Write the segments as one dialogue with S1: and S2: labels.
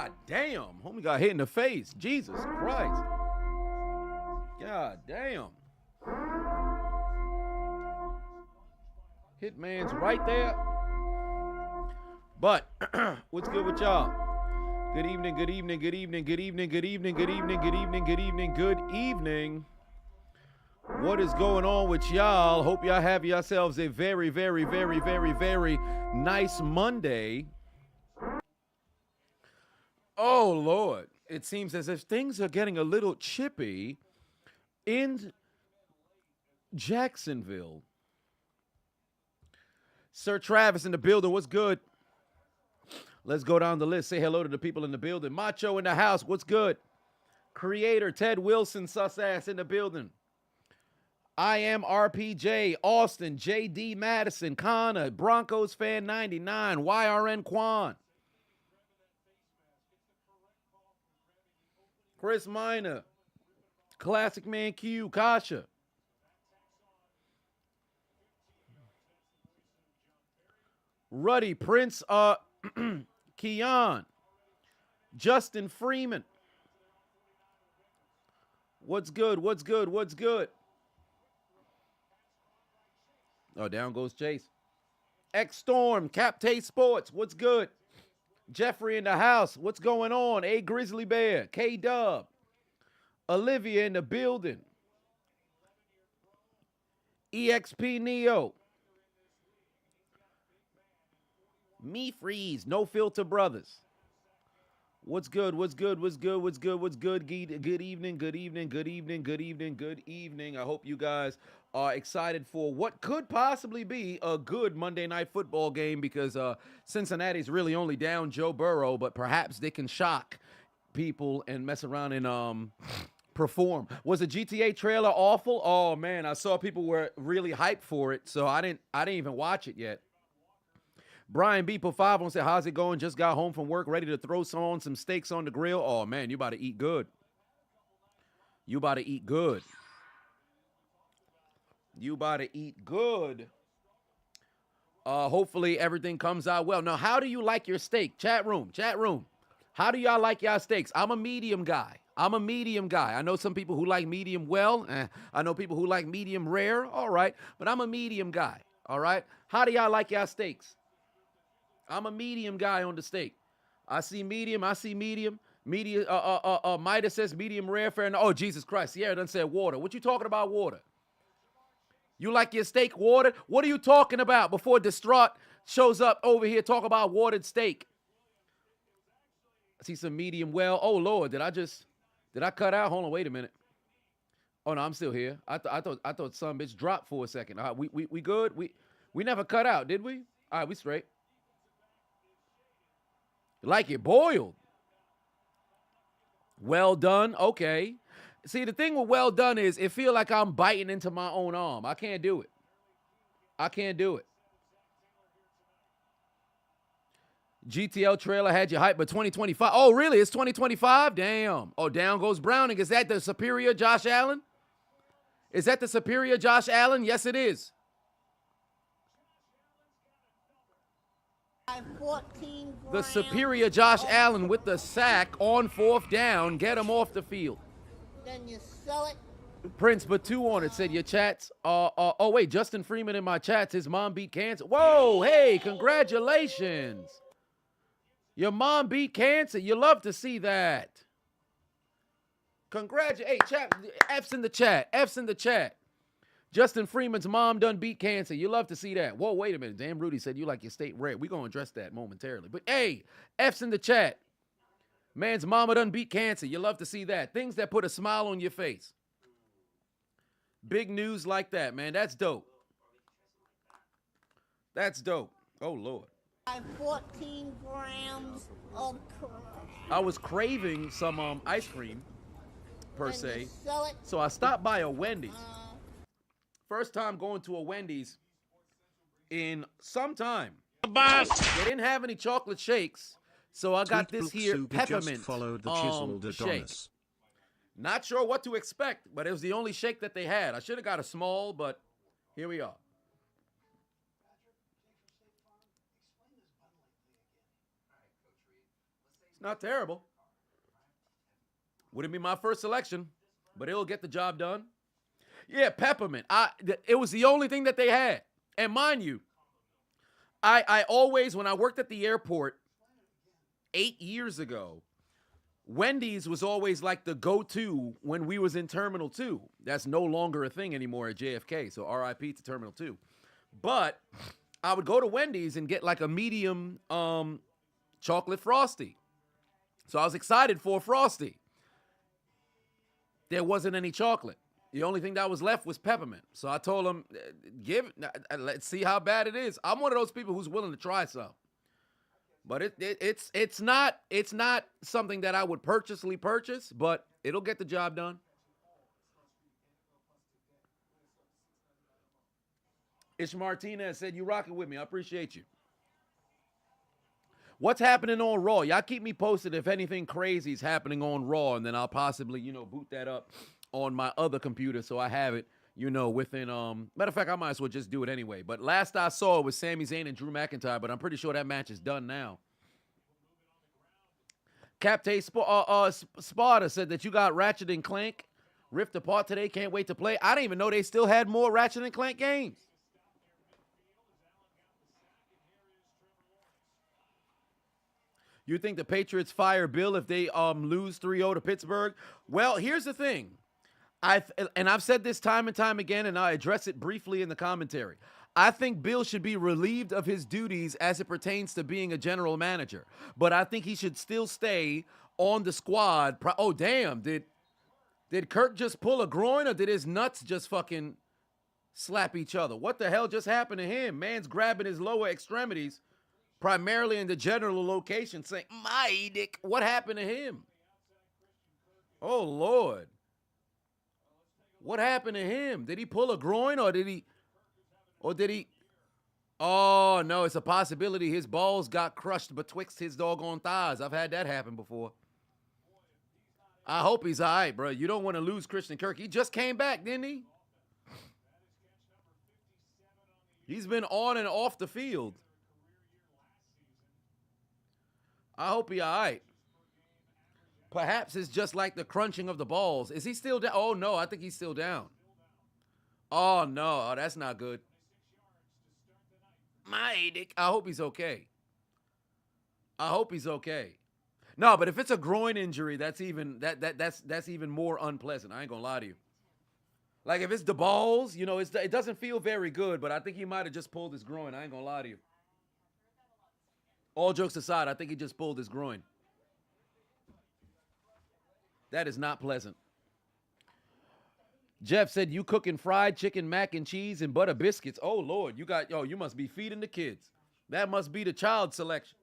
S1: God damn. Homie got hit in the face. Jesus Christ. God damn. Hitman's right there. But what's good with y'all? Good evening, good evening, good evening, good evening, good evening, good evening, good evening, good evening, good evening. What is going on with y'all? Hope y'all have yourselves a very, very, very, very, very nice Monday. Oh, Lord. It seems as if things are getting a little chippy in Jacksonville. Sir Travis in the building. What's good? Let's go down the list. Say hello to the people in the building. Macho in the house. What's good? Creator Ted Wilson, sus ass in the building. I am RPJ, Austin, JD Madison, Connor, Broncos fan 99, YRN Quan. Chris Minor, Classic Man Q, Kasha. Ruddy, Prince, Keon, Justin Freeman. What's good? What's good? What's good? Oh, down goes Chase. X Storm, Captain Sports. What's good? Jeffrey in the house. What's going on? A Grizzly Bear, K Dub, Olivia in the building. EXP Neo. Me Freeze, No Filter Brothers. What's good? What's good? What's good? What's good? What's good? Good evening. Good evening. Good evening. Good evening. Good evening. I hope you guys are excited for what could possibly be a good Monday Night Football game because Cincinnati's really only down Joe Burrow, but perhaps they can shock people and mess around and perform. Was the GTA trailer awful? Oh man, I saw people were really hyped for it, so I didn't even watch it yet. Brian B. for 5 said, how's it going? Just got home from work, ready to throw some steaks on the grill. Oh, man, you about to eat good. You about to eat good. You about to eat good. Hopefully everything comes out well. Now, how do you like your steak? Chat room. How do y'all like y'all steaks? I'm a medium guy. I know some people who like medium well. I know people who like medium rare. All right. But I'm a medium guy. All right. How do y'all like y'all steaks? I'm a medium guy on the steak. I see medium. Medium, Midas says medium rare, fair enough. Oh, Jesus Christ. Sierra done said water. What you talking about water? You like your steak watered? What are you talking about before Distraught shows up over here talking about watered steak? I see some medium well. Oh, Lord, did I cut out? Hold on, wait a minute. Oh, no, I'm still here. I thought some bitch dropped for a second. We good? We never cut out, did we? All right, we straight. Like it boiled. Well done. Okay. See, the thing with well done is it feel like I'm biting into my own arm. I can't do it. GTL trailer had you hyped, but 2025. Oh, really? It's 2025? Damn. Oh, down goes Browning. Is that the superior Josh Allen? Yes, it is. The superior Josh Allen with the sack on 4th down. Get him off the field.
S2: Then you sell it.
S1: Prince but 2 on it said your chats. Oh wait, Justin Freeman in my chats. His mom beat cancer. Whoa, hey, congratulations. Your mom beat cancer. You love to see that. Hey, chat. F's in the chat. Justin Freeman's mom done beat cancer. You love to see that. Whoa, wait a minute. Damn, Rudy said you like your state red. We're going to address that momentarily. But, hey, F's in the chat. Man's mama done beat cancer. You love to see that. Things that put a smile on your face. Big news like that, man. That's dope. Oh, Lord.
S2: 14 grams of crap.
S1: I was craving some ice cream, per
S2: Then
S1: se.
S2: you sell it.
S1: So I stopped by a Wendy's. First time going to a Wendy's in some time. They didn't have any chocolate shakes, so I got this here peppermint
S3: followed the Chiseled
S1: shake.
S3: Adonis.
S1: Not sure what to expect, but it was the only shake that they had. I should have got a small, but here we are. Not terrible. Wouldn't be my first selection, but it'll get the job done. Yeah, peppermint. It was the only thing that they had. And mind you, I always, when I worked at the airport 8 years ago, Wendy's was always like the go-to when we was in Terminal 2. That's no longer a thing anymore at JFK, so RIP to Terminal 2. But I would go to Wendy's and get like a medium chocolate Frosty. So I was excited for a Frosty. There wasn't any chocolate. The only thing that was left was peppermint. So I told him, let's see how bad it is. I'm one of those people who's willing to try some. But it's not something that I would purchase, but it'll get the job done. Ish Martinez said, you rocking with me. I appreciate you. What's happening on Raw? Y'all keep me posted if anything crazy is happening on Raw, and then I'll possibly, boot that up on my other computer so I have it, within, matter of fact, I might as well just do it anyway. But last I saw it was Sami Zayn and Drew McIntyre, but I'm pretty sure that match is done now. Captain Sparta said that you got Ratchet and Clank ripped apart today. Can't wait to play. I didn't even know they still had more Ratchet and Clank games. You think the Patriots fire Bill if they lose 3-0 to Pittsburgh? Well, here's the thing. I've said this time and time again, and I address it briefly in the commentary. I think Bill should be relieved of his duties as it pertains to being a general manager. But I think he should still stay on the squad. Oh, damn. Did Kirk just pull a groin, or did his nuts just fucking slap each other? What the hell just happened to him? Man's grabbing his lower extremities, primarily in the general location, saying, my dick, what happened to him? Oh, Lord. What happened to him? Did he pull a groin, or did he... Oh, no, it's a possibility his balls got crushed betwixt his doggone thighs. I've had that happen before. I hope he's all right, bro. You don't want to lose Christian Kirk. He just came back, didn't he? He's been on and off the field. I hope he's all right. Perhaps it's just like the crunching of the balls. Is he still down? Oh, no, I think he's still down. Oh, no, oh, that's not good. My dick. I hope he's okay. I hope he's okay. No, but if it's a groin injury, that's even that's even more unpleasant. I ain't gonna lie to you. Like if it's the balls, it doesn't feel very good, but I think he might have just pulled his groin. I ain't gonna lie to you. All jokes aside, I think he just pulled his groin. That is not pleasant. Jeff said, you cooking fried chicken, mac and cheese, and butter biscuits. Oh, Lord, you must be feeding the kids. That must be the child selection.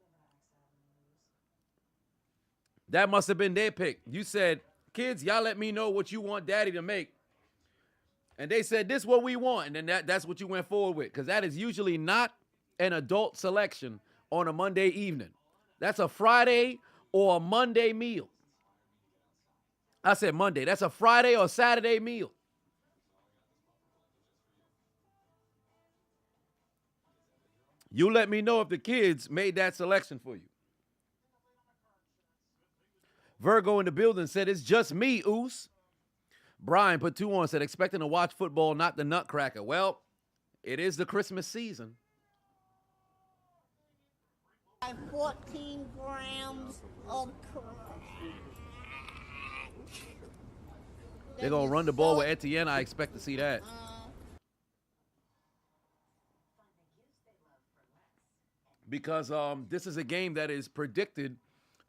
S1: That must have been their pick. You said, kids, y'all let me know what you want daddy to make. And they said, this is what we want. And then that's what you went forward with, because that is usually not an adult selection on a Monday evening. That's a Friday or a Monday meal. I said Monday. That's a Friday or Saturday meal. You let me know if the kids made that selection for you. Virgo in the building said, it's just me, Oos. Brian put 2 on, said, expecting to watch football, not the Nutcracker. Well, it is the Christmas season.
S2: 14 grams of crack.
S1: They're going to run the ball with Etienne. I expect to see that. Because this is a game that is predicted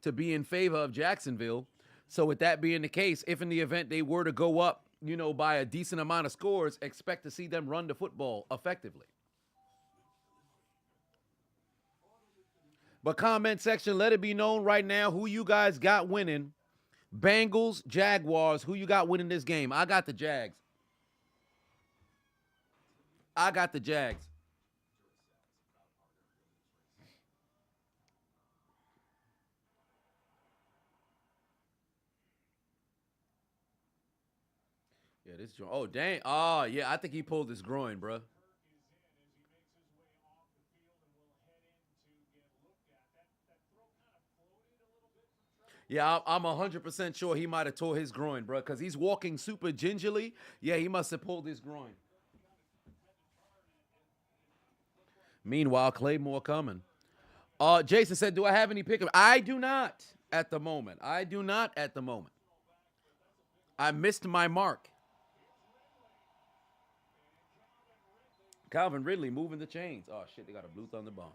S1: to be in favor of Jacksonville. So with that being the case, if in the event they were to go up, by a decent amount of scores, expect to see them run the football effectively. But comment section, let it be known right now who you guys got winning. Bengals, Jaguars, who you got winning this game? I got the Jags. I got the Jags. Yeah, this joint. Oh, dang. Oh, yeah, I think he pulled his groin, bro. Yeah, I'm 100% sure he might have tore his groin, bro, because he's walking super gingerly. Yeah, he must have pulled his groin. Meanwhile, Claymore coming. Jason said, do I have any pickup? I do not at the moment. I do not at the moment. I missed my mark. Calvin Ridley moving the chains. Oh, shit, they got a Blue Thunder bomb.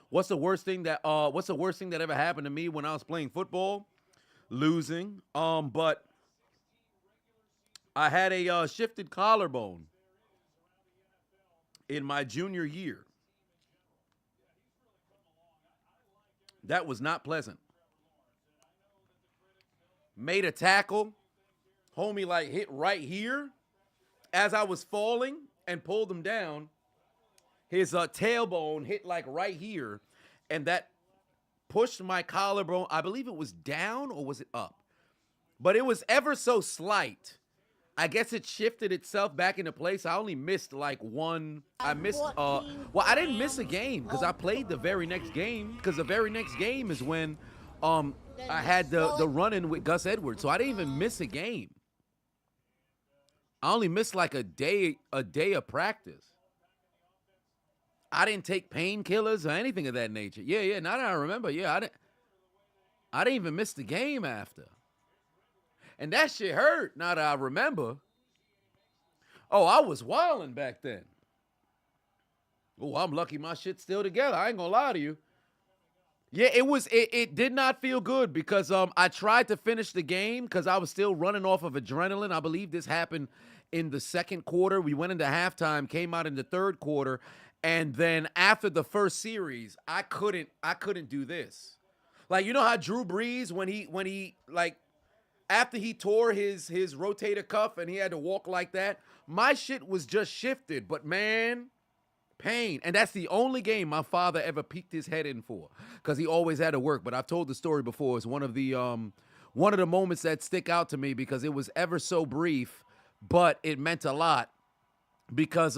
S1: What's the worst thing that ever happened to me when I was playing football? Losing. But I had a shifted collarbone in my junior year. That was not pleasant. Made a tackle. Homie like hit right here as I was falling and pulled him down. His tailbone hit like right here, and that pushed my collarbone. I believe it was down or was it up? But it was ever so slight. I guess it shifted itself back into place. I only missed like one. I missed, well, I didn't miss a game because I played the very next game, because the very next game is when I had the run-in with Gus Edwards. So I didn't even miss a game. I only missed like a day of practice. I didn't take painkillers or anything of that nature. Yeah, now that I remember, yeah, I didn't even miss the game after. And that shit hurt, now that I remember. Oh, I was wilding back then. Oh, I'm lucky my shit's still together. I ain't gonna lie to you. Yeah, it did not feel good because I tried to finish the game because I was still running off of adrenaline. I believe this happened in the second quarter. We went into halftime, came out in the third quarter, and then after the first series, I couldn't do this. Like, you know how Drew Brees, when he like after he tore his rotator cuff and he had to walk like that, my shit was just shifted, but man, pain. And that's the only game my father ever peeked his head in for, because he always had to work. But I've told the story before. It's one of the moments that stick out to me because it was ever so brief, but it meant a lot. Because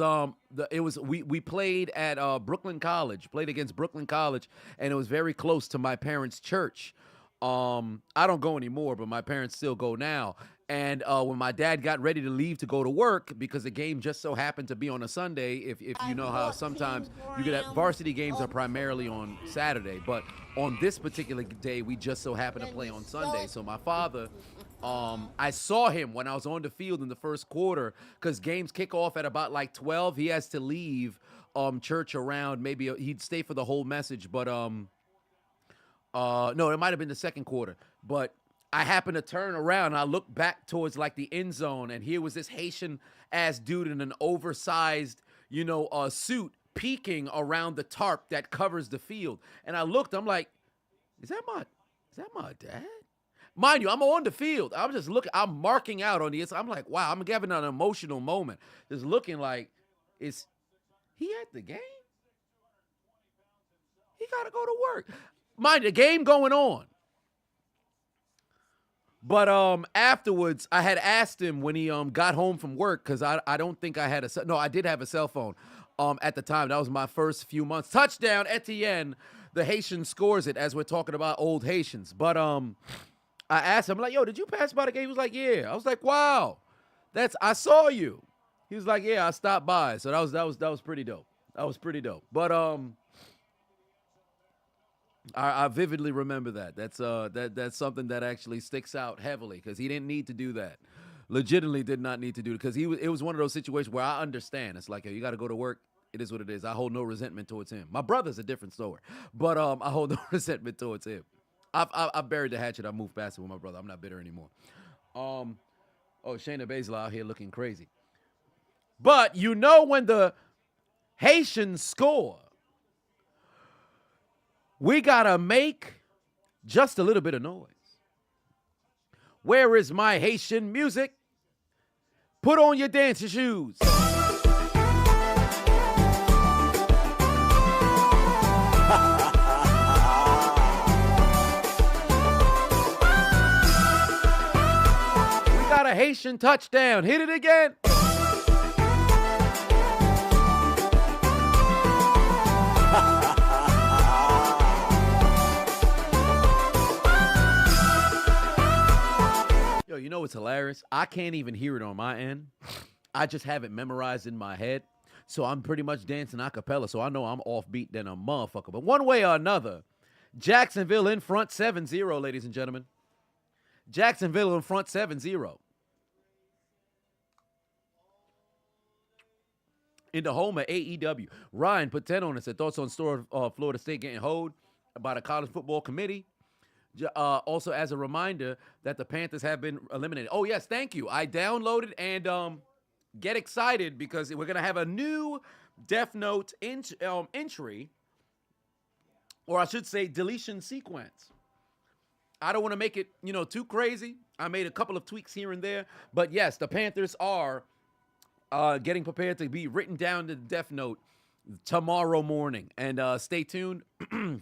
S1: we played at Brooklyn College, played against Brooklyn College, and it was very close to my parents' church. I don't go anymore, but my parents still go now. And when my dad got ready to leave to go to work, because the game just so happened to be on a Sunday, if you know how sometimes you get at varsity games are primarily on Saturday, but on this particular day, we just so happened to play on Sunday. So my father, I saw him when I was on the field in the first quarter, because games kick off at about like 12. He has to leave church around, maybe he'd stay for the whole message, but no, it might have been the second quarter, but I happened to turn around and I looked back towards like the end zone, and here was this Haitian ass dude in an oversized, suit peeking around the tarp that covers the field. And I looked, I'm like, is that my dad? Mind you, I'm on the field. I'm just looking, I'm marking out on the inside. I'm like, wow, I'm having an emotional moment. Just looking like, is he at the game? He gotta go to work. Mind you, the game going on. But afterwards, I had asked him when he got home from work, because I don't think I had I did have a cell phone at the time. That was my first few months. Touchdown, Etienne. The Haitian scores it, as we're talking about old Haitians. But I asked him, like, yo, did you pass by the game? He was like, yeah. I was like, wow, I saw you. He was like, yeah, I stopped by. So that was pretty dope. That was pretty dope. But I vividly remember that. That's something that actually sticks out heavily, because he didn't need to do that. Legitimately did not need to do it, because it was one of those situations where I understand. It's like, yo, you got to go to work. It is what it is. I hold no resentment towards him. My brother's a different story, but I hold no resentment towards him. I've buried the hatchet. I moved past it with my brother. I'm not bitter anymore. Shayna Baszler out here looking crazy. But when the Haitians score, we gotta make just a little bit of noise. Where is my Haitian music? Put on your dancing shoes. We got a Haitian touchdown. Hit it again. what's hilarious? I can't even hear it on my end. I just have it memorized in my head. So I'm pretty much dancing a cappella. So I know I'm offbeat than a motherfucker. But one way or another, Jacksonville in front 7-0, ladies and gentlemen. Jacksonville in front 7-0. In the home of AEW. Ryan put 10 on it. Said thoughts on Florida State getting hoed by the college football committee. Also, as a reminder that the Panthers have been eliminated. Oh, yes, thank you. I downloaded and get excited because we're going to have a new Death Note entry, or I should say deletion sequence. I don't want to make it, too crazy. I made a couple of tweaks here and there. But, yes, the Panthers are getting prepared to be written down to the Death Note tomorrow morning. And stay tuned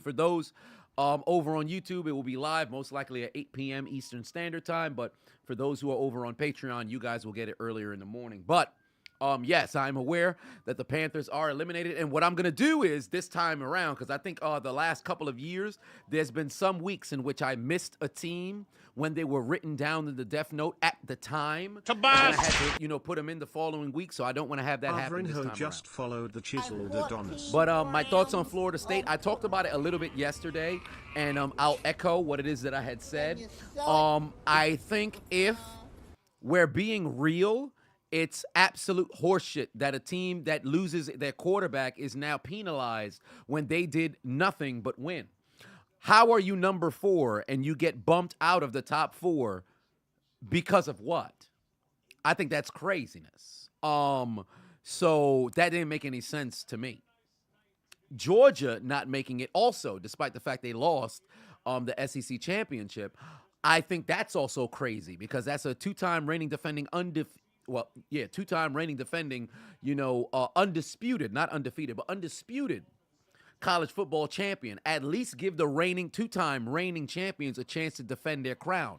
S1: for those over on YouTube. It will be live, most likely at 8 p.m. Eastern Standard Time. But for those who are over on Patreon, you guys will get it earlier in the morning. But yes, I'm aware that the Panthers are eliminated. And what I'm going to do is this time around, because I think the last couple of years, there's been some weeks in which I missed a team when they were written down in the Death Note at the time. And I had to, put them in the following week, so I don't want to have that happen this time
S3: just
S1: around.
S3: Followed the Chiseled Adonis.
S1: But my thoughts on Florida State, I talked about it a little bit yesterday, and I'll echo what it is that I had said. I think if we're being real, it's absolute horseshit that a team that loses their quarterback is now penalized when they did nothing but win. How are you number 4 and you get bumped out of the top 4 because of what? I think that's craziness. So that didn't make any sense to me. Georgia not making it also, despite the fact they lost the SEC championship, I think that's also crazy because that's a two-time reigning defending undisputed, not undefeated, but undisputed college football champion. At least give the two-time reigning champions a chance to defend their crown.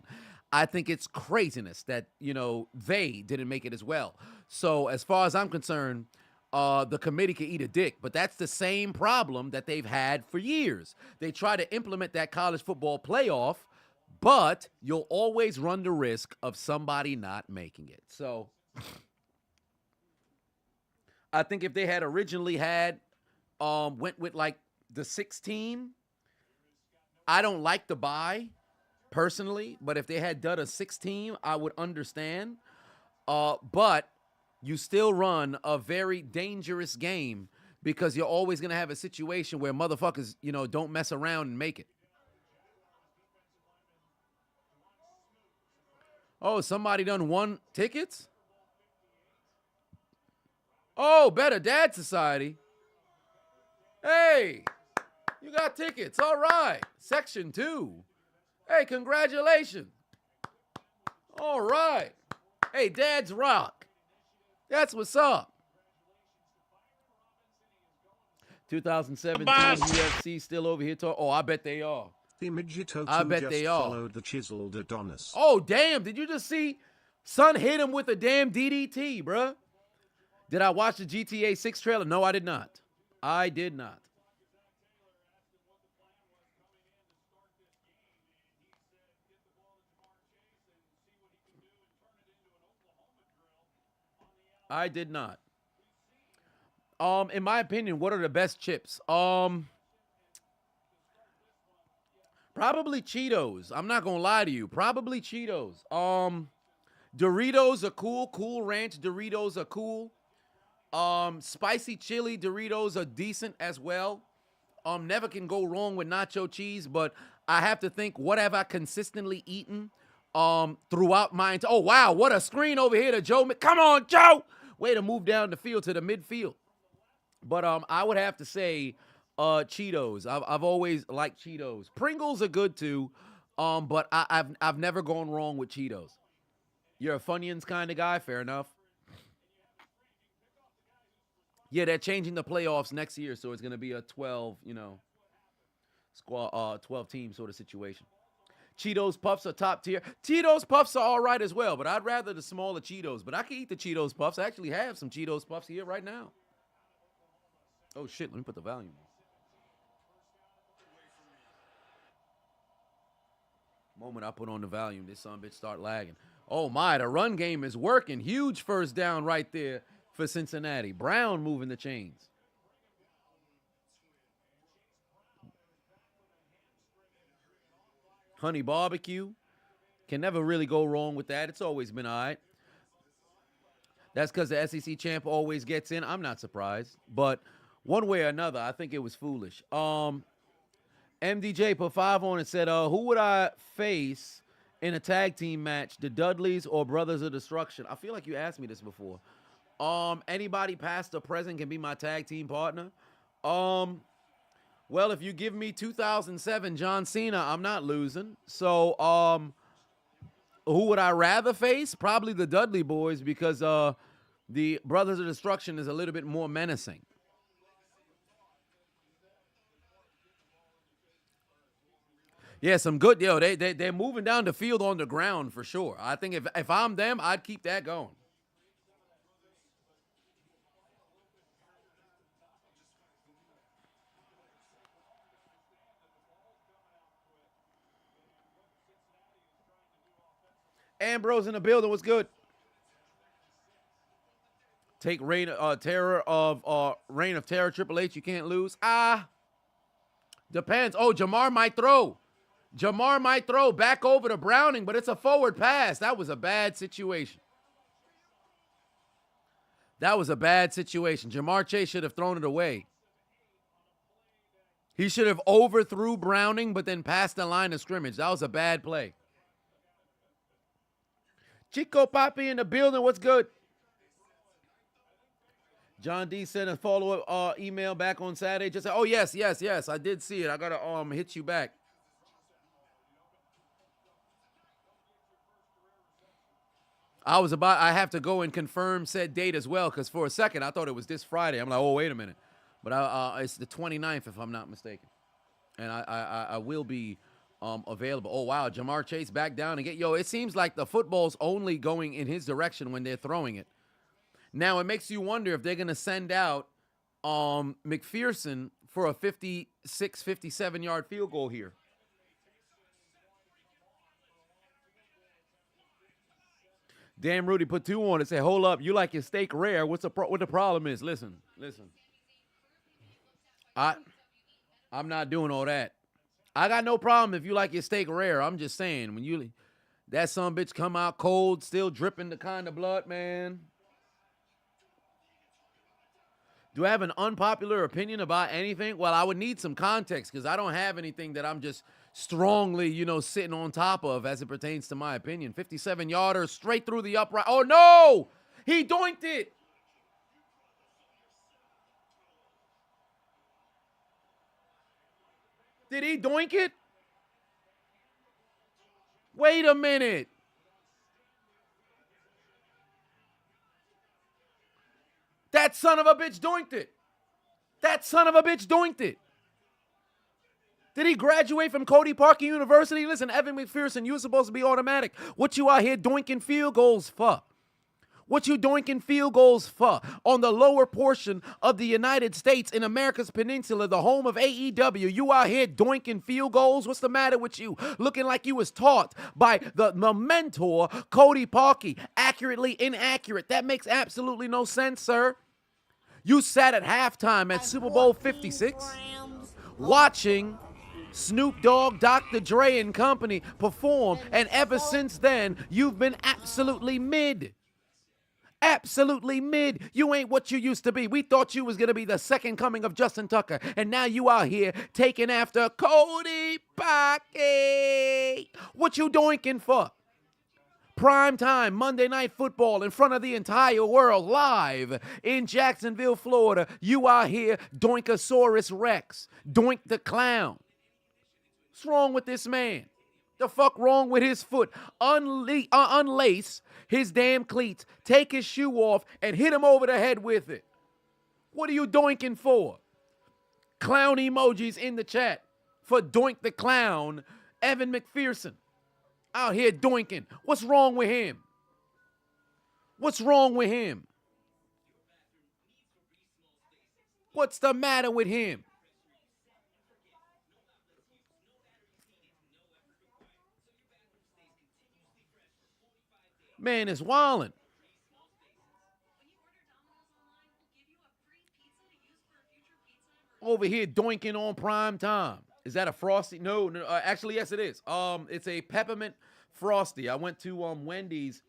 S1: I think it's craziness that, they didn't make it as well. So as far as I'm concerned, the committee can eat a dick, but that's the same problem that they've had for years. They try to implement that college football playoff, but you'll always run the risk of somebody not making it. So I think if they had originally went with like the 6 team, I don't like the bye personally, but if they had done a 6 team, I would understand. But you still run a very dangerous game because you're always going to have a situation where motherfuckers, don't mess around and make it. Oh, somebody done won tickets? Oh, Better Dad Society. Hey, you got tickets. All right. Section 2. Hey, congratulations. All right. Hey, dads rock. That's what's up. 2017 UFC still over here talking. Oh, I bet they are.
S3: The midget
S1: I bet
S3: just
S1: they are.
S3: Followed the Chiseled Adonis.
S1: Oh, damn. Did you just see son hit him with a damn DDT, bruh? Did I watch the GTA 6 trailer? No, I did not. I did not. I did not. In my opinion, what are the best chips? Probably Cheetos. I'm not gonna lie to you. Probably Cheetos. Doritos are cool. Cool Ranch Doritos are cool. Spicy chili Doritos are decent as well. Never can go wrong with nacho cheese, but I have to think, what have I consistently eaten throughout my oh wow, what a screen over here to Joe. Come on, Joe! Way to move down the field to the midfield. But I would have to say Cheetos. I've always liked Cheetos. Pringles are good too, but I've never gone wrong with Cheetos. You're a Funyuns kind of guy, fair enough. Yeah, they're changing the playoffs next year, so it's gonna be a 12, squad, 12 team sort of situation. Cheetos Puffs are top tier. Cheetos Puffs are all right as well, but I'd rather the smaller Cheetos. But I can eat the Cheetos Puffs. I actually have some Cheetos Puffs here right now. Oh, shit. Let me put the volume on. Moment I put on the volume, this son bitch start lagging. Oh, my, the run game is working. Huge first down right there for Cincinnati. Brown moving the chains. Honey barbecue. Can never really go wrong with that. It's always been all right. That's because the SEC champ always gets in. I'm not surprised. But one way or another, I think it was foolish. MDJ put 5 on and said, who would I face in a tag team match, the Dudleys or Brothers of Destruction? I feel like you asked me this before. Anybody past or present can be my tag team partner. Well, if you give me 2007 John Cena, I'm not losing. So, who would I rather face? Probably the Dudley boys, because the Brothers of Destruction is a little bit more menacing. Yeah, some good. They're moving down the field on the ground for sure. I think if I'm them, I'd keep that going. Ambrose in the building. What's good? Take Reign of Terror. Triple H. You can't lose. Depends. Oh, Jamar might throw. Back over to Browning, but it's a forward pass. That was a bad situation. Jamar Chase should have thrown it away. He should have overthrew Browning, but then passed the line of scrimmage. That was a bad play. Chico Papi in the building. What's good? John D sent a follow-up email back on Saturday. Just said, oh, yes. I did see it. I got to hit you back. I have to go and confirm said date as well, because for a second I thought it was this Friday. I'm like, oh, wait a minute. But it's the 29th, if I'm not mistaken. And I will be available. Oh, wow. Jamar Chase back down again. It seems like the football's only going in his direction when they're throwing it. Now, it makes you wonder if they're going to send out McPherson for a 56, 57-yard field goal here. Damn, Rudy put 2 on and said, hold up, you like your steak rare. What the problem is? Listen. I'm not doing all that. I got no problem if you like your steak rare. I'm just saying, when that son bitch come out cold, still dripping the kind of blood, man. Do I have an unpopular opinion about anything? Well, I would need some context, because I don't have anything that I'm just strongly, sitting on top of as it pertains to my opinion. 57-yarder straight through the upright. Oh, no! He doinked it! Did he doink it? Wait a minute. That son of a bitch doinked it. Did he graduate from Cody Parker University? Listen, Evan McPherson, you were supposed to be automatic. What you out here doinking field goals for? On the lower portion of the United States in America's Peninsula, the home of AEW, you out here doinking field goals? What's the matter with you? Looking like you was taught by the mentor, Cody Parkey. Accurately inaccurate. That makes absolutely no sense, sir. You sat at halftime at Super Bowl 56 watching Snoop Dogg, Dr. Dre, and company perform, and ever since then, you've been absolutely mid. You ain't what you used to be. We thought you was going to be the second coming of Justin Tucker, and now you out here taking after Cody Parkey. What you doinking for? Prime time, Monday Night Football in front of the entire world, live in Jacksonville, Florida. You out here, Doinkosaurus Rex, Doink the Clown. What's wrong with this man? The fuck wrong with his foot? Unlace his damn cleats, take his shoe off, and hit him over the head with it. What are you doinking for? Clown emojis in the chat for Doink the Clown, Evan McPherson. Out here doinking. What's wrong with him? What's the matter with him? Man, it's wildin'. Over here doinking on prime time. Is that a Frosty? No, no. Actually, yes, it is. It's a peppermint Frosty. I went to Wendy's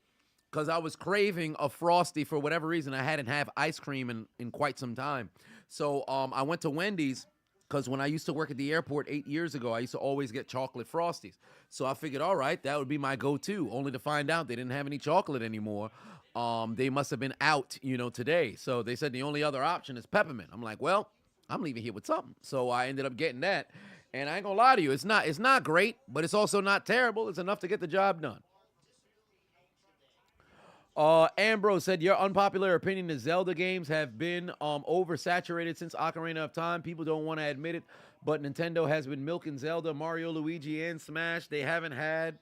S1: because I was craving a Frosty for whatever reason. I hadn't had ice cream in quite some time. So I went to Wendy's because when I used to work at the airport 8 years ago, I used to always get chocolate Frosties. So I figured, all right, that would be my go-to, only to find out they didn't have any chocolate anymore. They must have been out, today. So they said the only other option is peppermint. I'm like, well, I'm leaving here with something. So I ended up getting that. And I ain't gonna lie to you, it's not great, but it's also not terrible. It's enough to get the job done. Ambrose said, your unpopular opinion is Zelda games have been oversaturated since Ocarina of Time. People don't want to admit it, but Nintendo has been milking Zelda, Mario, Luigi, and Smash. They haven't had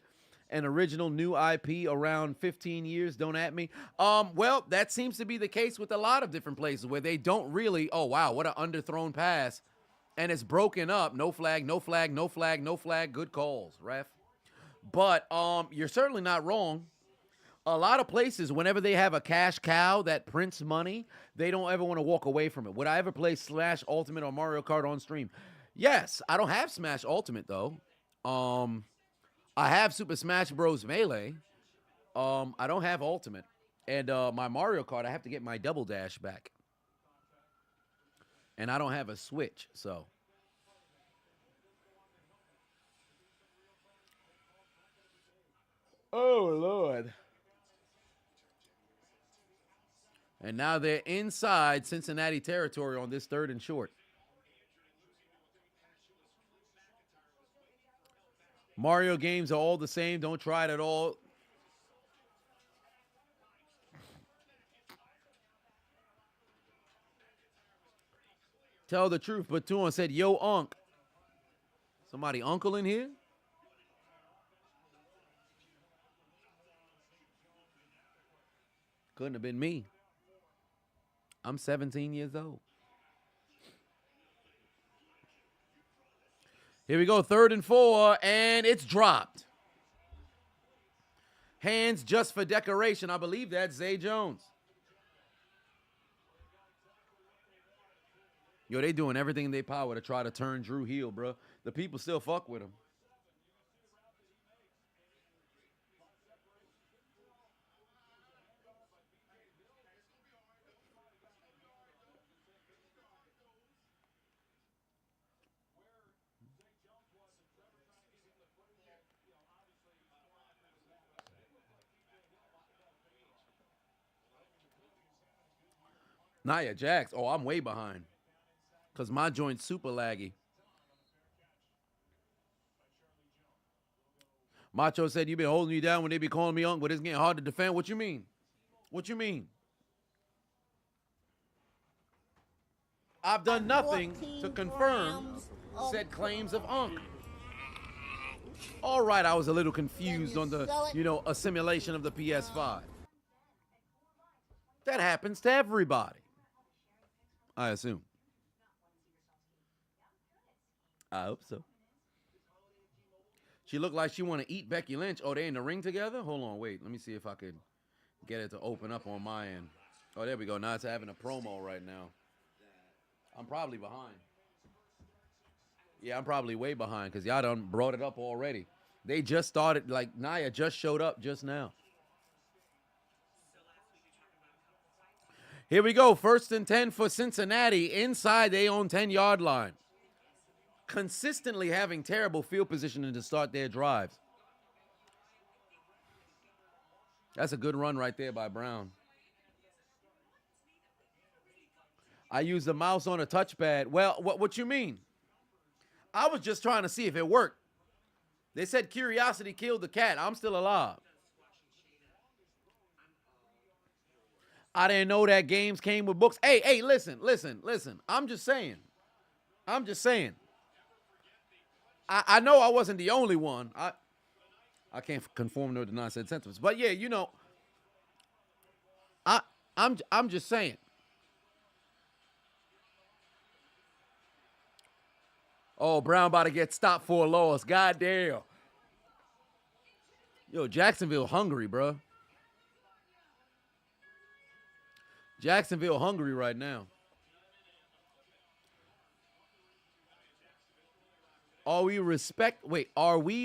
S1: an original new IP around 15 years. Don't at me. Well, that seems to be the case with a lot of different places where they don't really, oh, wow, what an underthrown pass. And it's broken up. No flag, no flag, no flag, no flag. Good calls, ref. But you're certainly not wrong. A lot of places, whenever they have a cash cow that prints money, they don't ever want to walk away from it. Would I ever play Smash Ultimate or Mario Kart on stream? Yes. I don't have Smash Ultimate, though. I have Super Smash Bros. Melee. I don't have Ultimate. And my Mario Kart, I have to get my Double Dash back. And I don't have a Switch, so. Oh, Lord. And now they're inside Cincinnati territory on this 3rd and short. Mario games are all the same. Don't try it at all. Tell the truth. Batuan said, yo, Unc. Somebody uncle in here? Couldn't have been me. I'm 17 years old. Here we go, 3rd and 4, and it's dropped. Hands just for decoration. I believe that's Zay Jones. Yo, they doing everything in their power to try to turn Drew heel, bro. The people still fuck with him. Nia Jax. Oh, I'm way behind. Because my joint's super laggy. Macho said, you been holding you down when they be calling me Unc, but it's getting hard to defend. What you mean? What you mean? I've done nothing to confirm said claims of Unc. All right, I was a little confused on the, assimilation of the PS5. That happens to everybody. I assume. I hope so. She looked like she want to eat Becky Lynch. Oh, they in the ring together? Hold on, wait. Let me see if I could get it to open up on my end. Oh, there we go. Now it's having a promo right now. I'm probably behind. Yeah, I'm probably way behind because y'all done brought it up already. They just started, like, Nia just showed up just now. Here we go. 1st and 10 for Cincinnati inside their own 10-yard line. Consistently having terrible field positioning to start their drives. That's a good run right there by Brown. I use the mouse on a touchpad. Well, what you mean? I was just trying to see if it worked. They said curiosity killed the cat. I'm still alive. I didn't know that games came with books. Hey, listen. I'm just saying. I know I wasn't the only one. I can't conform to the nonsense sentiments. But yeah, I'm just saying. Oh, Brown about to get stopped for a loss. God damn. Yo, Jacksonville hungry, bro. Jacksonville hungry right now. Are we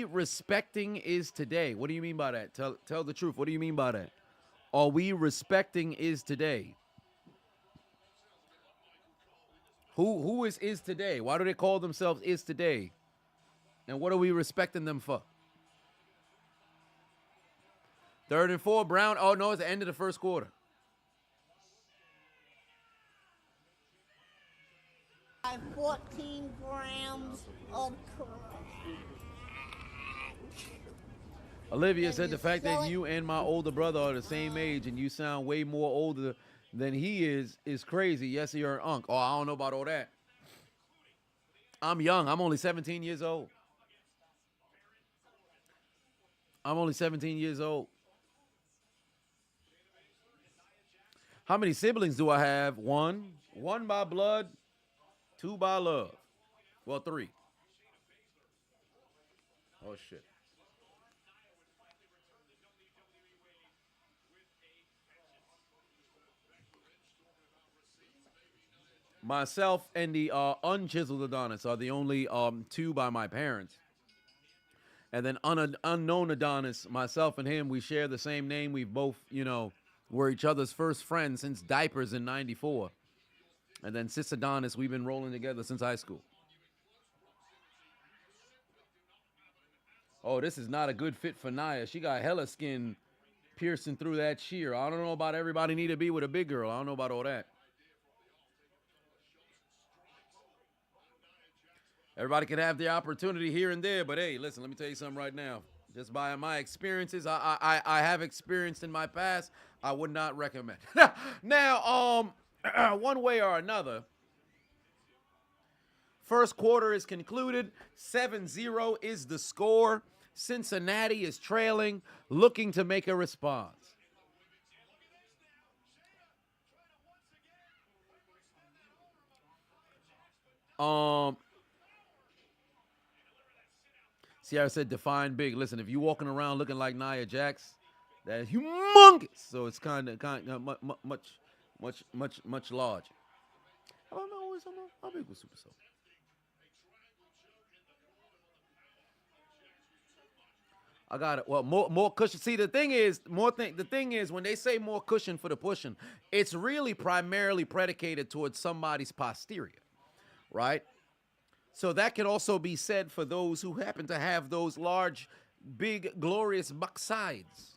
S1: respecting is today? What do you mean by that? Tell the truth. What do you mean by that? Are we respecting is today? Who is today? Why do they call themselves is today? And what are we respecting them for? 3rd and 4, Brown. Oh, no, it's the end of the first quarter.
S2: 14 grams of crack.
S1: Olivia said the fact that you and my older brother are the same age and you sound way more older than he is crazy. Yes, you're an unk. Oh, I don't know about all that. I'm young. I'm only 17 years old. I'm only 17 years old. How many siblings do I have? One. One by blood, 2 by love. Well, 3. Oh, shit. Myself and the unchiseled Adonis are the only 2 by my parents. And then unknown Adonis, myself and him, we share the same name. We've both, were each other's first friends since diapers in 94. And then Sis Adonis, we've been rolling together since high school. Oh, this is not a good fit for Naya. She got hella skin piercing through that sheer. I don't know about everybody need to be with a big girl. I don't know about all that. Everybody can have the opportunity here and there, but hey, listen, let me tell you something right now. Just by my experiences, I have experienced in my past, I would not recommend. Now, one way or another, first quarter is concluded. 7-0 is the score. Cincinnati is trailing, looking to make a response. Sierra said, define big. Listen, if you're walking around looking like Nia Jax, that's humongous. So it's kind of much larger. I don't know. How big was Super Soul? I got it. Well, more cushion. See, the thing is, when they say more cushion for the pushing, it's really primarily predicated towards somebody's posterior, right? So that can also be said for those who happen to have those large, big, glorious backsides.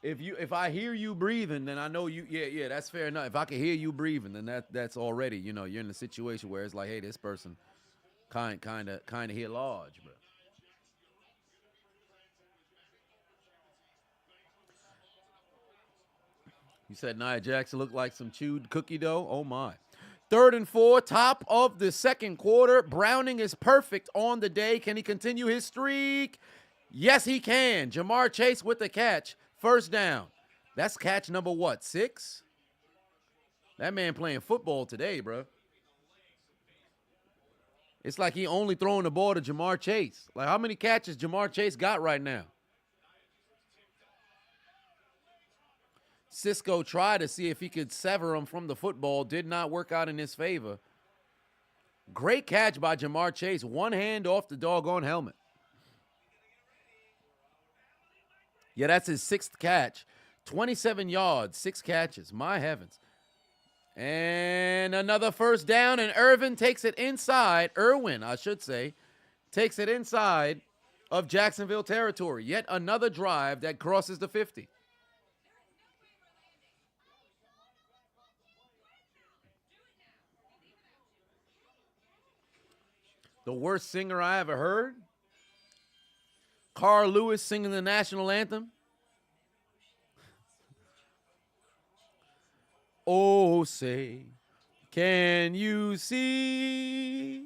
S1: If I hear you breathing, then I know you. Yeah, that's fair enough. If I can hear you breathing, then that's already, you're in a situation where it's like, hey, this person kind of hit large, bro. You said Nia Jackson looked like some chewed cookie dough? Oh, my. 3rd and 4, top of the second quarter. Browning is perfect on the day. Can he continue his streak? Yes, he can. Jamar Chase with the catch. First down. That's catch number what, 6? That man playing football today, bro. It's like he only throwing the ball to Jamar Chase. Like, how many catches Jamar Chase got right now? Cisco tried to see if he could sever him from the football. Did not work out in his favor. Great catch by Jamar Chase. One hand off the doggone helmet. Yeah, that's his 6th catch. 27 yards, 6 catches. My heavens. And another first down, and Irwin, I should say, takes it inside of Jacksonville territory. Yet another drive that crosses the 50. The worst singer I ever heard? Carl Lewis singing the national anthem. Oh, say, can you see?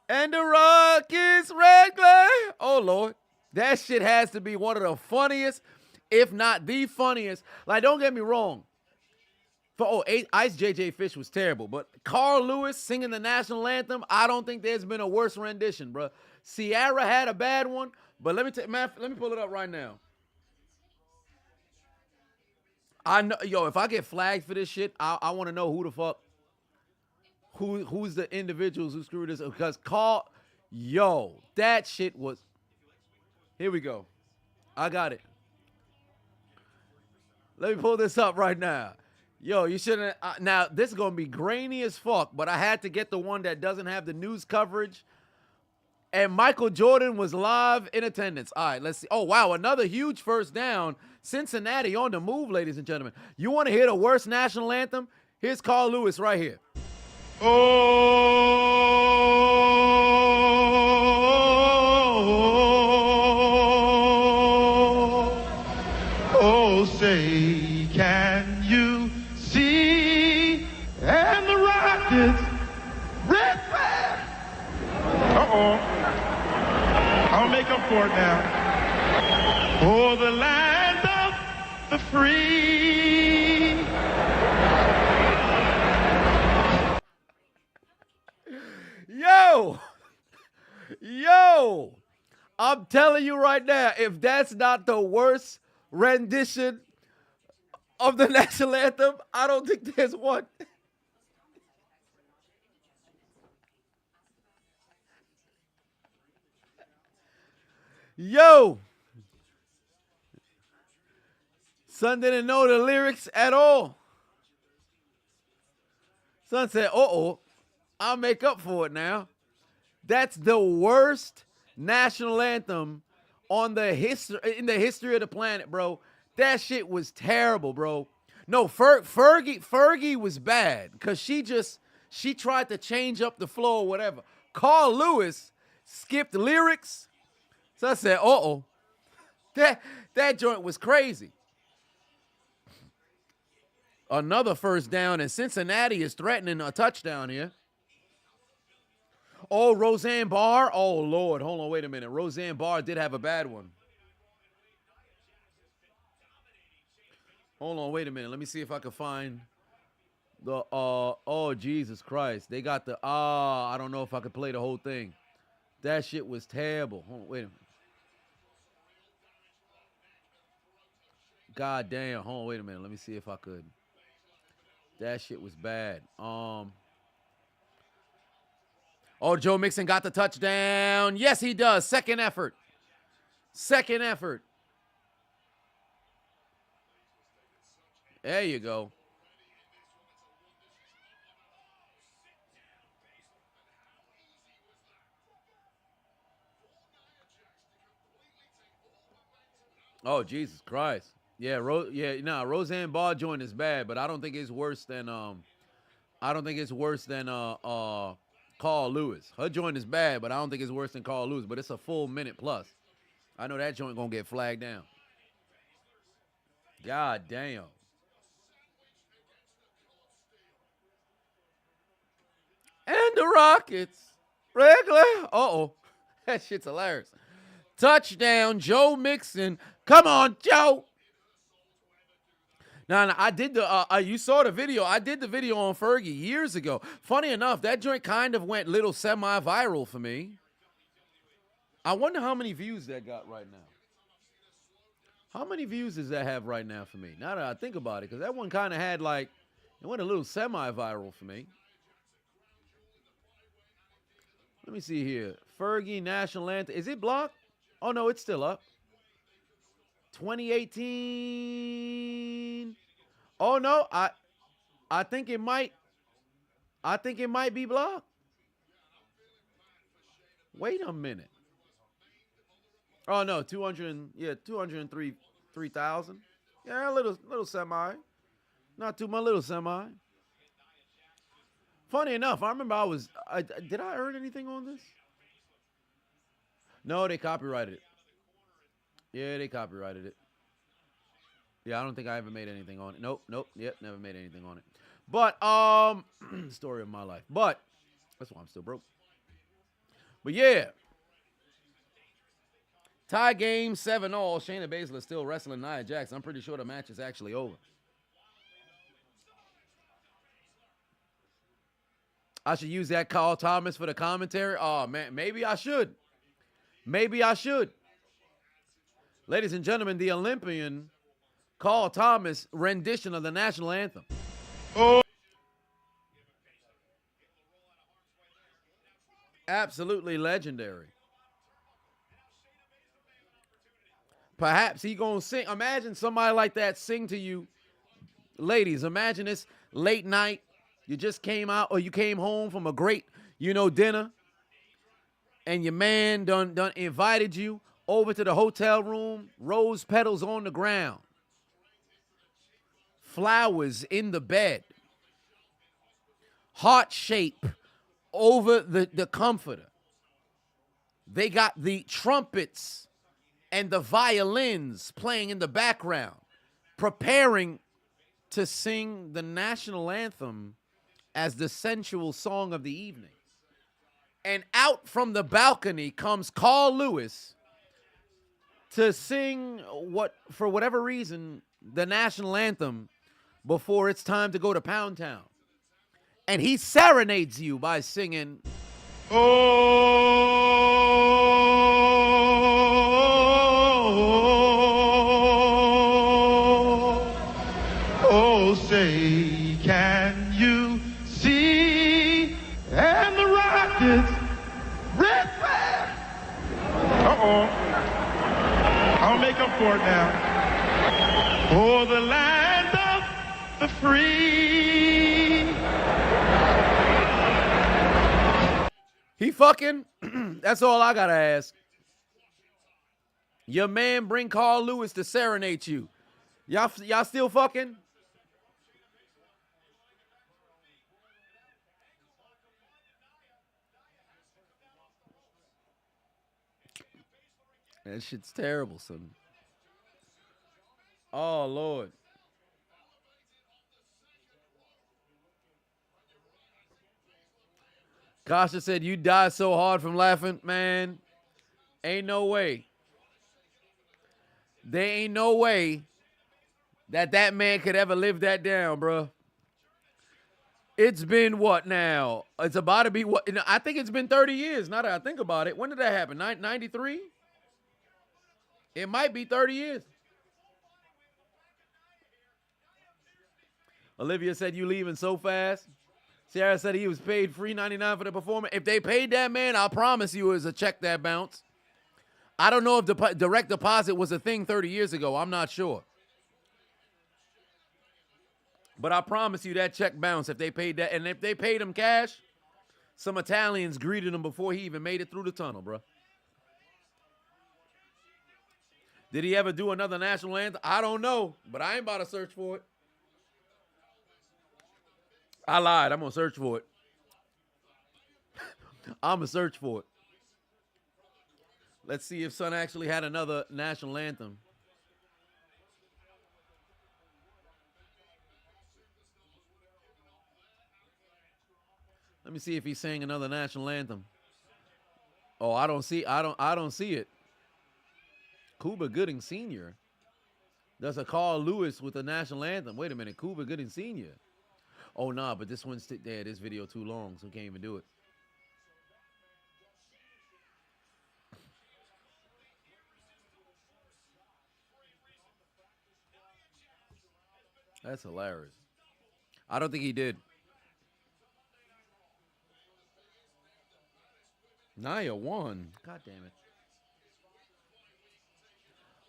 S1: And the rock is red glare. Oh, Lord. That shit has to be one of the funniest, if not the funniest. Like, don't get me wrong. Ice JJ Fish was terrible, but Carl Lewis singing the national anthem, I don't think there's been a worse rendition, bro. Ciara had a bad one, but let me pull it up right now. I know, if I get flagged for this shit, I want to know who the fuck, who's the individuals who screwed this up, because that shit was. Here we go. I got it. Let me pull this up right now. Yo, you shouldn't. Now, this is going to be grainy as fuck, but I had to get the one that doesn't have the news coverage. And Michael Jordan was live in attendance. All right, let's see. Oh, wow, another huge first down. Cincinnati on the move, ladies and gentlemen. You want to hear the worst national anthem? Here's Carl Lewis right here.
S4: Oh, say, can you see? And the Rockets, red flag. Uh-oh. I'll make up for it now. Oh, the land of the free.
S1: Yo, I'm telling you right now, if that's not the worst rendition of the national anthem, I don't think there's one. Yo, son didn't know the lyrics at all. Son said, I'll make up for it now. That's the worst national anthem in the history of the planet, bro. That shit was terrible, bro. No, Fergie was bad because she tried to change up the flow or whatever. Carl Lewis skipped lyrics. So I said, that joint was crazy. Another first down, and Cincinnati is threatening a touchdown here. Oh, Roseanne Barr. Oh, Lord. Hold on, wait a minute. Roseanne Barr did have a bad one. Hold on, wait a minute. Let me see if I can find the, oh, Jesus Christ. They got the, I don't know if I could play the whole thing. That shit was terrible. Hold on, wait a minute. God damn. Hold on, wait a minute. Let me see if I could. That shit was bad. Oh, Joe Mixon got the touchdown. Yes, he does. Second effort. There you go. Oh, Jesus Christ. Yeah, Roseanne Barr joint is bad, but I don't think it's worse than Carl Lewis. Her joint is bad, but I don't think it's worse than Carl Lewis, but it's a full minute plus. I know that joint gonna get flagged down. God damn. And the Rockets. Regular. That shit's hilarious. Touchdown, Joe Mixon. Come on, Joe. Now, I did you saw the video. I did the video on Fergie years ago. Funny enough, that joint kind of went little semi-viral for me. I wonder how many views that got right now. How many views does that have right now for me? Now that I think about it, because that one kind of had it went a little semi-viral for me. Let me see here. Fergie National Anthem. Is it blocked? Oh, no, it's still up. 2018. Oh no, I think it might be blocked. Wait a minute. Oh no, 203,000. Yeah, a little semi. Not too much, little semi. Funny enough, I remember did I earn anything on this? No, they copyrighted it. Yeah, they copyrighted it. Yeah, I don't think I ever made anything on it. Nope. Yep, never made anything on it. But, story of my life. But, that's why I'm still broke. But yeah. Tie game 7-all. Shayna Baszler still wrestling Nia Jax. I'm pretty sure the match is actually over. I should use that Carl Thomas for the commentary. Oh, man, maybe I should. Maybe I should. Ladies and gentlemen, the Olympian Carl Thomas rendition of the national anthem.
S4: Oh.
S1: Absolutely legendary. Perhaps he gonna sing. Imagine somebody like that sing to you. Ladies, imagine this late night. You just came out or you came home from a great, dinner. And your man done invited you over to the hotel room. Rose petals on the ground. Flowers in the bed. Heart shape over the comforter. They got the trumpets and the violins playing in the background, preparing to sing the national anthem as the sensual song of the evening. And out from the balcony comes Carl Lewis to sing for whatever reason, the national anthem before it's time to go to Pound Town. And he serenades you by singing,
S4: Oh, say, can you see? And the Rockets, red flag. Uh-oh. I'll make up for it now. For the land of the free.
S1: he fucking, that's all I gotta ask. Your man bring Carl Lewis to serenade you. Y'all still fucking? That shit's terrible, son. Oh, Lord. Kasha said, you died so hard from laughing, man. Ain't no way. There ain't no way that man could ever live that down, bro. It's been what now? It's about to be what? I think it's been 30 years, now that I think about it. When did that happen? 93? It might be 30 years. Olivia said, you leaving so fast? Sarah said he was paid free $99 for the performance. If they paid that man, I promise you it was a check that bounced. I don't know if direct deposit was a thing 30 years ago. I'm not sure. But I promise you that check bounced if they paid that. And if they paid him cash, some Italians greeted him before he even made it through the tunnel, bro. Did he ever do another national anthem? I don't know, but I ain't about to search for it. I lied. I'm going to search for it. I'm going to search for it. Let's see if Son actually had another national anthem. Let me see if he sang another national anthem. Oh, I don't see it. Cuba Gooding Sr. does a Carl Lewis with a national anthem. Wait a minute, Cuba Gooding Sr. Oh, nah, but this one's there. This video too long, so can't even do it. That's hilarious. I don't think he did. Nia won. God damn it.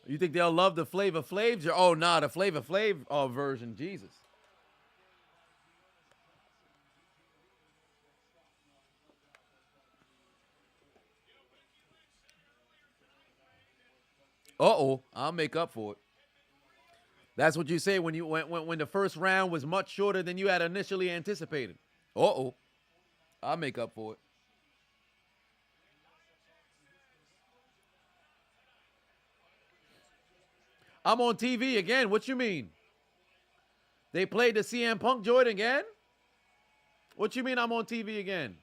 S1: You think they'll love the Flavor Flavs? Oh, nah, the Flavor Flav version. Jesus. Uh-oh. I'll make up for it. That's what you say when the first round was much shorter than you had initially anticipated. Uh-oh. I'll make up for it. I'm on TV again. What you mean? They played the CM Punk joint again? What you mean I'm on TV again?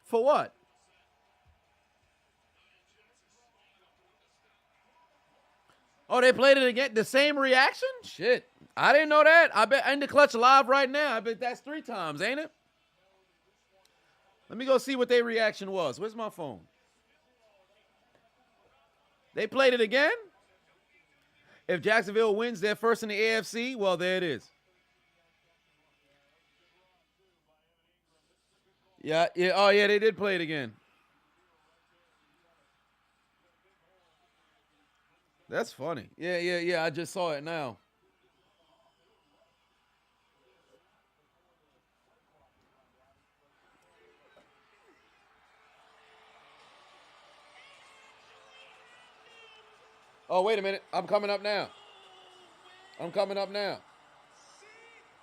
S1: For what? Oh, they played it again? The same reaction? Shit. I didn't know that. I bet In the Clutch live right now. I bet that's 3 times, ain't it? Let me go see what their reaction was. Where's my phone? They played it again? If Jacksonville wins their first in the AFC, well, there it is. Yeah. Oh, yeah, they did play it again. That's funny. Yeah. I just saw it now. Oh, wait a minute. I'm coming up now.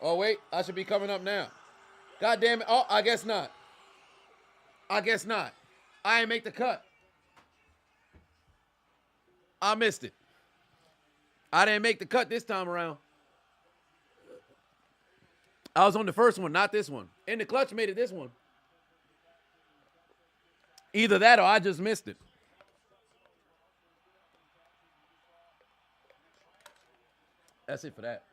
S1: Oh, wait. I should be coming up now. God damn it. Oh, I guess not. I ain't make the cut. I missed it. I didn't make the cut this time around. I was on the first one, not this one. In the clutch made it this one. Either that or I just missed it. That's it for that.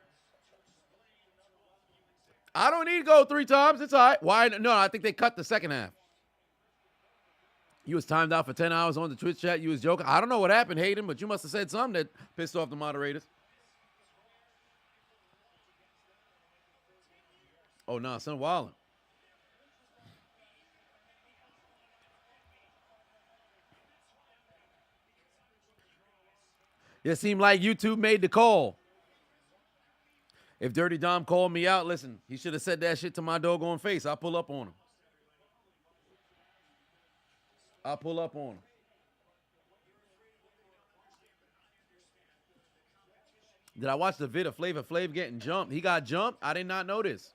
S1: I don't need to go 3 times. It's all right. Why? No, I think they cut the second half. You was timed out for 10 hours on the Twitch chat. You was joking. I don't know what happened, Hayden, but you must have said something that pissed off the moderators. Oh, no, son wildin'. It seemed like YouTube made the call. If Dirty Dom called me out, listen, he should have said that shit to my doggone face. I'll pull up on him. Did I watch the vid of Flavor Flav getting jumped? He got jumped? I did not know this.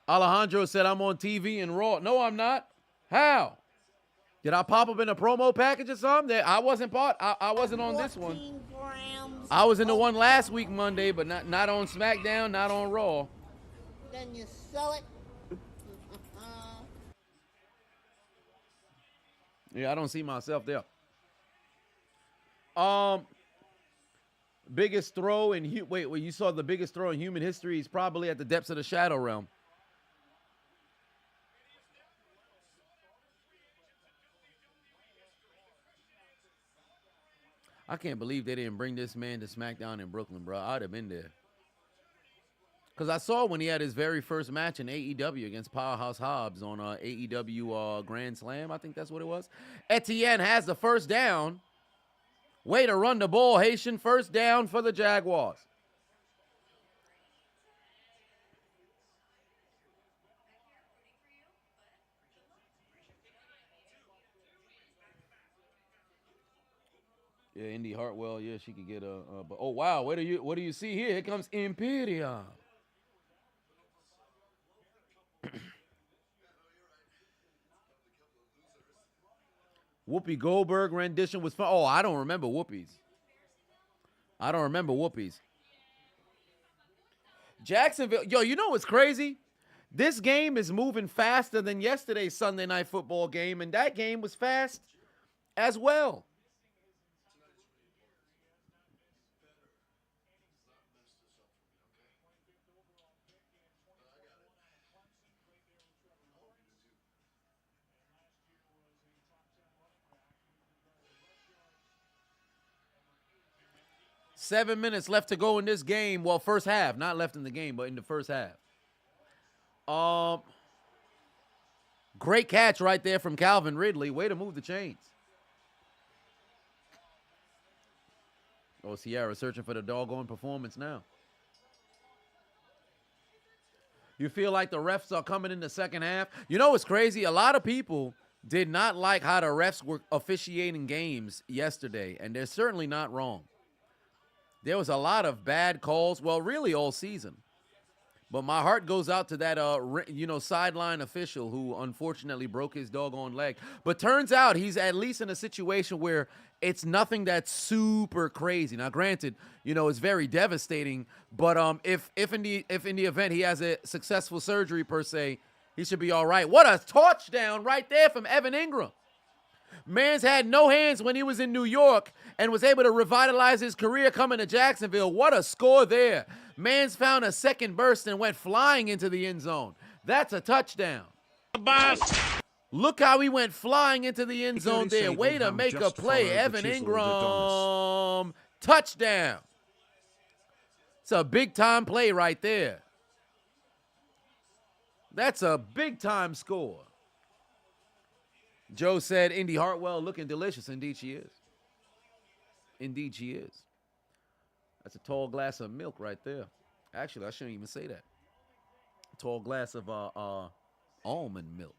S1: Alejandro said I'm on TV and Raw. No, I'm not. How? Did I pop up in a promo package or something? I wasn't part. I wasn't on this one. I was in the one last week Monday, but not on SmackDown, not on Raw.
S2: Then you sell it.
S1: Yeah, I don't see myself there. Biggest throw in wait, you saw the biggest throw in human history is probably at the depths of the shadow realm. I can't believe they didn't bring this man to SmackDown in Brooklyn, bro. I'd have been there. Because I saw when he had his very first match in AEW against Powerhouse Hobbs on AEW Grand Slam. I think that's what it was. Etienne has the first down. Way to run the ball, Haitian. First down for the Jaguars. Yeah, Indy Hartwell. Yeah, she could get a. But oh wow, what do you see here? Here comes Imperium. Whoopi Goldberg rendition was fun. Oh, I don't remember Whoopi's. Jacksonville. Yo, you know what's crazy? This game is moving faster than yesterday's Sunday Night Football game, and that game was fast as well. Seven minutes left to go in this game. Well, first half. Not left in the game, but in the first half. Great catch right there from Calvin Ridley. Way to move the chains. Oh, Sierra searching for the doggone performance now. You feel like the refs are coming in the second half? You know what's crazy? A lot of people did not like how the refs were officiating games yesterday, and they're certainly not wrong. There was a lot of bad calls, well, really all season. But my heart goes out to that, sideline official who unfortunately broke his doggone leg. But turns out he's at least in a situation where it's nothing that's super crazy. Now, granted, it's very devastating. But if in the event he has a successful surgery per se, he should be all right. What a touchdown right there from Evan Ingram. Man's had no hands when he was in New York and was able to revitalize his career coming to Jacksonville. What a score there. Man's found a second burst and went flying into the end zone. That's a touchdown. Look how he went flying into the end zone there. Way to make a play, Evan Ingram. Touchdown. It's a big-time play right there. That's a big-time score. Joe said, Indy Hartwell looking delicious. Indeed she is. Indeed she is. That's a tall glass of milk right there. Actually, I shouldn't even say that. A tall glass of almond milk.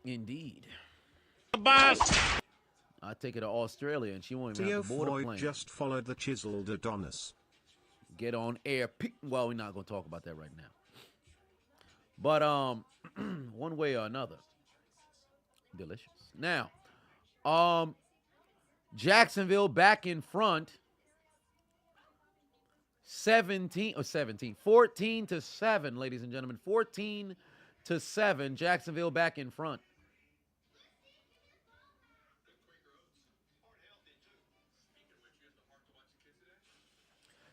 S1: Indeed. I take her to Australia and she won't even have to board a plane.
S3: Just followed the Chiseled Adonis.
S1: Get on air. Well, we're not going to talk about that right now. But one way or another, delicious. Now, Jacksonville back in front. 14 to 7, ladies and gentlemen. 14 to 7. Jacksonville back in front.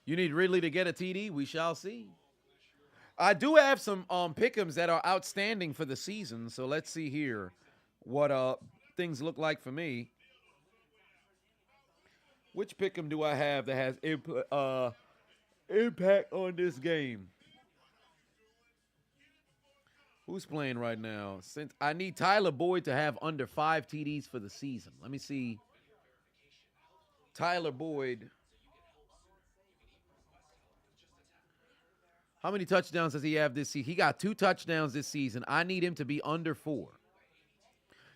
S1: You need Ridley to get a TD. We shall see. I do have some pick'ems that are outstanding for the season. So let's see here what things look like for me. Which pick'em do I have that has impact on this game? Who's playing right now? Since I need Tyler Boyd to have under 5 TDs for the season. Let me see. Tyler Boyd. How many touchdowns does he have this season? He got 2 touchdowns this season. I need him to be under 4.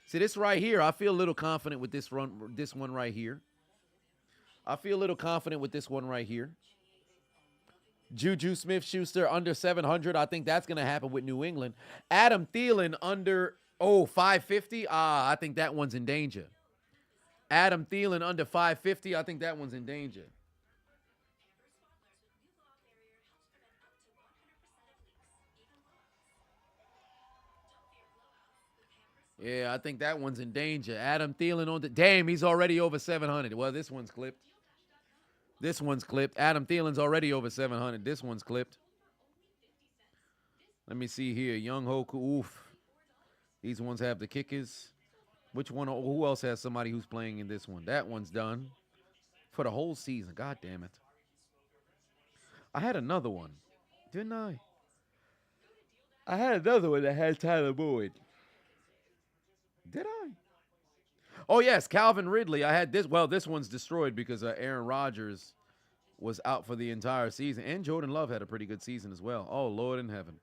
S1: See, this right here, I feel a little confident with this one right here. I feel a little confident with this one right here. Juju Smith-Schuster under 700. I think that's going to happen with New England. Adam Thielen under, 550. I think that one's in danger. Adam Thielen under 550. I think that one's in danger. Yeah, I think that one's in danger. Adam Thielen on the... Damn, he's already over 700. Well, this one's clipped. This one's clipped. Adam Thielen's already over 700. This one's clipped. Let me see here. Young Hoku. Oof. These ones have the kickers. Which one? Who else has somebody who's playing in this one? That one's done. For the whole season. God damn it. I had another one. Didn't I? I had another one that had Tyler Boyd. Did I? Oh, yes, Calvin Ridley. I had this. Well, this one's destroyed because Aaron Rodgers was out for the entire season. And Jordan Love had a pretty good season as well. Oh, Lord in heaven.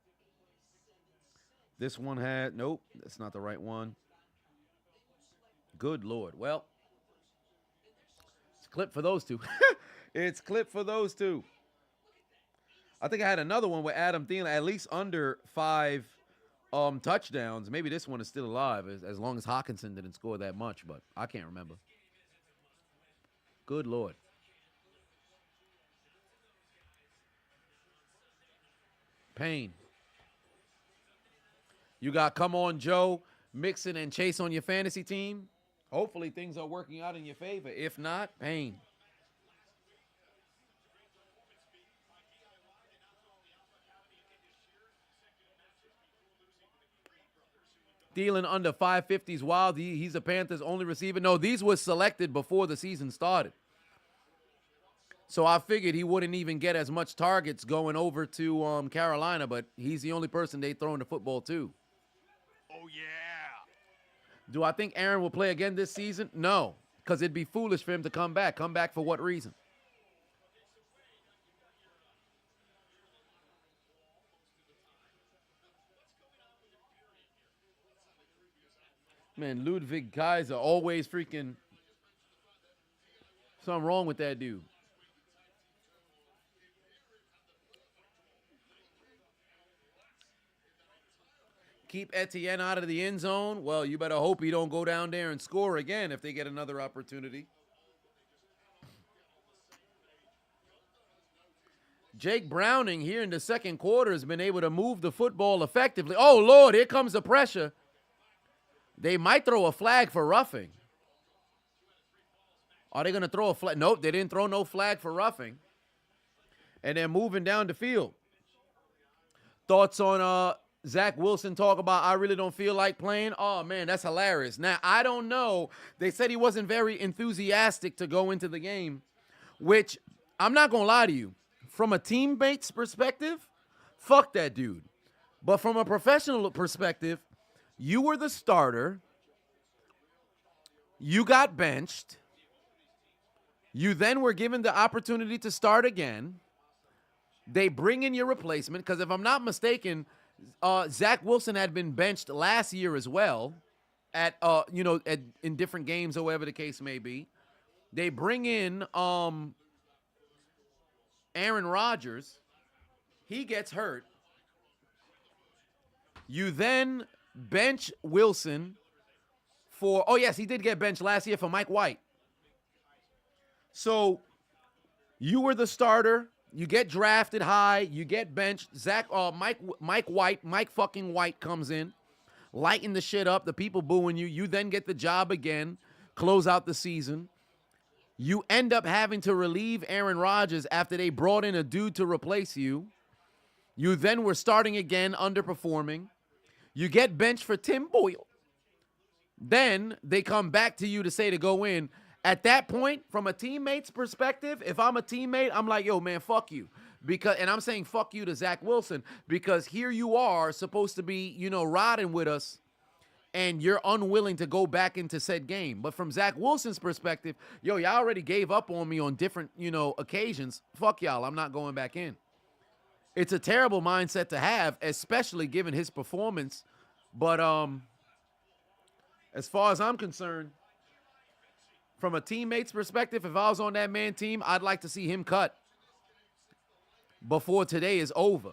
S1: This one had, nope, that's not the right one. Good Lord. Well, it's clipped for those two. It's clipped for those two. I think I had another one with Adam Thielen, at least under 5 touchdowns. Maybe this one is still alive as long as Hawkinson didn't score that much, but I can't remember. Good Lord. Pain. You got Come On Joe, Mixon, and Chase on your fantasy team. Hopefully things are working out in your favor. If not, pain. Thielen under 550s wild. He's a Panthers only receiver. No, these were selected before the season started. So I figured he wouldn't even get as much targets going over to Carolina, but he's the only person they throwing the football to.
S4: Oh, yeah.
S1: Do I think Aaron will play again this season? No, because it'd be foolish for him to come back. Come back for what reason? Man, Ludwig Kaiser always freaking... Something wrong with that dude. Keep Etienne out of the end zone. Well, you better hope he don't go down there and score again if they get another opportunity. Jake Browning here in the second quarter has been able to move the football effectively. Oh, Lord, here comes the pressure. They might throw a flag for roughing. Are they going to throw a flag? Nope, they didn't throw no flag for roughing. And they're moving down the field. Thoughts on Zack Wilson talk about, I really don't feel like playing? Oh, man, that's hilarious. Now, I don't know. They said he wasn't very enthusiastic to go into the game, which I'm not going to lie to you. From a teammate's perspective, fuck that dude. But from a professional perspective, you were the starter. You got benched. You then were given the opportunity to start again. They bring in your replacement because if I'm not mistaken, Zack Wilson had been benched last year as well in different games or whatever the case may be. They bring in Aaron Rodgers. He gets hurt. You then bench Wilson for, oh yes, he did get benched last year for Mike White. So you were the starter. You get drafted high. You get benched. Mike fucking White comes in, lighting the shit up. The people booing you. You then get the job again, close out the season. You end up having to relieve Aaron Rodgers after they brought in a dude to replace you. You then were starting again, underperforming. You get benched for Tim Boyle. Then they come back to you to say to go in. At that point, from a teammate's perspective, if I'm a teammate, I'm like, yo, man, fuck you. And I'm saying fuck you to Zack Wilson because here you are supposed to be, riding with us, and you're unwilling to go back into said game. But from Zack Wilson's perspective, yo, y'all already gave up on me on different, occasions. Fuck y'all, I'm not going back in. It's a terrible mindset to have, especially given his performance. But as far as I'm concerned, from a teammate's perspective, if I was on that man team, I'd like to see him cut before today is over.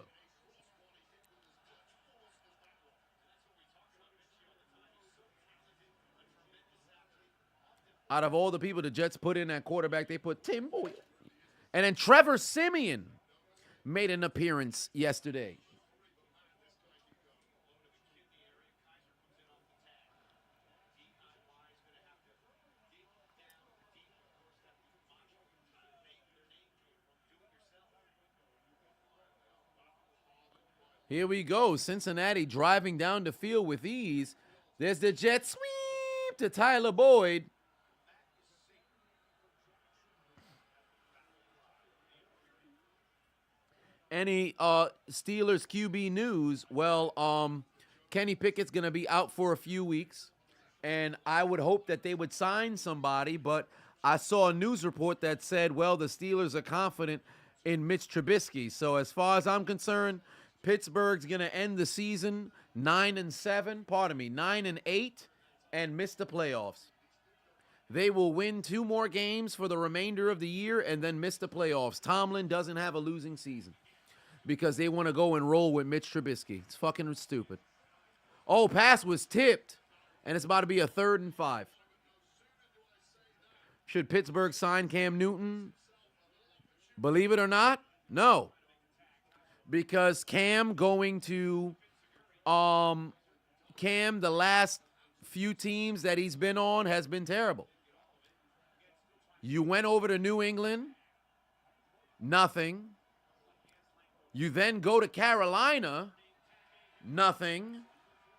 S1: Out of all the people the Jets put in at quarterback, they put Tim Boyle. And then Trevor Siemian made an appearance yesterday. Here we go. Cincinnati driving down the field with ease. There's the jet sweep to Tyler Boyd. Any Steelers QB news? Well, Kenny Pickett's going to be out for a few weeks, and I would hope that they would sign somebody, but I saw a news report that said, well, the Steelers are confident in Mitch Trubisky. So as far as I'm concerned, Pittsburgh's going to end the season 9-8, and miss the playoffs. They will win 2 more games for the remainder of the year and then miss the playoffs. Tomlin doesn't have a losing season because they want to go and roll with Mitch Trubisky. It's fucking stupid. Oh, pass was tipped, and it's about to be a 3rd and 5. Should Pittsburgh sign Cam Newton? Believe it or not, no. Because Cam the last few teams that he's been on has been terrible. You went over to New England, nothing. You then go to Carolina, nothing.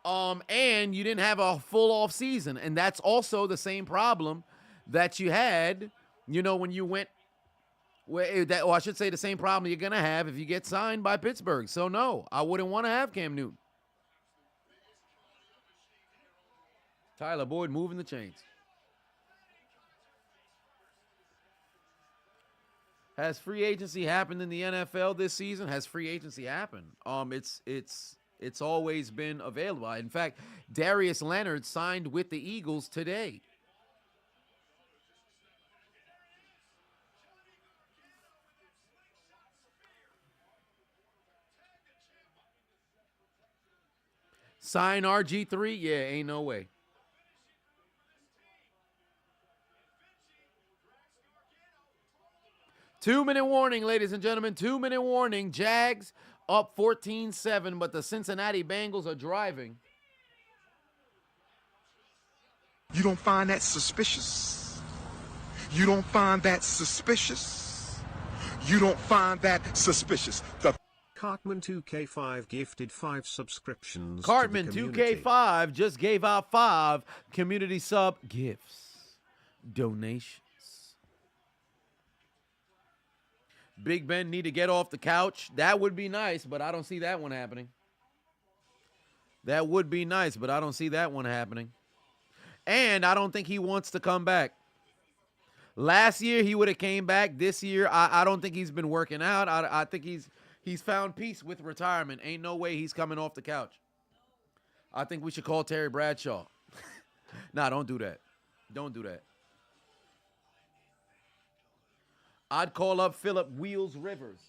S1: And you didn't have a full off season. And that's also the same problem that you had, when you went. I should say the same problem you're going to have if you get signed by Pittsburgh. So, no, I wouldn't want to have Cam Newton. Tyler Boyd moving the chains. Has free agency happened in the NFL this season? Has free agency happened? It's always been available. In fact, Darius Leonard signed with the Eagles today. Sign RG3? Yeah, ain't no way. Two-minute warning, ladies and gentlemen. 2-minute warning. Jags up 14-7, but the Cincinnati Bengals are driving.
S5: You don't find that suspicious? You don't find that suspicious? You don't find that suspicious? The
S3: Cartman 2K5 gifted 5 subscriptions.
S1: Cartman
S3: to the community.
S1: 2K5 just gave out 5 community sub gifts. Donations. Big Ben need to get off the couch. That would be nice, but I don't see that one happening. That would be nice, but I don't see that one happening. And I don't think he wants to come back. Last year, he would have came back. This year, I don't think he's been working out. I think he's found peace with retirement. Ain't no way he's coming off the couch. I think we should call Terry Bradshaw. Nah, don't do that. Don't do that. I'd call up Phillip Wheels Rivers.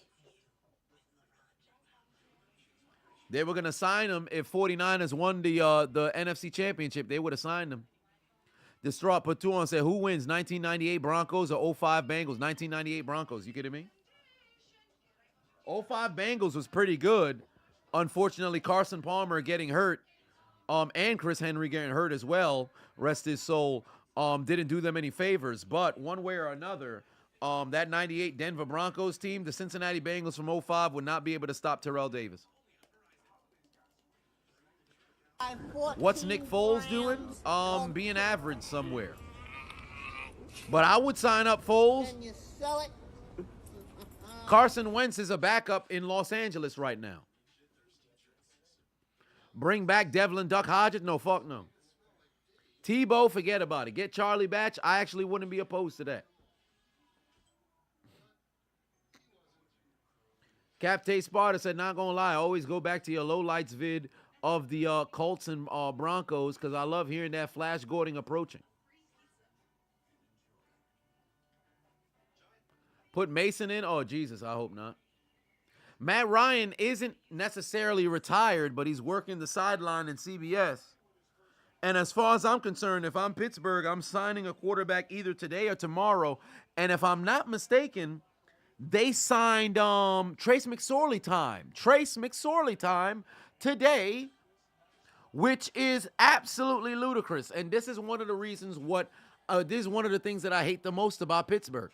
S1: They were going to sign him if 49ers won the NFC Championship. They would have signed him. Distraught put 2 on, said, who wins, 1998 Broncos or 05 Bengals? 1998 Broncos. You kidding me? 05 Bengals was pretty good. Unfortunately, Carson Palmer getting hurt and Chris Henry getting hurt as well, rest his soul, didn't do them any favors. But one way or another, that 98 Denver Broncos team, the Cincinnati Bengals from 05, would not be able to stop Terrell Davis. What's Nick Foles doing? Being average somewhere. But I would sign up Foles.
S2: Then you sell it.
S1: Carson Wentz is a backup in Los Angeles right now. Bring back Devlin Duck Hodges? No, fuck no. Tebow, forget about it. Get Charlie Batch. I actually wouldn't be opposed to that. Captain Sparta said, not gonna lie, I always go back to your low lights vid of the Colts and Broncos because I love hearing that Flash Gordon approaching. Put Mason in? Oh, Jesus, I hope not. Matt Ryan isn't necessarily retired, but he's working the sideline in CBS. And as far as I'm concerned, if I'm Pittsburgh, I'm signing a quarterback either today or tomorrow. And if I'm not mistaken, they signed Trace McSorley time today, which is absolutely ludicrous. And this is one of the reasons this is one of the things that I hate the most about Pittsburgh.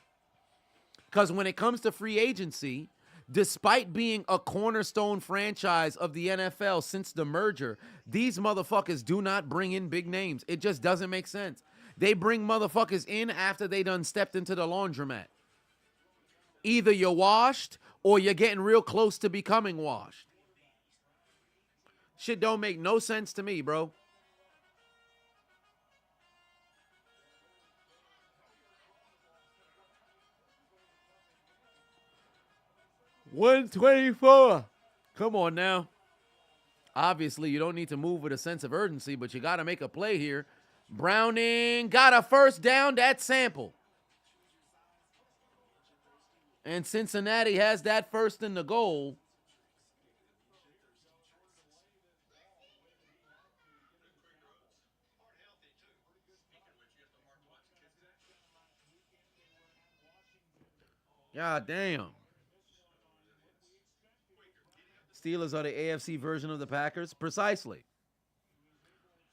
S1: Because when it comes to free agency, despite being a cornerstone franchise of the NFL since the merger, these motherfuckers do not bring in big names. It just doesn't make sense. They bring motherfuckers in after they done stepped into the laundromat. Either you're washed or you're getting real close to becoming washed. Shit don't make no sense to me, bro. $124. Come on now. Obviously, you don't need to move with a sense of urgency, but you got to make a play here. Browning got a first down. That's Sample. And Cincinnati has that first and the goal. God damn. Steelers are the AFC version of the Packers. Precisely.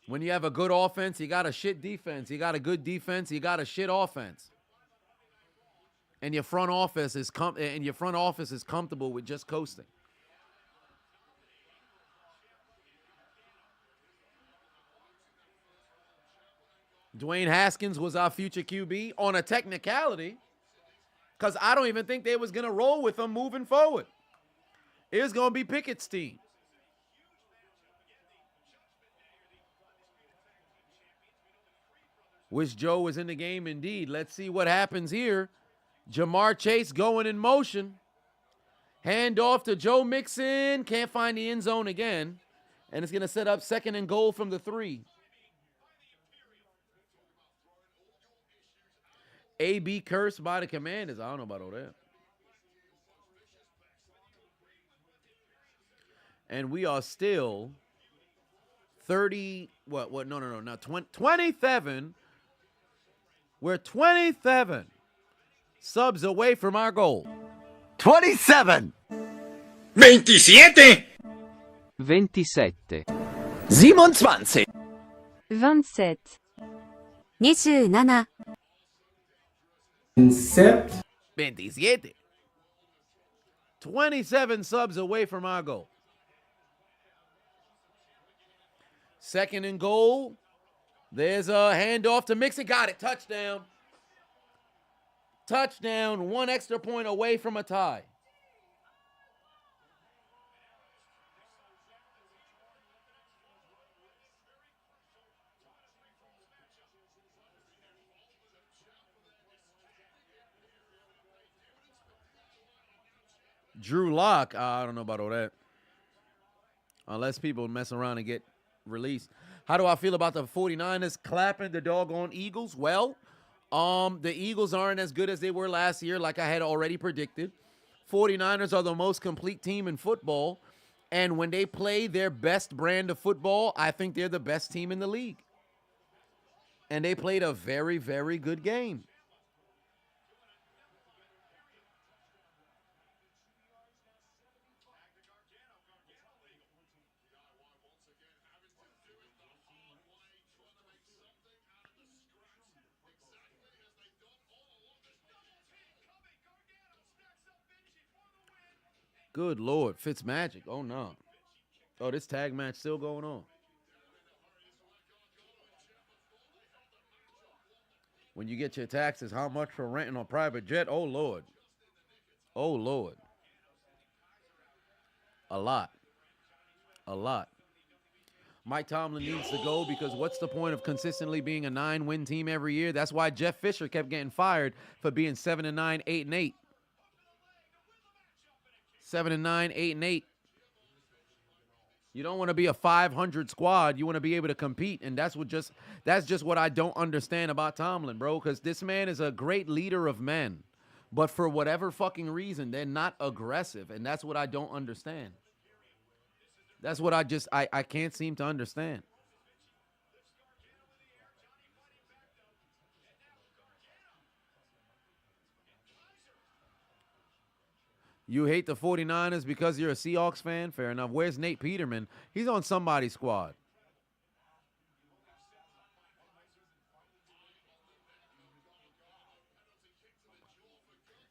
S1: When you have a good offense, you got a shit defense. You got a good defense, you got a shit offense. And your front office is comfortable with just coasting. Dwayne Haskins was our future QB on a technicality, because I don't even think they was going to roll with him moving forward. It was going to be Pickett's team. Wish Joe was in the game indeed. Let's see what happens here. Jamar Chase going in motion. Hand off to Joe Mixon. Can't find the end zone again. And it's going to set up 2nd and goal from the 3. AB cursed by the Commanders. I don't know about all that. And we are still 30, no, 27. We're 27 subs away from our goal.
S6: 27.
S7: 27.
S6: 27.
S7: 27.
S8: 27.
S7: 27
S8: Incept.
S1: 27. 27 subs away from our goal. Second and goal. There's a handoff to Mixon. Got it. Touchdown. Touchdown. One extra point away from a tie. Drew Lock, I don't know about all that. Unless people mess around and get released. How do I feel about the 49ers clapping the doggone Eagles? Well, the Eagles aren't as good as they were last year, like I had already predicted. 49ers are the most complete team in football. And when they play their best brand of football, I think they're the best team in the league. And they played a very, very good game. Good Lord, Fitzmagic. Oh, no. Oh, this tag match still going on. When you get your taxes, how much for renting a private jet? Oh, Lord. Oh, Lord. A lot. A lot. Mike Tomlin needs to go because what's the point of consistently being a 9-win team every year? That's why Jeff Fisher kept getting fired for being 7-9, 8-8. 7-9, 8-8. You don't want to be a 500 squad. You want to be able to compete, and that's just what I don't understand about Tomlin, bro. Because this man is a great leader of men, but for whatever fucking reason, they're not aggressive, and that's what I don't understand. That's what I can't seem to understand. You hate the 49ers because you're a Seahawks fan? Fair enough. Where's Nate Peterman? He's on somebody's squad.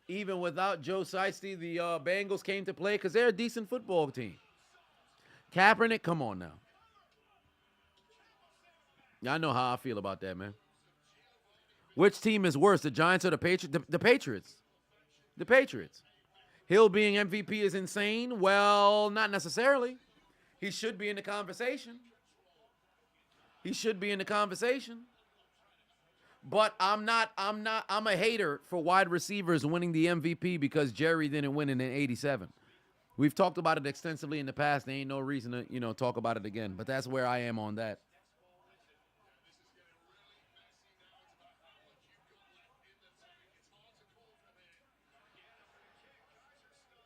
S1: Even without Joe Shiesty, the Bengals came to play because they're a decent football team. Kaepernick, come on now. I know how I feel about that, man. Which team is worse, the Giants or the Patriots? The Patriots. The Patriots. Hill being MVP is insane. Well, not necessarily. He should be in the conversation. He should be in the conversation. But I'm a hater for wide receivers winning the MVP because Jerry didn't win it in 87. We've talked about it extensively in the past. There ain't no reason to, talk about it again. But that's where I am on that.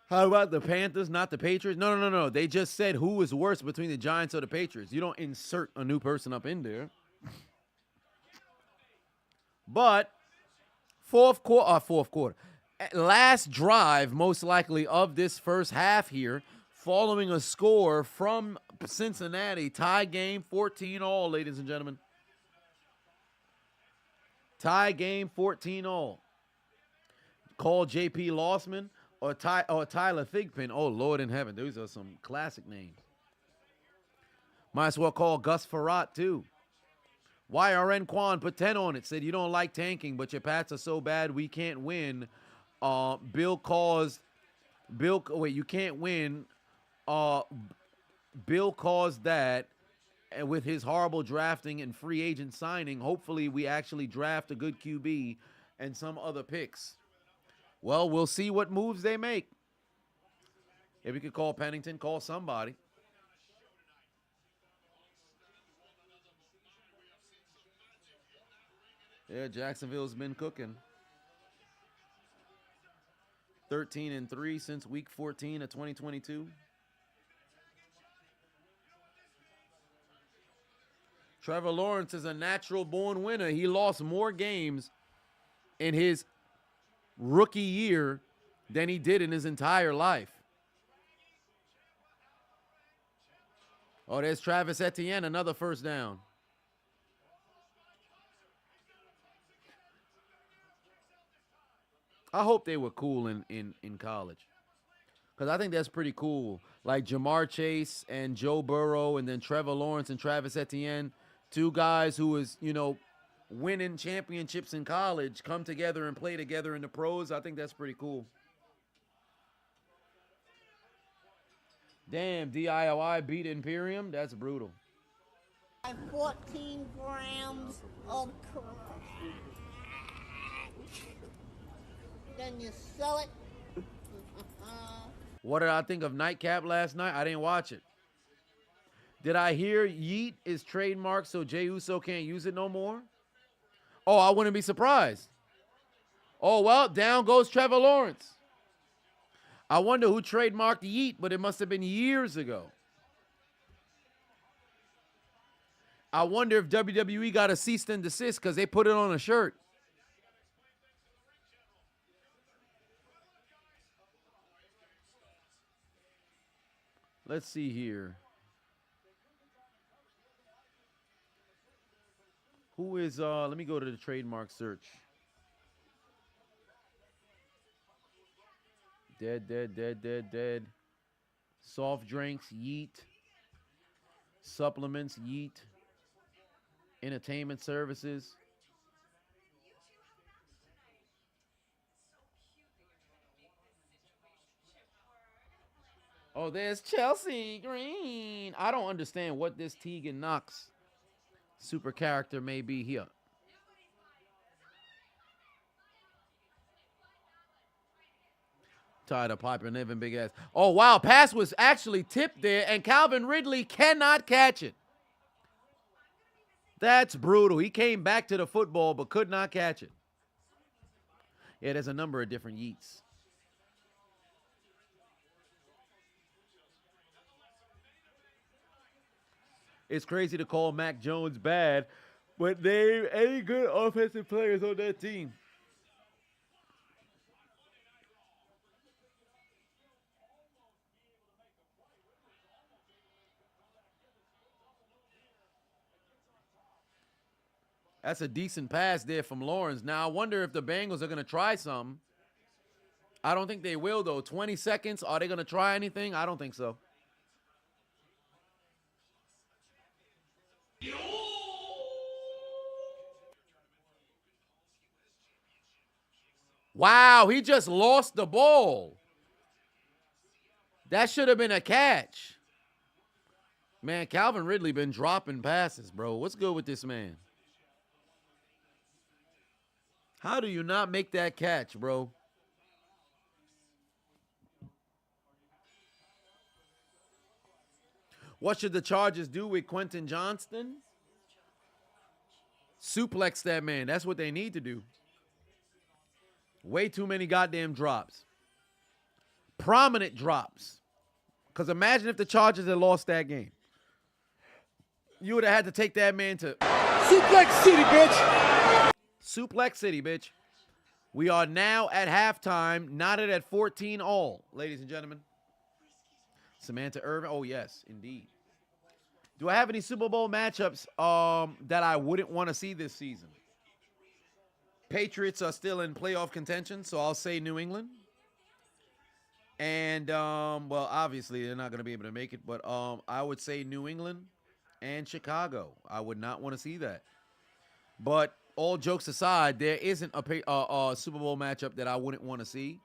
S1: How about the Panthers, not the Patriots? No. They just said who is worse between the Giants or the Patriots. You don't insert a new person up in there. But fourth quarter. Last drive, most likely, of this first half here, following a score from Cincinnati. Tie game, 14-all, ladies and gentlemen. Tie game, 14-all. Call J.P. Lossman. Or Tyler Thigpen. Oh, Lord in heaven. Those are some classic names. Might as well call Gus Farrat, too. YRN Quan put 10 on it. Said, you don't like tanking, but your Pats are so bad we can't win. You can't win. Bill caused that. And with his horrible drafting and free agent signing, hopefully we actually draft a good QB and some other picks. Well, we'll see what moves they make. If we could call Pennington, call somebody. Yeah, Jacksonville's been cooking. 13-3 since week 14 of 2022. Trevor Lawrence is a natural-born winner. He lost more games in his rookie year than he did in his entire life. Oh, there's Travis Etienne, another first down. I hope they were cool in college. Because I think that's pretty cool. Like Jamar Chase and Joe Burrow, and then Trevor Lawrence and Travis Etienne, two guys who was, winning championships in college, come together and play together in the pros. I think that's pretty cool. Damn, DIY beat Imperium. That's brutal.
S2: 14 grams of crack. Then you sell it.
S1: What did I think of Nightcap last night? I didn't watch it. Did I hear Yeet is trademarked so Jey Uso can't use it no more? Oh, I wouldn't be surprised. Oh, well, down goes Trevor Lawrence. I wonder who trademarked Yeet, but it must have been years ago. I wonder if WWE got a cease and desist because they put it on a shirt. Let's see here. Who is, let me go to the trademark search. Dead. Soft drinks, Yeet. Supplements, Yeet. Entertainment services. Oh, there's Chelsea Green. I don't understand what this Tegan Knox super character may be here. Tired of Piper Niven, big ass. Oh, wow. Pass was actually tipped there, and Calvin Ridley cannot catch it. That's brutal. He came back to the football, but could not catch it. Yeah, there's a number of different Yeets. It's crazy to call Mac Jones bad, but they ain't any good offensive players on that team. That's a decent pass there from Lawrence. Now, I wonder if the Bengals are going to try something. I don't think they will, though. 20 seconds. Are they going to try anything? I don't think so. Wow, he just lost the ball. That should have been a catch. Man, Calvin Ridley been dropping passes, bro. What's good with this man? How do you not make that catch, bro? What should the Chargers do with Quentin Johnston? Suplex that man. That's what they need to do. Way too many goddamn drops. Prominent drops. Because imagine if the Chargers had lost that game. You would have had to take that man to Suplex City, bitch. Suplex City, bitch. We are now at halftime, knotted at 14 all, ladies and gentlemen. Samantha Irvin. Oh, yes, indeed. Do I have any Super Bowl matchups that I wouldn't want to see this season? Patriots are still in playoff contention, so I'll say New England. And, well, obviously they're not going to be able to make it, but I would say New England and Chicago. I would not want to see that. But all jokes aside, there isn't a Super Bowl matchup that I wouldn't want to see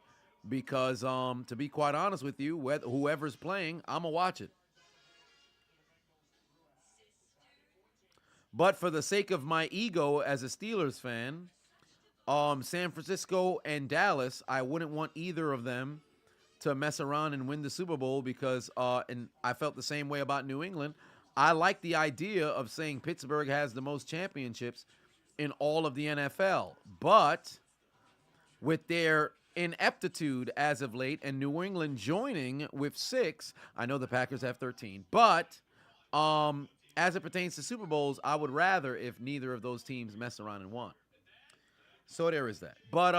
S1: because, to be quite honest with you, whoever's playing, I'm going to watch it. But for the sake of my ego as a Steelers fan, San Francisco and Dallas, I wouldn't want either of them to mess around and win the Super Bowl because, and I felt the same way about New England. I like the idea of saying Pittsburgh has the most championships in all of the NFL. But with their ineptitude as of late and New England joining with 6, I know the Packers have 13. But as it pertains to Super Bowls, I would rather if neither of those teams mess around and won. So there is that. But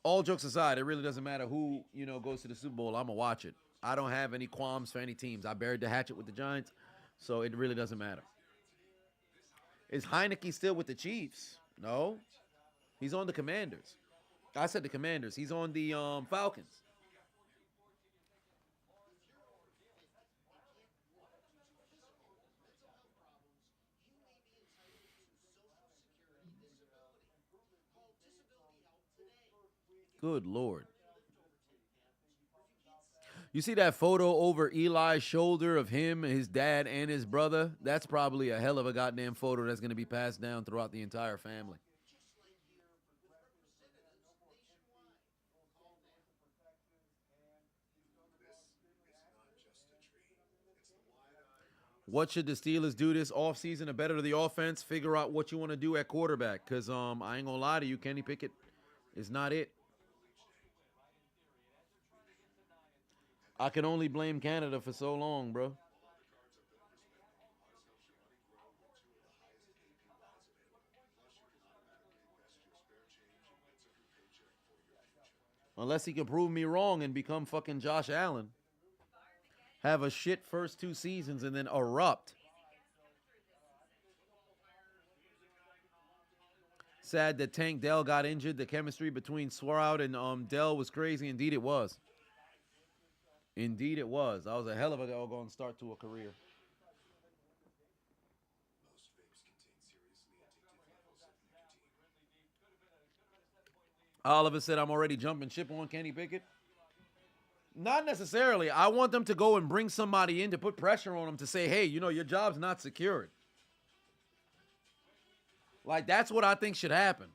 S1: all jokes aside, it really doesn't matter who, goes to the Super Bowl. I'm going to watch it. I don't have any qualms for any teams. I buried the hatchet with the Giants, so it really doesn't matter. Is Heineke still with the Chiefs? No. He's on the Commanders. I said the Commanders. He's on the Falcons. Good Lord. You see that photo over Eli's shoulder of him, his dad, and his brother? That's probably a hell of a goddamn photo that's going to be passed down throughout the entire family. What should the Steelers do this offseason to better the offense? Figure out what you want to do at quarterback. Because I ain't going to lie to you, Kenny Pickett is not it. I can only blame Canada for so long, bro. Unless he can prove me wrong and become fucking Josh Allen. Have a shit first 2 seasons and then erupt. Sad that Tank Dell got injured. The chemistry between Swartout and Dell was crazy. Indeed it was. Indeed it was. I was a hell of a doggone start to a career. Oliver said I'm already jumping ship on Kenny Pickett. Not necessarily. I want them to go and bring somebody in to put pressure on them to say, hey, you know, your job's not secured. Like, that's what I think should happen.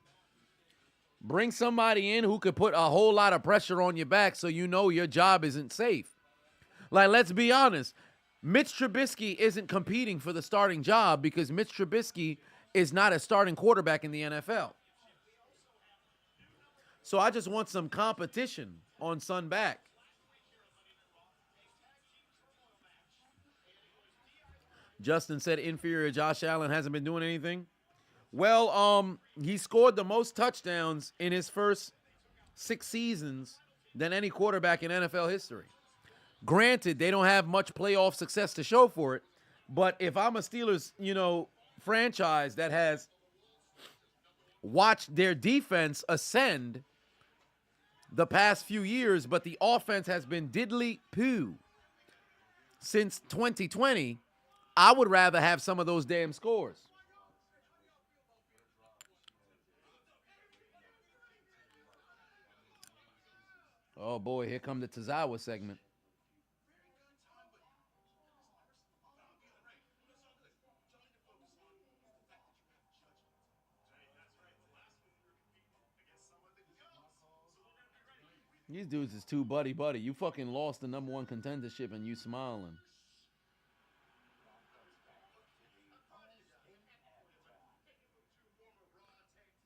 S1: Bring somebody in who could put a whole lot of pressure on your back so you know your job isn't safe. Like, let's be honest. Mitch Trubisky isn't competing for the starting job because Mitch Trubisky is not a starting quarterback in the NFL. So I just want some competition on Sun back. Justin said inferior Josh Allen hasn't been doing anything. Well, he scored the most touchdowns in his first 6 seasons than any quarterback in NFL history. Granted, they don't have much playoff success to show for it, but if I'm a Steelers, franchise that has watched their defense ascend the past few years, but the offense has been diddly poo since 2020, I would rather have some of those damn scores. Oh boy, here come the Tozawa segment. These dudes is too buddy. You fucking lost the #1 contendership and you smiling.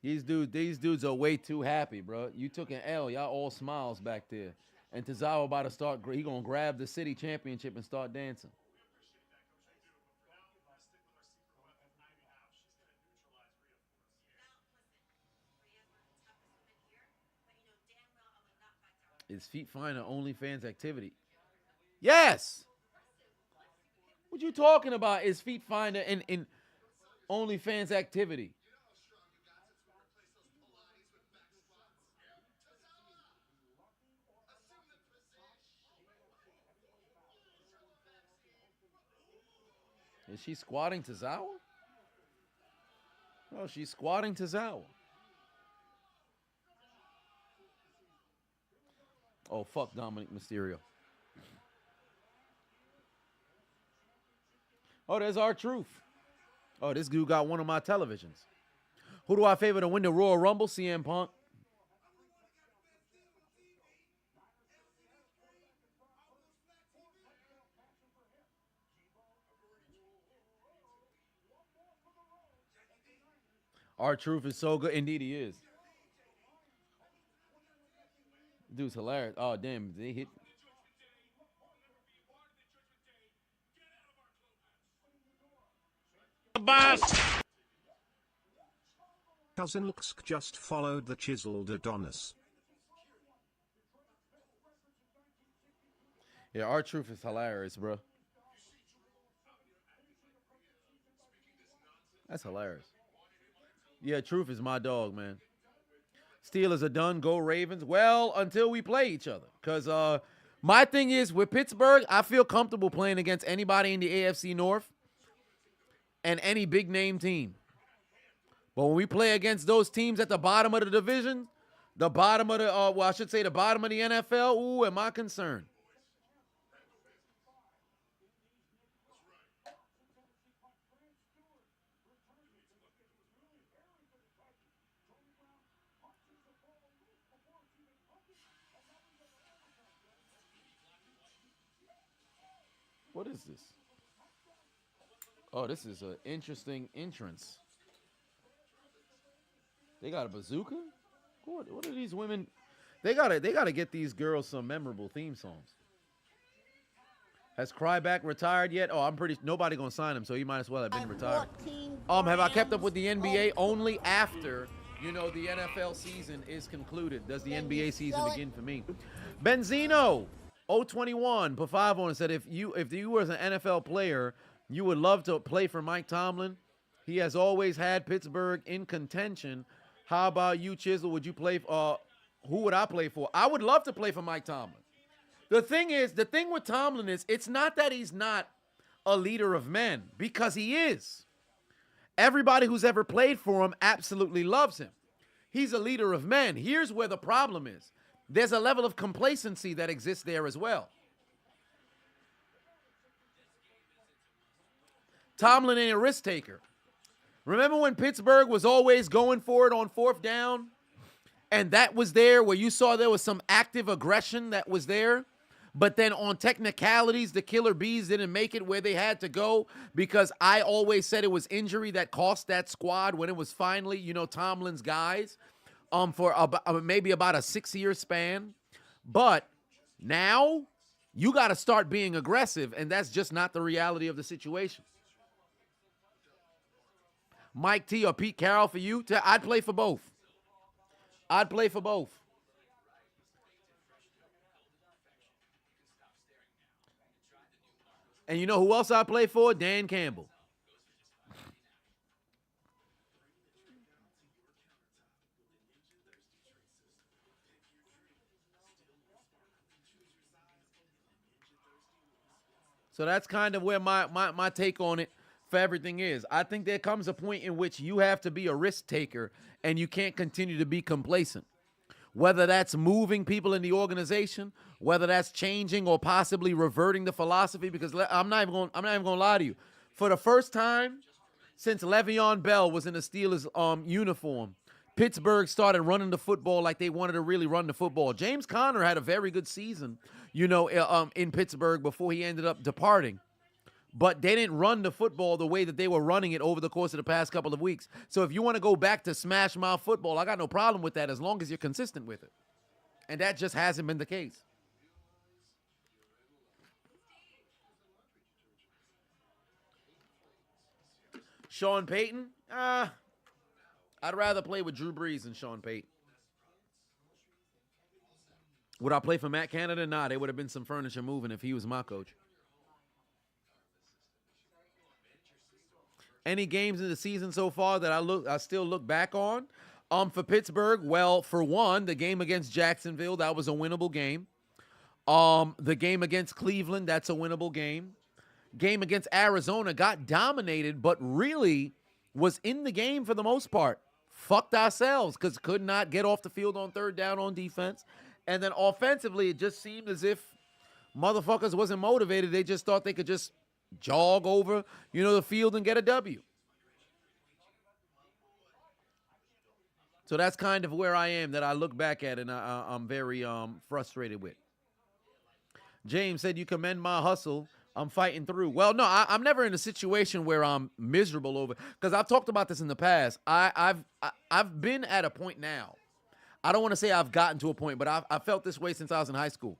S1: These dudes are way too happy, bro. You took an L. Y'all all smiles back there. And Tozawa about to start, he gonna grab the city championship and start dancing. Is Feet Finder OnlyFans activity? Yes! What you talking about? Is Feet Finder in OnlyFans activity? Is she squatting Tozawa? Oh, she's squatting Tozawa. Oh, fuck Dominic Mysterio. Oh, there's R-Truth. Oh, this dude got one of my televisions. Who do I favor to win the Royal Rumble? CM Punk. R-Truth is so good. Indeed, he is. Dude's hilarious. Oh, damn. They hit.
S3: Cousin Lux just followed the Chiseled Adonis.
S1: Yeah, R-Truth is hilarious, bro. That's hilarious. Yeah, Truth is my dog, man. Steelers are done. Go Ravens. Well, until we play each other. Because my thing is, with Pittsburgh, I feel comfortable playing against anybody in the AFC North and any big-name team. But when we play against those teams at the bottom of the division, the bottom of the, I should say the bottom of the NFL, ooh, am I concerned? What is this? Oh, this is an interesting entrance. They got a bazooka? What are these women? They gotta get these girls some memorable theme songs. Has Cryback retired yet? Oh, I'm pretty. Nobody gonna sign him, so he might as well have been retired. Have I kept up with the NBA only after the NFL season is concluded? Does the NBA season begin for me? Benzino 021 put 5 on and said if you were an NFL player, you would love to play for Mike Tomlin. He has always had Pittsburgh in contention. How about you, Chisel? Would you play? Who would I play for? I would love to play for Mike Tomlin. The thing with Tomlin is, it's not that he's not a leader of men, because he is. Everybody who's ever played for him absolutely loves him. He's a leader of men. Here's where the problem is. There's a level of complacency that exists there as well. Tomlin ain't a risk taker. Remember when Pittsburgh was always going for it on 4th down? And that was there where you saw there was some active aggression that was there. But then on technicalities, the Killer Bees didn't make it where they had to go, because I always said it was injury that cost that squad when it was finally, Tomlin's guys for maybe about a 6-year span. But now you got to start being aggressive, and that's just not the reality of the situation. Mike T or Pete Carroll for you? I'd play for both. I'd play for both. And you know who else I play for? Dan Campbell. So that's kind of where my take on it for everything is. I think there comes a point in which you have to be a risk taker and you can't continue to be complacent. Whether that's moving people in the organization, whether that's changing or possibly reverting the philosophy, because I'm not even going to lie to you. For the first time since Le'Veon Bell was in the Steelers uniform, Pittsburgh started running the football like they wanted to really run the football. James Conner had a very good season, in Pittsburgh before he ended up departing. But they didn't run the football the way that they were running it over the course of the past couple of weeks. So if you want to go back to smash mouth football, I got no problem with that as long as you're consistent with it. And that just hasn't been the case. Sean Payton? I'd rather play with Drew Brees than Sean Payton. Would I play for Matt Canada? Nah, there would have been some furniture moving if he was my coach. Any games in the season so far that I still look back on? For Pittsburgh, well, for one, the game against Jacksonville, that was a winnable game. The game against Cleveland, that's a winnable game. Game against Arizona got dominated, but really was in the game for the most part. Fucked ourselves because could not get off the field on 3rd down on defense. And then offensively, it just seemed as if motherfuckers wasn't motivated. They just thought they could just jog over, the field and get a W. So that's kind of where I am that I look back at and I'm very frustrated with. James said, you commend my hustle. I'm fighting through. Well, no, I'm never in a situation where I'm miserable over, because I've talked about this in the past. I've been at a point now. I don't want to say I've gotten to a point, but I've felt this way since I was in high school.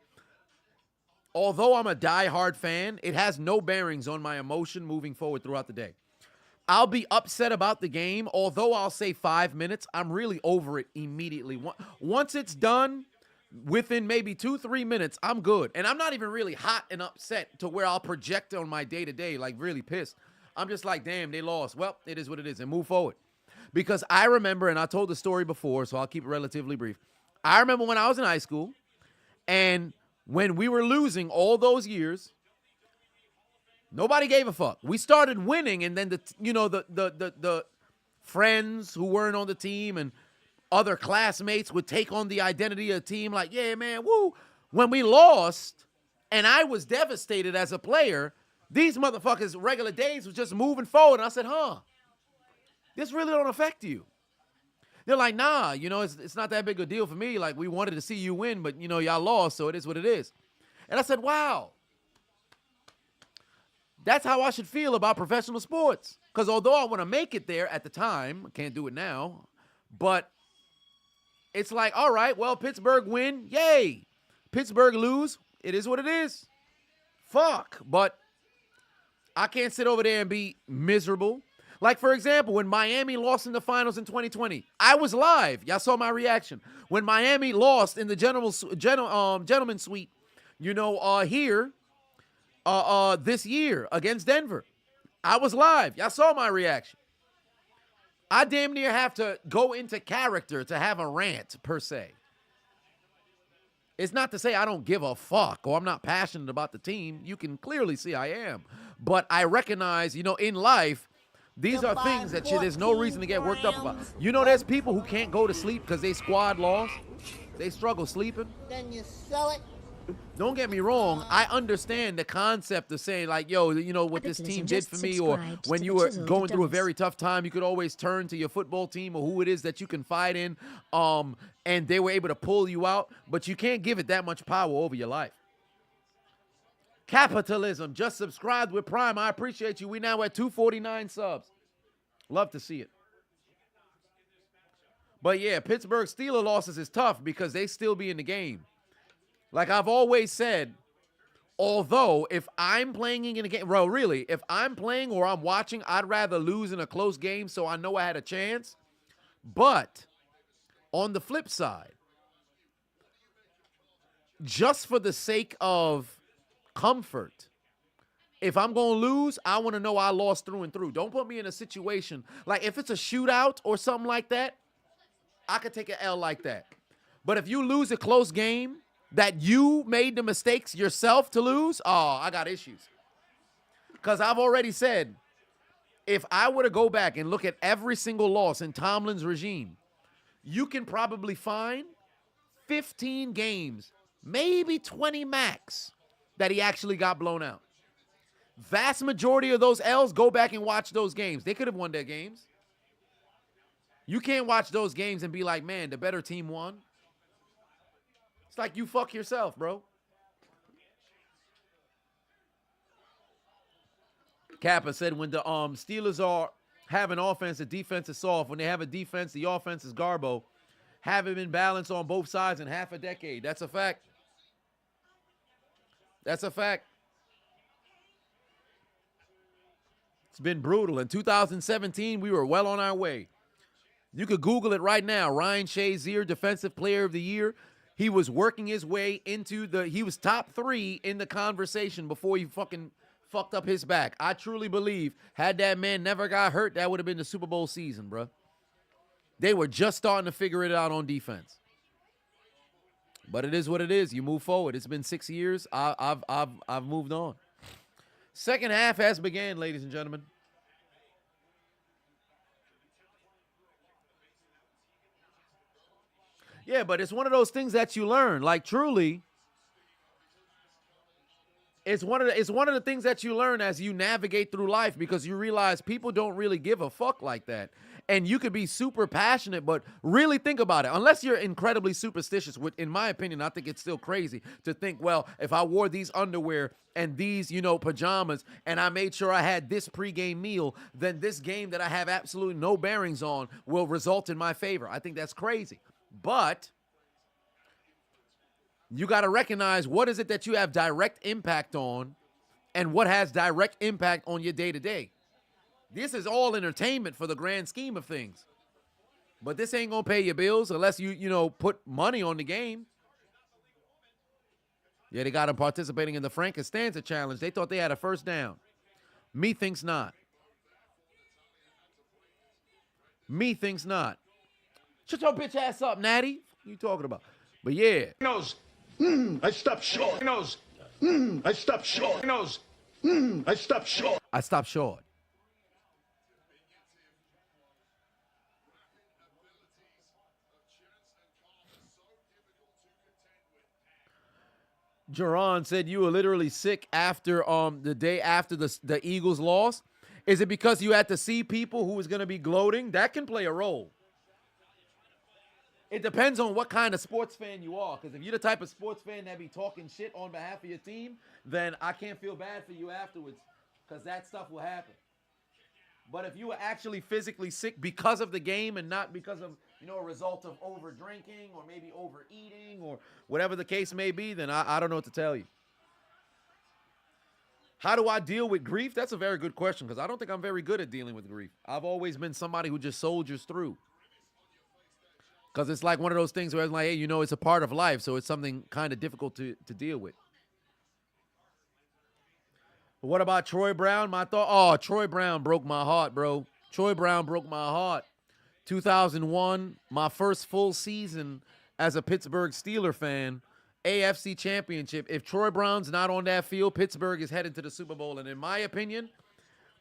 S1: Although I'm a diehard fan, it has no bearings on my emotion moving forward throughout the day. I'll be upset about the game. Although I'll say 5 minutes, I'm really over it immediately. Once it's done, within maybe 2-3 minutes, I'm good. And I'm not even really hot and upset to where I'll project on my day-to-day, like really pissed. I'm just like, damn, they lost. Well, it is what it is, and move forward. Because I remember, and I told the story before, so I'll keep it relatively brief. I remember when I was in high school, and when we were losing all those years, nobody gave a fuck. We started winning, and then the friends who weren't on the team and other classmates would take on the identity of the team, like, yeah, man, woo. When we lost, and I was devastated as a player, these motherfuckers, regular days, was just moving forward. And I said, this really don't affect you. They're like, nah, it's not that big a deal for me. Like, we wanted to see you win, but, y'all lost, so it is what it is. And I said, wow. That's how I should feel about professional sports. Because although I want to make it there at the time, I can't do it now, but it's like, all right, well, Pittsburgh win, yay. Pittsburgh lose, it is what it is. Fuck. But I can't sit over there and be miserable. Like, for example, when Miami lost in the finals in 2020, I was live. Y'all saw my reaction. When Miami lost in the gentleman's suite, here, this year against Denver, I was live. Y'all saw my reaction. I damn near have to go into character to have a rant, per se. It's not to say I don't give a fuck or I'm not passionate about the team. You can clearly see I am. But I recognize, in life, these are things that there's no reason to get worked up about. There's people who can't go to sleep because they squad lost. They struggle sleeping.
S2: Then you sell it.
S1: Don't get me wrong. I understand the concept of saying, like, yo, what this team did for me, or when you were going through a very tough time, you could always turn to your football team or who it is that you can fight in, and they were able to pull you out, but you can't give it that much power over your life. Capitalism just subscribed with Prime. I appreciate you. We now at 249 subs. Love to see it. But yeah, Pittsburgh Steelers losses is tough because they still be in the game. Like I've always said, although if I'm playing in a game, really, if I'm playing or I'm watching, I'd rather lose in a close game so I know I had a chance. But on the flip side, just for the sake of comfort, if I'm going to lose, I want to know I lost through and through. Don't put me in a situation, like if it's a shootout or something like that, I could take an L like that. But if you lose a close game that you made the mistakes yourself to lose, I got issues. Because I've already said, if I were to go back and look at every single loss in Tomlin's regime, you can probably find 15 games, maybe 20 max, that he actually got blown out. Vast majority of those L's, go back and watch those games. They could have won their games. You can't watch those games and be like, man, the better team won. It's like you fuck yourself, bro. Kappa said when the Steelers are having offense, the defense is soft. When they have a defense, the offense is garbo. Haven't been balanced on both sides in half a decade. That's a fact. That's a fact. It's been brutal. In 2017, we were well on our way. You could Google it right now. Ryan Shazier, Defensive Player of the Year. He was working his way into he was top 3 in the conversation before he fucking fucked up his back. I truly believe had that man never got hurt, that would have been the Super Bowl season, bro. They were just starting to figure it out on defense. But it is what it is. You move forward. It's been 6 years. I've moved on. Second half has begun, ladies and gentlemen. Yeah, but it's one of those things that you learn. Like, truly, it's one of the things that you learn as you navigate through life, because you realize people don't really give a fuck like that. And you could be super passionate, but really think about it. Unless you're incredibly superstitious, which in my opinion, I think it's still crazy to think, well, if I wore these underwear and these, pajamas, and I made sure I had this pregame meal, then this game that I have absolutely no bearings on will result in my favor. I think that's crazy. But you got to recognize what is it that you have direct impact on and what has direct impact on your day-to-day. This is all entertainment for the grand scheme of things. But this ain't going to pay your bills unless you put money on the game. Yeah, they got him participating in the Frank Costanza challenge. They thought they had a first down. Me thinks not. Me thinks not. Shut your bitch ass up, Natty. What you talking about? But yeah.
S7: Nose. I stopped short. Nose. I stopped short. Nose. I stopped short.
S1: I stopped short. Jerron said you were literally sick after the day after the Eagles lost. Is it because you had to see people who was going to be gloating? That can play a role. It depends on what kind of sports fan you are. Because if you're the type of sports fan that be talking shit on behalf of your team, then I can't feel bad for you afterwards because that stuff will happen. But if you were actually physically sick because of the game and not because of, a result of over drinking or maybe overeating or whatever the case may be, then I don't know what to tell you. How do I deal with grief? That's a very good question because I don't think I'm very good at dealing with grief. I've always been somebody who just soldiers through. Because it's like one of those things where it's like, hey, it's a part of life, so it's something kind of difficult to deal with. But what about Troy Brown? Troy Brown broke my heart, bro. Troy Brown broke my heart. 2001, my first full season as a Pittsburgh Steeler fan, AFC Championship. If Troy Brown's not on that field, Pittsburgh is headed to the Super Bowl. And in my opinion,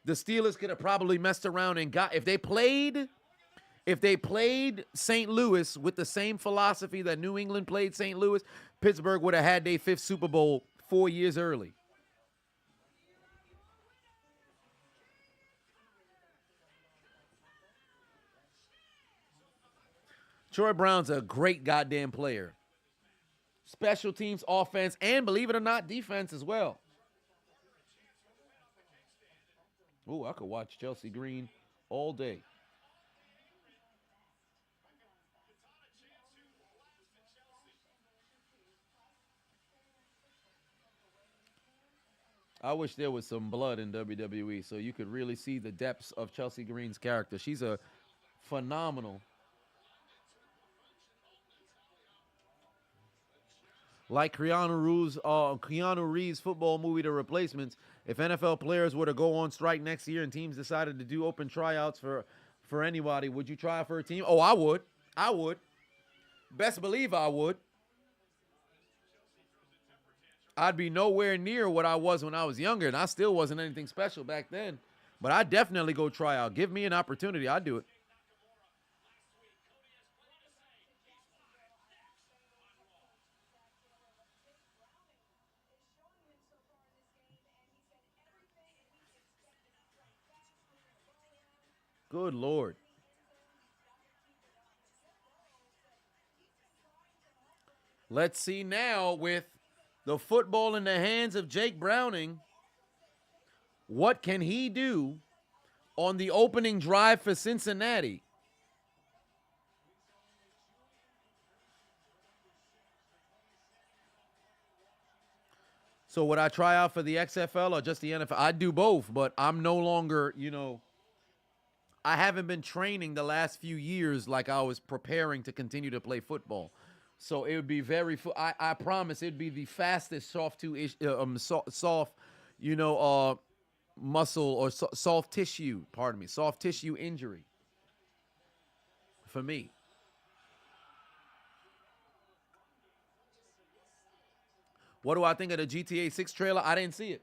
S1: the Steelers could have probably messed around and if they played St. Louis with the same philosophy that New England played St. Louis, Pittsburgh would have had their 5th Super Bowl 4 years early. Troy Brown's a great goddamn player. Special teams, offense, and believe it or not, defense as well. Ooh, I could watch Chelsea Green all day. I wish there was some blood in WWE so you could really see the depths of Chelsea Green's character. She's a phenomenal. Like Keanu Reeves' football movie, The Replacements, if NFL players were to go on strike next year and teams decided to do open tryouts for anybody, would you try for a team? Oh, I would. I would. Best believe I would. I'd be nowhere near what I was when I was younger, and I still wasn't anything special back then. But I'd definitely go try out. Give me an opportunity. I'd do it. Good Lord. Let's see now with the football in the hands of Jake Browning. What can he do on the opening drive for Cincinnati? So would I try out for the XFL or just the NFL? I'd do both, but I'm no longer, I haven't been training the last few years like I was preparing to continue to play football. So it would be I promise it'd be the fastest soft muscle or soft tissue injury for me. What do I think of the GTA 6 trailer? I didn't see it.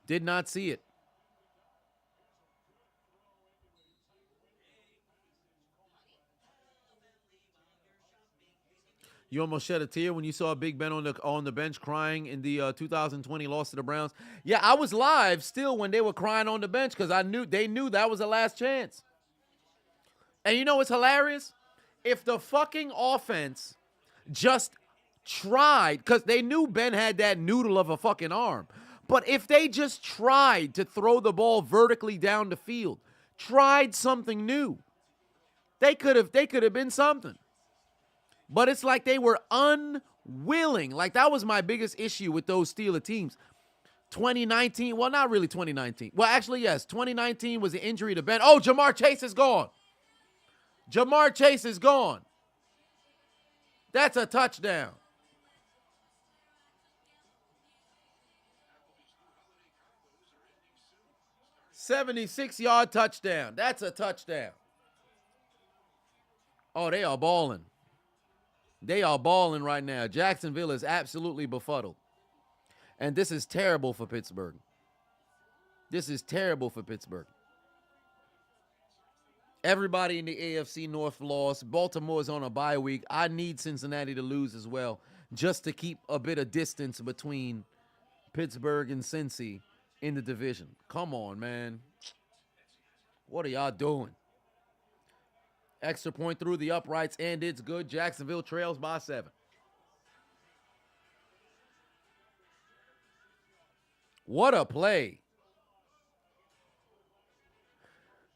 S1: Did not see it. You almost shed a tear when you saw Big Ben on the bench crying in the 2020 loss to the Browns. Yeah, I was live still when they were crying on the bench because they knew that was the last chance. And you know what's hilarious? If the fucking offense just tried, because they knew Ben had that noodle of a fucking arm. But if they just tried to throw the ball vertically down the field, tried something new, they could have been something. But it's like they were unwilling. Like, that was my biggest issue with those Steelers teams. 2019, well, not really 2019. Well, actually, yes, 2019 was an injury to Ben. Oh, Jamar Chase is gone. Jamar Chase is gone. That's a touchdown. 76-yard touchdown. That's a touchdown. Oh, they are balling. They are balling right now. Jacksonville is absolutely befuddled. And this is terrible for Pittsburgh. This is terrible for Pittsburgh. Everybody in the AFC North lost. Baltimore's on a bye week. I need Cincinnati to lose as well, just to keep a bit of distance between Pittsburgh and Cincy in the division. Come on, man. What are y'all doing? Extra point through the uprights, and it's good. Jacksonville trails by 7. What a play.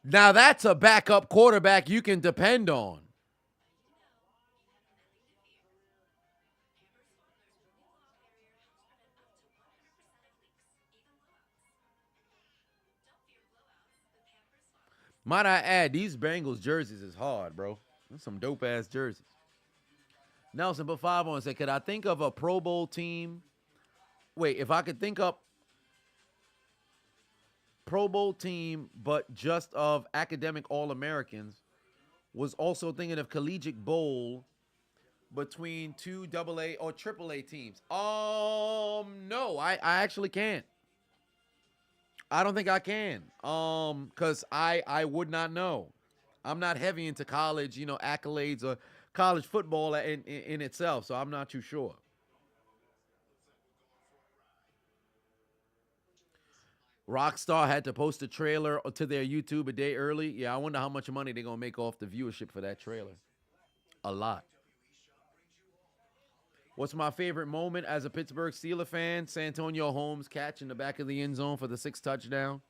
S1: Now that's a backup quarterback you can depend on. Might I add, these Bengals jerseys is hard, bro. That's some dope-ass jerseys. Nelson put 5 on and said, could I think of a Pro Bowl team? Wait, if I could think up Pro Bowl team, but just of academic All-Americans, was also thinking of Collegiate Bowl between 2 AA or AAA teams. No, I actually can't. I don't think I can. Because I would not know. I'm not heavy into college, accolades or college football in itself, so I'm not too sure. Rockstar had to post a trailer to their YouTube a day early. Yeah, I wonder how much money they're going to make off the viewership for that trailer. A lot. What's my favorite moment as a Pittsburgh Steelers fan? Santonio Holmes catch in the back of the end zone for the 6th touchdown.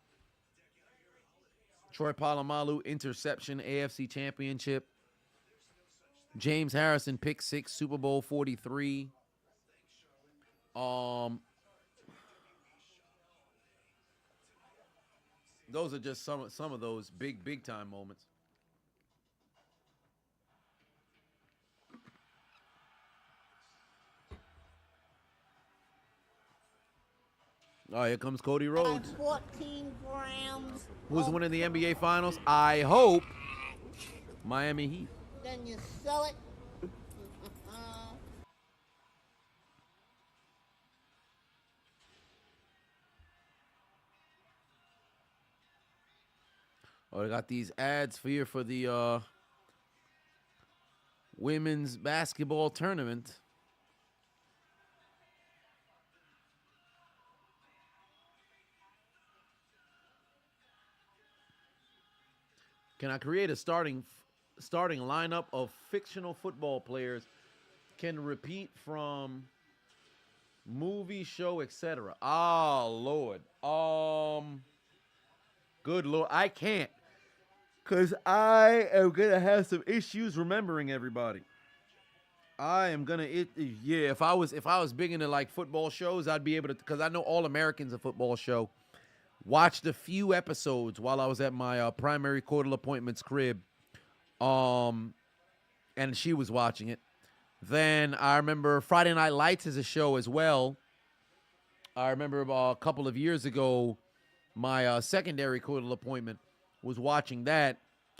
S1: Troy Polamalu interception, AFC Championship. James Harrison pick 6, Super Bowl 43. Those are just some of those big time moments. Oh, here comes Cody Rhodes.
S2: 14 grams.
S1: Who's
S2: of
S1: winning the NBA Finals? I hope Miami Heat.
S2: Then you sell it.
S1: Oh, they got these ads for here for the women's basketball tournament. Can I create a starting lineup of fictional football players can repeat from movie, show, etc.? Oh, Lord. Good Lord. I can't. Because I am going to have some issues remembering everybody. I am going to, yeah, if I was big into like football shows, I'd be able to, because I know All American's a football show. Watched a few episodes while I was at my primary Cordal Appointments crib. And she was watching it. Then I remember Friday Night Lights is a show as well. I remember a couple of years ago, my secondary Cordal Appointment was watching that.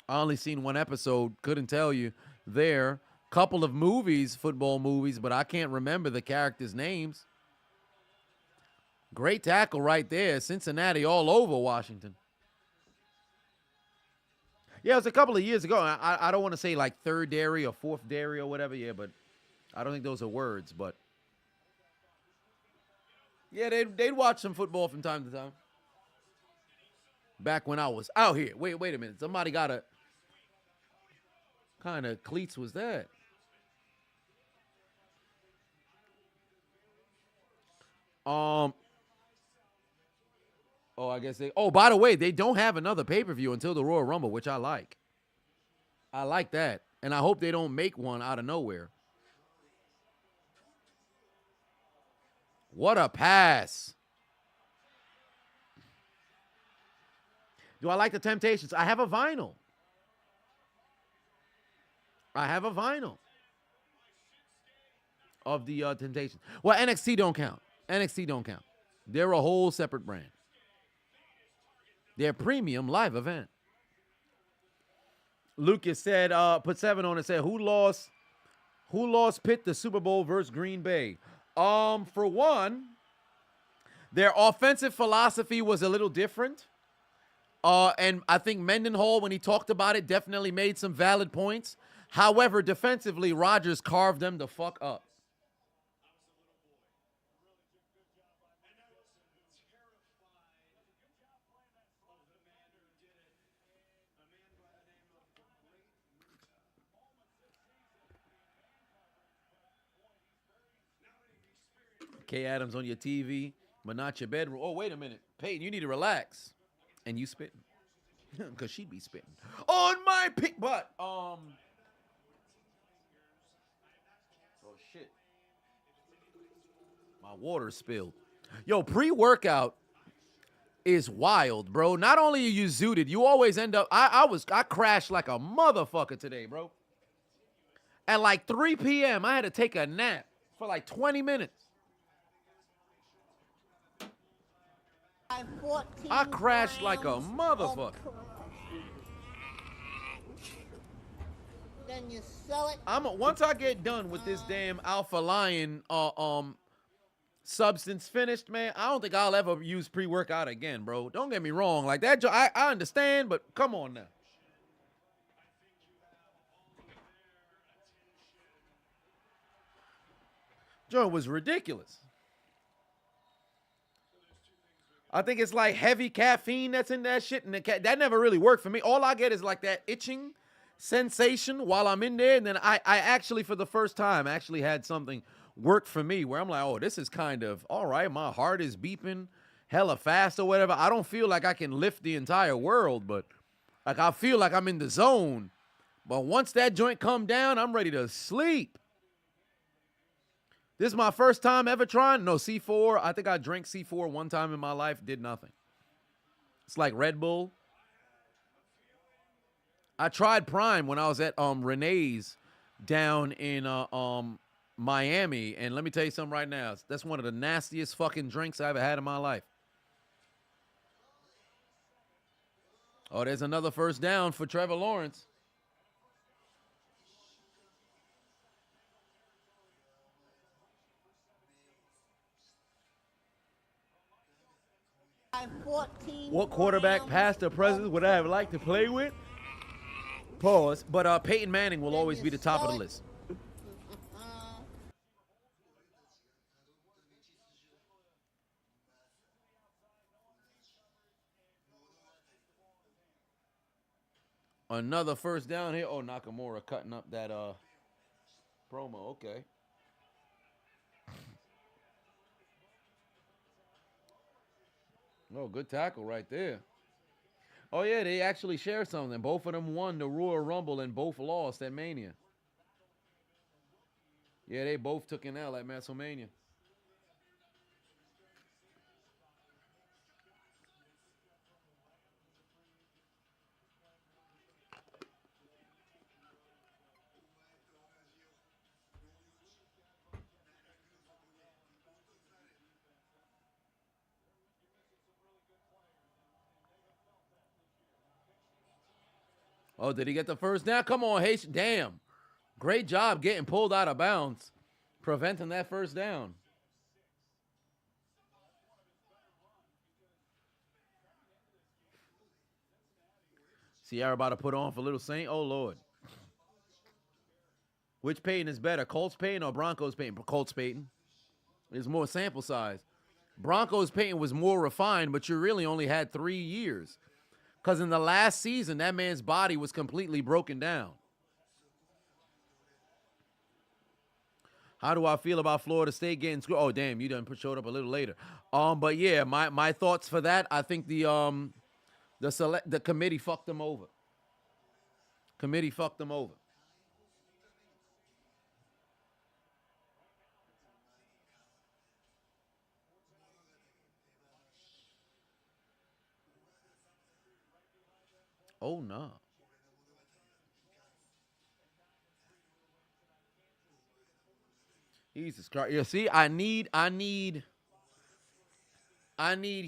S1: I only seen one episode. Couldn't tell you there. Couple of movies, football movies, but I can't remember the characters' names. Great tackle right there. Cincinnati all over Washington. Yeah, it was a couple of years ago. I don't want to say like third dairy or fourth dairy or whatever. Yeah, but I don't think those are words. But yeah, they'd watch some football from time to time. Back when I was out here. Wait a minute. Somebody got a kind of cleats was that? Oh, I guess they. Oh, by the way, they don't have another pay-per-view until the Royal Rumble, which I like. I like that, and I hope they don't make one out of nowhere. What a pass! Do I like the Temptations? I have a vinyl. Of the Temptations. Well, NXT don't count. NXT don't count. They're a whole separate brand. their premium live event. Lucas said, put 7 on it, said, who lost Pitt the Super Bowl versus Green Bay? For one, their offensive philosophy was a little different. And I think Mendenhall, when he talked about it, definitely made some valid points. However, defensively, Rodgers carved them the fuck up. K. Adams on your TV, but not your bedroom. Oh, wait a minute. Peyton, you need to relax. And you spitting. Because she be spitting. On my pick butt. Oh, shit. My water spilled. Yo, pre-workout is wild, bro. Not only are you zooted, you always end up... I crashed like a motherfucker today, bro. At like 3 p.m., I had to take a nap for like 20 minutes. I crashed like a motherfucker.
S2: Then you sell it.
S1: Once I get done with this damn Alpha Lion substance finished, man, I don't think I'll ever use pre-workout again, bro. Don't get me wrong. Like that, I understand, but come on now. Joint was ridiculous. I think it's like heavy caffeine that's in that shit, and that never really worked for me. All I get is like that itching sensation while I'm in there, and then I actually, for the first time, actually had something work for me where I'm like, oh, this is kind of, all right, my heart is beeping hella fast or whatever. I don't feel like I can lift the entire world, but like I feel like I'm in the zone. But once that joint come down, I'm ready to sleep. This is my first time ever trying. No, C4. I think I drank C4 one time in my life. Did nothing. It's like Red Bull. I tried Prime when I was at Renee's down in Miami. And let me tell you something right now. That's one of the nastiest fucking drinks I ever had in my life. Oh, there's another first down for Trevor Lawrence. What quarterback past or present would I have liked to play with? Pause. But Peyton Manning will always be the top of the list. Another first down here. Oh, Nakamura cutting up that promo. Okay. Oh, good tackle right there. Oh, yeah, they actually share something. Both of them won the Royal Rumble and both lost at Mania. Yeah, they both took an L at WrestleMania. Oh, did he get the first down? Come on, Haitian. Damn. Great job getting pulled out of bounds, preventing that first down. Sierra about to put on for Little Saint. Oh, Lord. Which Peyton is better, Colts Peyton or Broncos Peyton? Colts Peyton. There's more sample size. Broncos Peyton was more refined, but you really only had 3 years. Because in the last season, that man's body was completely broken down. How do I feel about Florida State getting screwed? Oh, damn, you done showed up a little later. But yeah, my thoughts for that, I think the committee fucked them over. Committee fucked them over. Oh, no. Jesus Christ. Yeah, see, I need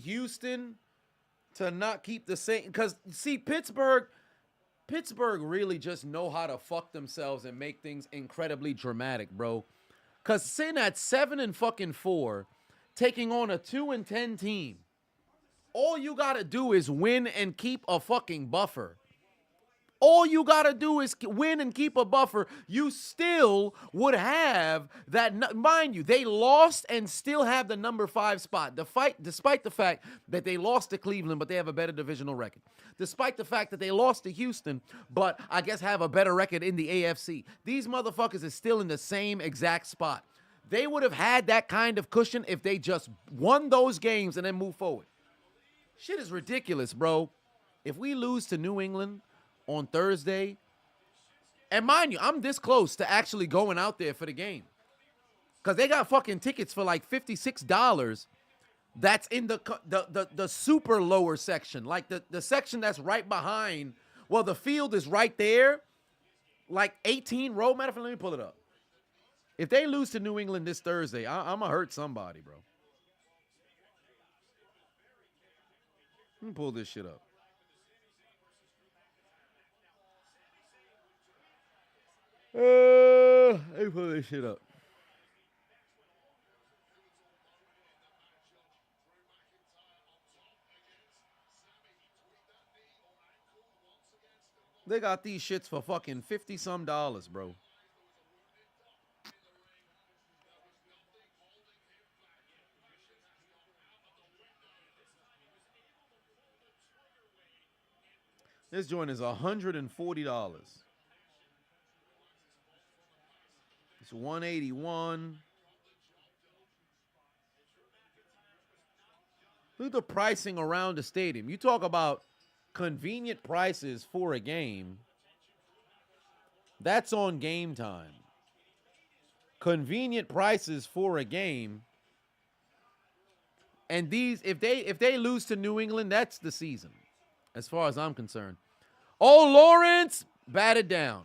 S1: Houston to not keep the same. Because, see, Pittsburgh really just know how to fuck themselves and make things incredibly dramatic, bro. Because sitting at 7-4, taking on a 2-10 team, all you got to do is win and keep a fucking buffer. All you got to do is win and keep a buffer. You still would have that. Mind you, they lost and still have the number 5 spot. Despite the fact that they lost to Cleveland, but they have a better divisional record. Despite the fact that they lost to Houston, but I guess have a better record in the AFC. These motherfuckers are still in the same exact spot. They would have had that kind of cushion if they just won those games and then moved forward. Shit is ridiculous, bro. If we lose to New England on Thursday, and mind you, I'm this close to actually going out there for the game, because they got fucking tickets for like $56. That's in the super lower section, like the section that's right behind. Well, the field is right there, like 18 row. Matter of fact, let me pull it up. If they lose to New England this Thursday, I'm gonna hurt somebody, bro. Let me pull this shit up. Let me pull this shit up. They got these shits for fucking $50-some, bro. This joint is $140. It's $181. Look at the pricing around the stadium. You talk about convenient prices for a game. That's on Game Time. Convenient prices for a game. And these, if they lose to New England, that's the season, as far as I'm concerned. Oh, Lawrence batted down.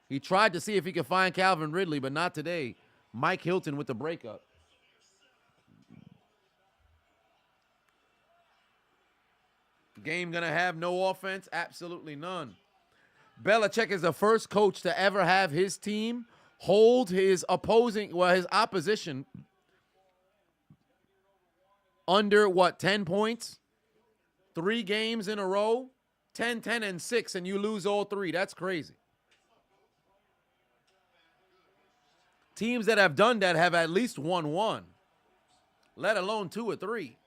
S1: He tried to see if he could find Calvin Ridley, but not today. Mike Hilton with the breakup. Game gonna have no offense? Absolutely none. Belichick is the first coach to ever have his team hold his opposition under, 10 points? 3 games in a row? 10, 10, and 6, and you lose all 3. That's crazy. Teams that have done that have at least won 1, let alone 2 or 3.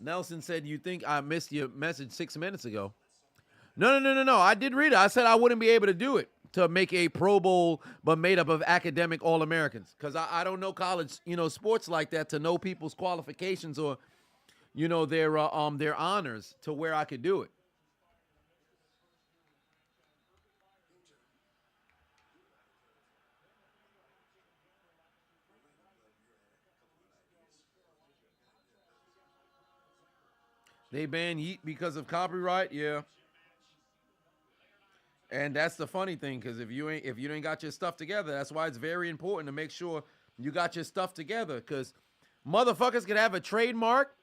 S1: Nelson said, you think I missed your message 6 minutes ago? No. I did read it. I said I wouldn't be able to do it, to make a Pro Bowl but made up of academic All-Americans, because I don't know college, sports like that, to know people's qualifications or, their honors to where I could do it. They banned Yeet because of copyright, yeah. And that's the funny thing, because if you ain't got your stuff together, that's why it's very important to make sure you got your stuff together. Because motherfuckers could have a trademark.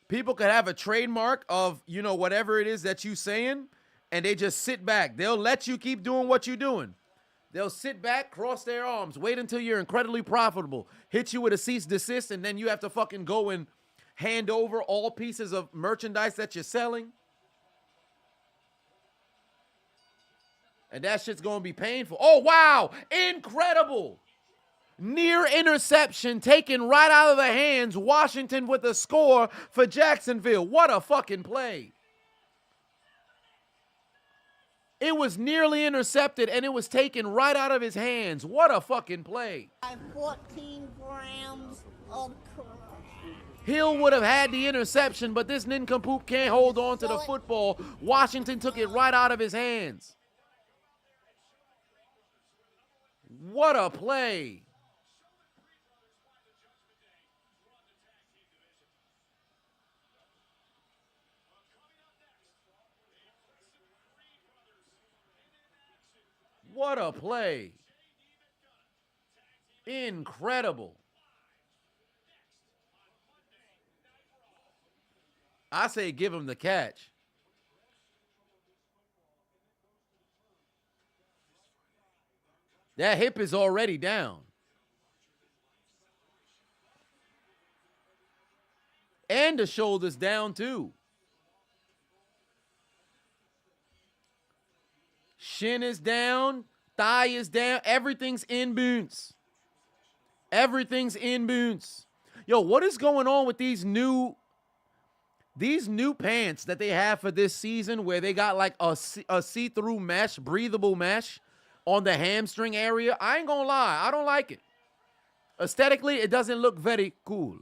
S1: People could have a trademark of, whatever it is that you saying, and they just sit back. They'll let you keep doing what you're doing. They'll sit back, cross their arms, wait until you're incredibly profitable, hit you with a cease desist, and then you have to fucking go and hand over all pieces of merchandise that you're selling. And that shit's going to be painful. Oh, wow. Incredible. Near interception taken right out of the hands. Washington with a score for Jacksonville. What a fucking play. It was nearly intercepted, and it was taken right out of his hands. What a fucking play.
S2: 14 grams of crap.
S1: Hill would have had the interception, but this nincompoop can't hold on to the football. Washington took it right out of his hands. What a play. What a play. Incredible. I say give him the catch. That hip is already down. And the shoulder's down too. Shin is down. Thigh is down. Everything's in bounce. Everything's in bounce. Yo, what is going on with these new pants that they have for this season where they got like a see-through mesh, breathable mesh on the hamstring area? I ain't gonna lie. I don't like it. Aesthetically, it doesn't look very cool.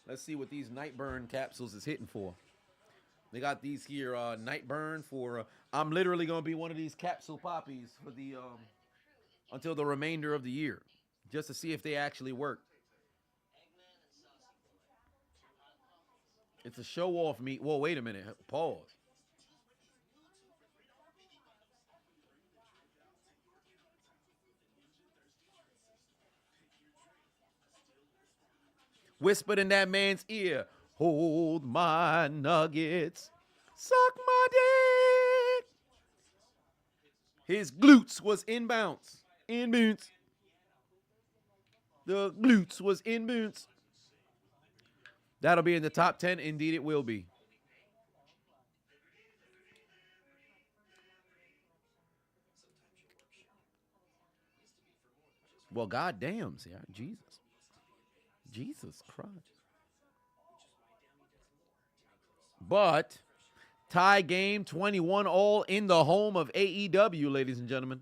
S1: Let's see what these night burn capsules is hitting for. They got these here night burn for. I'm literally gonna be one of these capsule poppies for the until the remainder of the year, just to see if they actually work. It's a show off meat. Whoa, wait a minute. Pause. Whispered in that man's ear, hold my nuggets, suck my dick. His glutes was inbounds. Inbounds. The glutes was inbounds. That'll be in the top 10. Indeed, it will be. Well, goddamn, see, Jesus. Jesus Christ. But tie game 21 all in the home of AEW, ladies and gentlemen.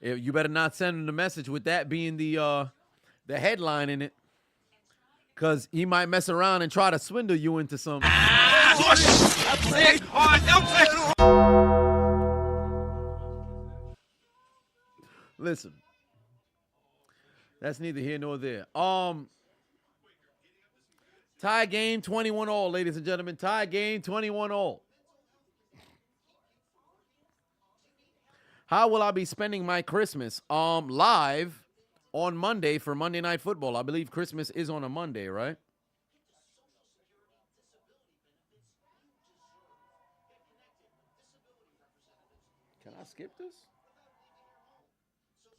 S1: You better not send him the message with that being the headline in it, because he might mess around and try to swindle you into something. Listen, that's neither here nor there. Tie game 21 all, ladies and gentlemen. Tie game 21 all. How will I be spending my Christmas? Live on Monday for Monday Night Football. I believe Christmas is on a Monday, right? Can I skip this?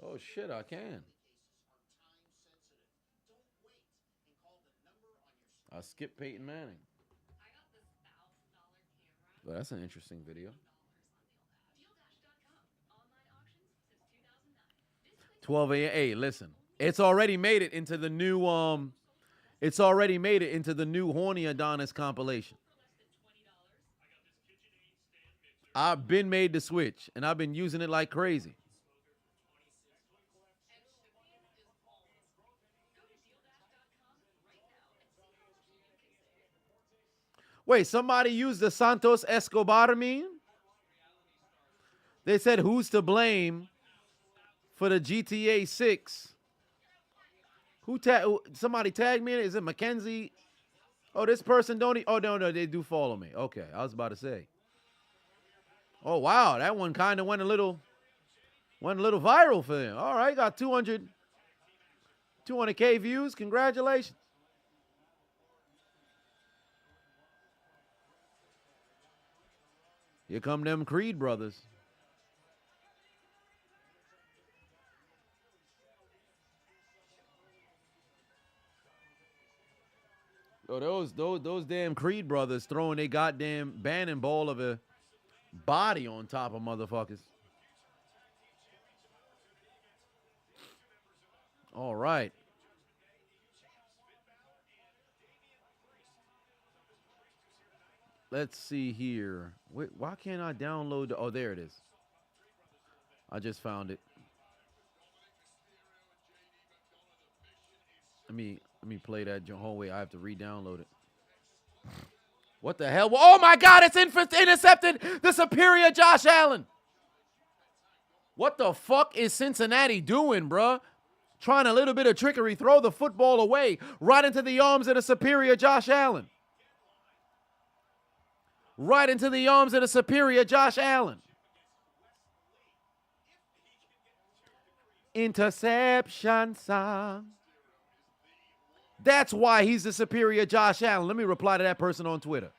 S1: Oh, shit, I can. I skipped Peyton Manning. Well, that's an interesting video. 12 a.m. Hey, listen. It's already made it into the new Horny Adonis compilation. I've been made the switch, and I've been using it like crazy. Wait, somebody used the Santos Escobar meme? They said, who's to blame for the GTA 6? Somebody tagged me in it? Is it Mackenzie? Oh, this person don't... Oh, no, they do follow me. Okay, I was about to say. Oh, wow, that one kind of went a little viral for them. All right, got 200K views. Congratulations. Here come them Creed brothers. Oh, those damn Creed brothers throwing a goddamn Bannon ball of a body on top of motherfuckers. All right. Let's see here. Wait, why can't I download oh, there it is. I just found it. Let me play that. Oh, wait, I have to re-download it. What the hell? Oh, my God, it's intercepted the superior Josh Allen. What the fuck is Cincinnati doing, bruh? trying a little bit of trickery, throw the football away right into the arms of the superior Josh Allen. Right into the arms of the superior Josh Allen. Interception song. That's why he's the superior Josh Allen. Let me reply to that person on Twitter.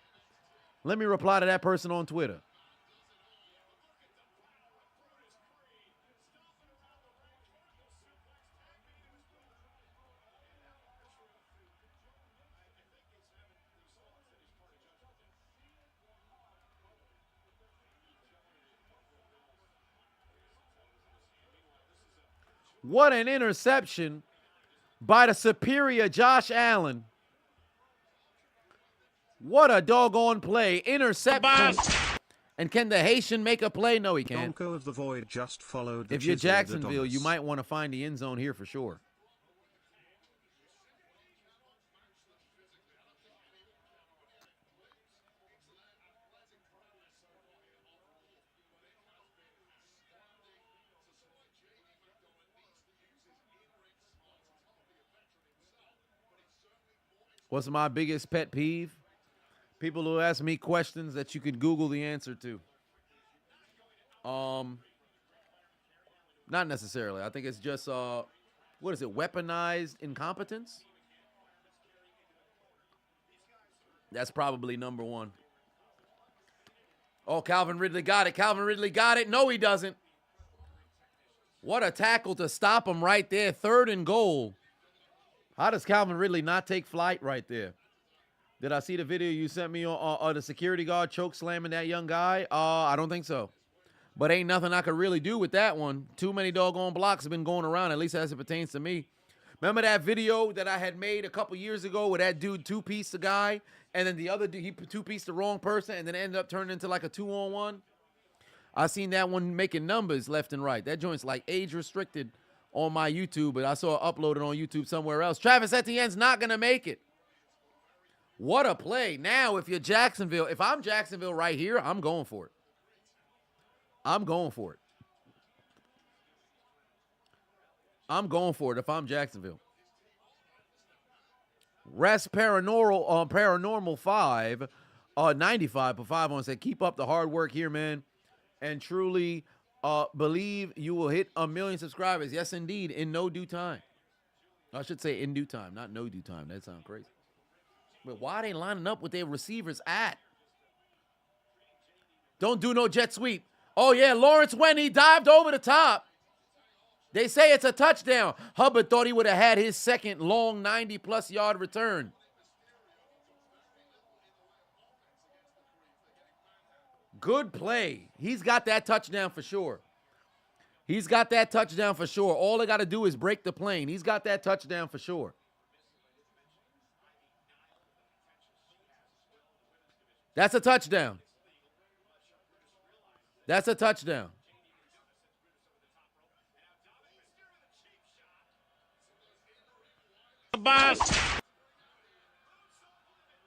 S1: What an interception by the superior Josh Allen. What a doggone play. Interception. And can the Haitian make a play? No, he can't.
S3: Donko of the Void just followed the
S1: If you're
S3: Chiseled
S1: Jacksonville,
S3: Adonis.
S1: you might want to find the end zone here for sure. What's my biggest pet peeve? People who ask me questions that you could Google the answer to. Not necessarily. I think it's just what is it? Weaponized incompetence? That's probably number one. Oh, Calvin Ridley got it. Calvin Ridley got it. No, he doesn't. What a tackle to stop him right there. 3rd and goal. How does Calvin Ridley not take flight right there? Did I see the video you sent me on the security guard choke slamming that young guy? I don't think so. But ain't nothing I could really do with that one. Too many doggone blocks have been going around, at least as it pertains to me. Remember that video that I had made a couple years ago where that dude two-pieced the guy, and then the other dude, he two-pieced the wrong person, and then ended up turning into like a 2-on-1? I seen that one making numbers left and right. That joint's like age-restricted on my YouTube, but I saw it uploaded on YouTube somewhere else. Travis Etienne's not going to make it. What a play. Now, if you're Jacksonville, if I'm Jacksonville right here, I'm going for it. I'm going for it. I'm going for it if I'm Jacksonville. Rest Paranormal 5, 95 for 5 on said, keep up the hard work here, man. And truly believe you will hit 1 million subscribers. Yes, indeed, in no due time. I should say in due time, not no due time. That sounds crazy. But why are they lining up with their receivers at? Don't do no jet sweep. Oh, yeah, Lawrence when he dived over the top. They say it's a touchdown. Hubbard thought he would have had his second long 90-plus yard return. Good play. He's got that touchdown for sure. He's got that touchdown for sure. All they got to do is break the plane. He's got that touchdown for sure. That's a touchdown. That's a touchdown.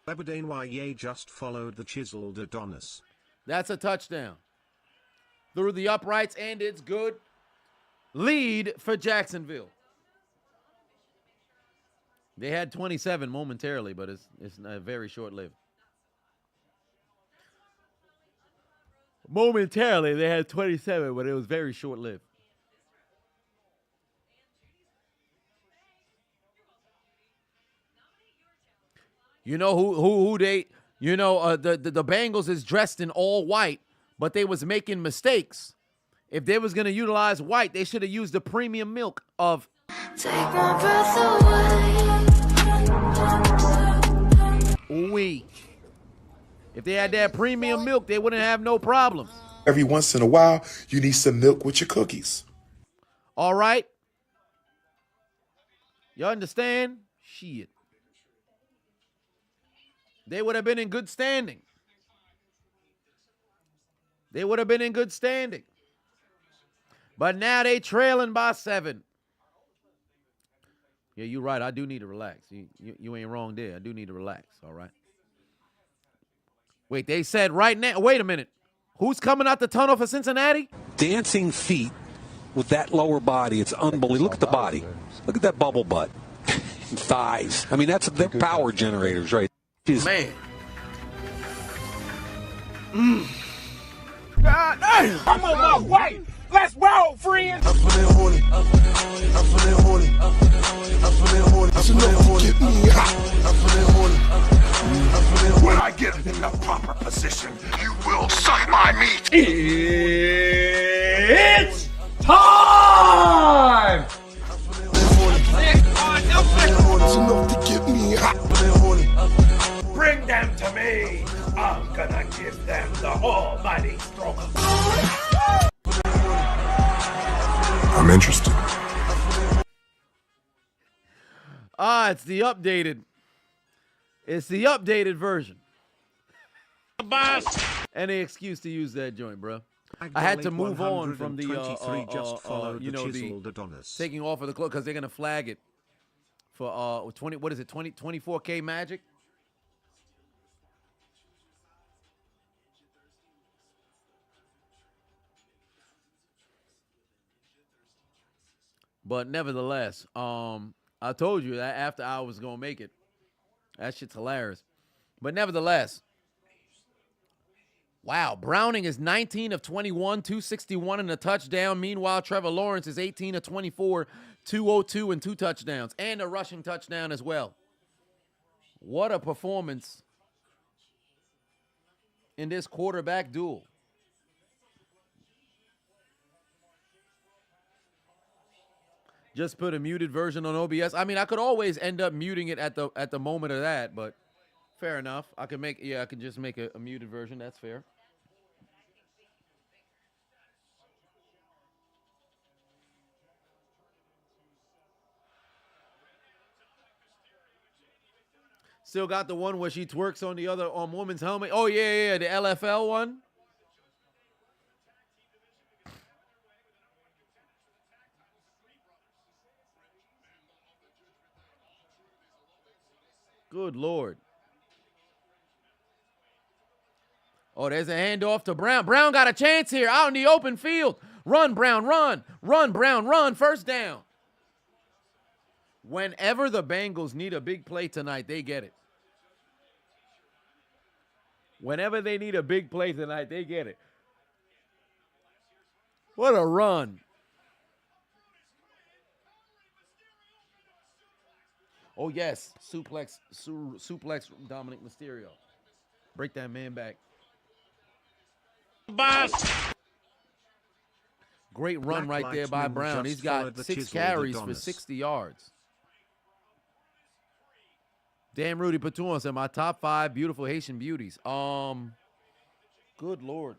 S3: Lebedane YA just followed the Chiseled Adonis.
S1: That's a touchdown. Through the uprights, and it's good. Lead for Jacksonville. They had 27 momentarily, but it's very short-lived. Momentarily, they had 27, but it was very short-lived. You know who they, you know, the Bengals is dressed in all white, but they was making mistakes. If they was going to utilize white, they should have used the premium milk of
S8: Take my breath away.
S1: Wheat. If they had that premium milk, they wouldn't have no problems.
S9: Every once in a while, you need some milk with your cookies.
S1: All right? You understand? Shit. They would have been in good standing. They would have been in good standing. But now they trailing by 7. Yeah, you're right. I do need to relax. You ain't wrong there. I do need to relax, all right? Wait, they said right now. Wait a minute. Who's coming out the tunnel for Cincinnati?
S10: Dancing feet with that lower body. It's unbelievable. Look at the body. Look at that bubble butt. Thighs. I mean, they're power generators, right?
S1: Man.
S4: God damn! I'm on my way! Let's roll, friends!
S7: I'm feeling horny. I'm feeling horny. I'm feeling horny. I'm feeling horny. I'm feeling horny. I'm feeling horny.
S4: When I get in the proper position, you will suck my meat! It's time!
S7: It's enough to get me hot.
S4: Bring them to me! I'm gonna give them the almighty stroke.
S7: I'm interested.
S1: It's the updated. It's the updated version. Any excuse to use that joint, bro. I had to move on from the
S3: Chiseled Adonis.
S1: taking off of the clothes because they're gonna flag it for 20. What is it? 24K Magic. But nevertheless, I told you that after I was gonna make it. That shit's hilarious. But nevertheless, wow, Browning is 19 of 21, 261 and a touchdown. Meanwhile, Trevor Lawrence is 18 of 24, 202 and 2 touchdowns, and a rushing touchdown as well. What a performance in this quarterback duel. Just put a muted version on OBS. I mean, I could always end up muting it at the moment of that, but fair enough. I can just make a muted version. That's fair. Still got the one where she twerks on the other woman's helmet. Oh yeah, the LFL one. Good Lord. Oh, there's a handoff to Brown. Brown got a chance here out in the open field. Run, Brown, run. Run, Brown, run. First down. Whenever the Bengals need a big play tonight, they get it. Whenever they need a big play tonight, they get it. What a run. Oh, yes. Suplex Dominic Mysterio. Break that man back. Great run right there by Brown. He's got 6 carries for 60 yards. Damn, Rudy Patouan said my top 5 beautiful Haitian beauties. Good Lord.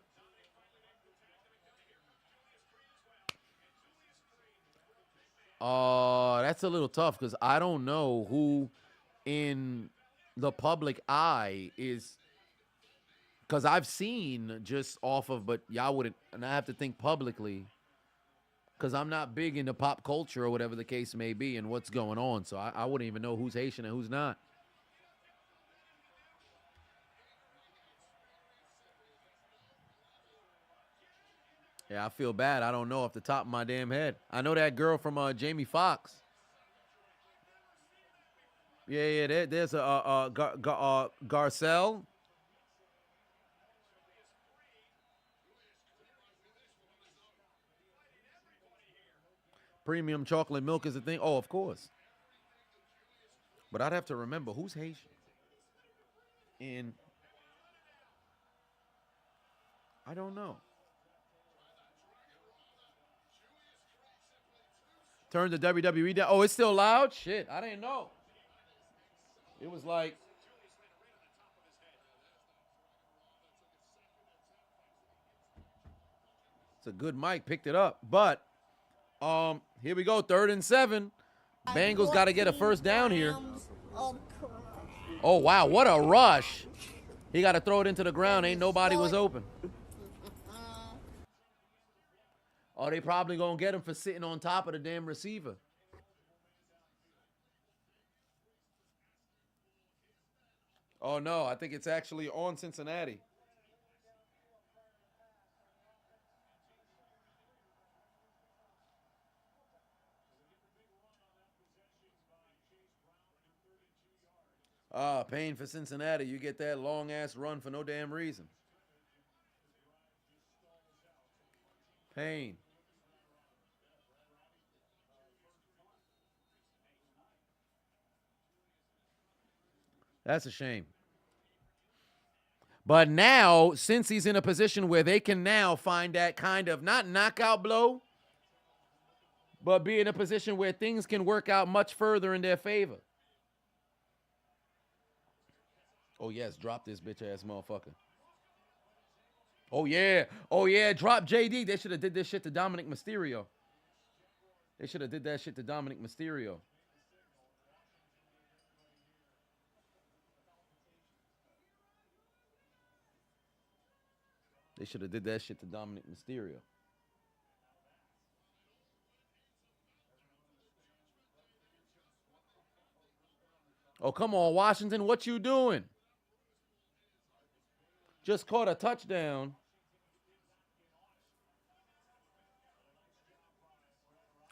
S1: That's a little tough because I don't know who in the public eye is, because I've seen just off of, but y'all wouldn't, and I have to think publicly because I'm not big into pop culture or whatever the case may be and what's going on. So I wouldn't even know who's Haitian and who's not. Yeah, I feel bad. I don't know off the top of my damn head. I know that girl from Jamie Foxx. Yeah, there's a Garcelle. Premium chocolate milk is a thing. Oh, of course. But I'd have to remember who's Haitian. And I don't know. Turn the WWE down. Oh, it's still loud? Shit, I didn't know. It was like. It's a good mic, picked it up. But here we go, 3rd and 7. Bengals got to get a first down here. Oh, wow, what a rush. He got to throw it into the ground. Ain't nobody was open. Oh, they probably going to get him for sitting on top of the damn receiver. Oh, no, I think it's actually on Cincinnati. Paying for Cincinnati. You get that long-ass run for no damn reason. Payne. That's a shame. But now, since he's in a position where they can now find that kind of, not knockout blow, but be in a position where things can work out much further in their favor. Oh, yes, drop this bitch-ass motherfucker. Oh, yeah, drop JD. They should have did this shit to Dominic Mysterio. They should have did that shit to Dominic Mysterio. They should have did that shit to Dominic Mysterio. Oh, come on, Washington. What you doing? Just caught a touchdown.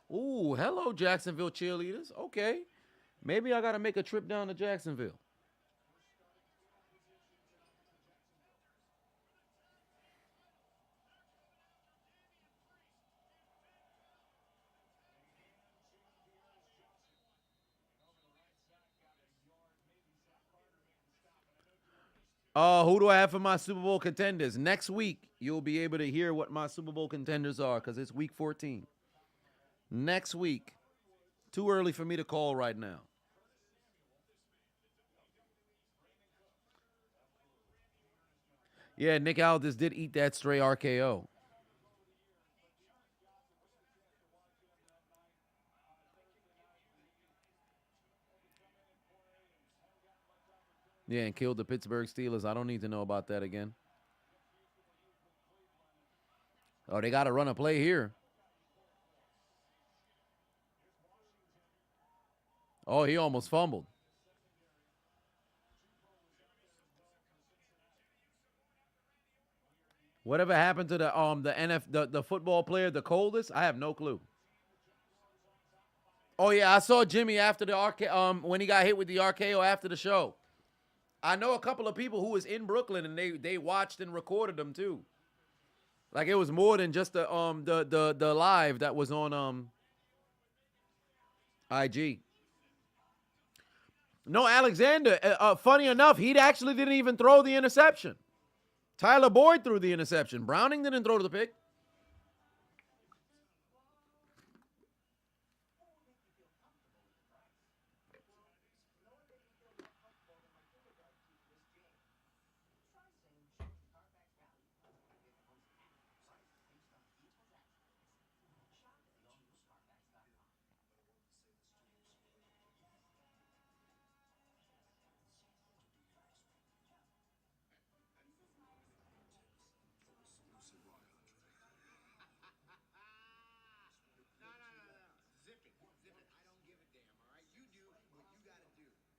S1: Ooh, hello, Jacksonville cheerleaders. Okay. Maybe I got to make a trip down to Jacksonville. Who do I have for my Super Bowl contenders? Next week, you'll be able to hear what my Super Bowl contenders are because it's week 14. Next week. Too early for me to call right now. Yeah, Nick Aldis did eat that stray RKO. Yeah, and killed the Pittsburgh Steelers. I don't need to know about that again. Oh, they got to run a play here. Oh, he almost fumbled. Whatever happened to the football player, the coldest? I have no clue. Oh yeah, I saw Jimmy after the when he got hit with the RKO after the show. I know a couple of people who was in Brooklyn and they watched and recorded them too. Like it was more than just the live that was on IG. No, Alexander, funny enough, he actually didn't even throw the interception. Tyler Boyd threw the interception. Browning didn't throw the pick.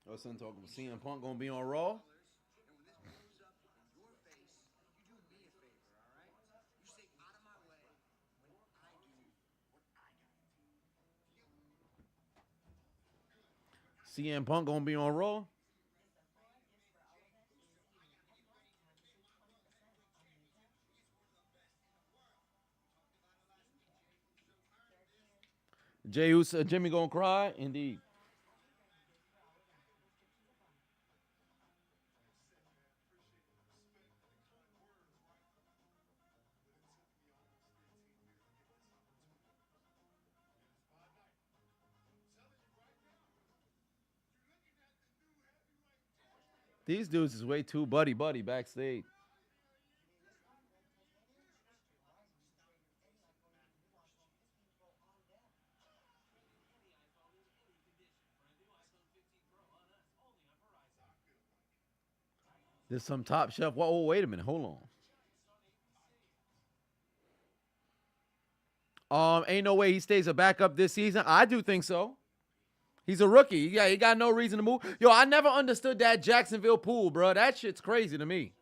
S1: Oh, son talking about CM Punk gonna be on Raw. CM Punk gonna be on Raw. Jey Uso, Jimmy gonna cry? Indeed. These dudes is way too buddy-buddy backstage. There's some top shelf. Whoa, wait a minute. Hold on. Ain't no way he stays a backup this season. I do think so. He's a rookie. Yeah, he got no reason to move. Yo, I never understood that Jacksonville pool, bro. That shit's crazy to me.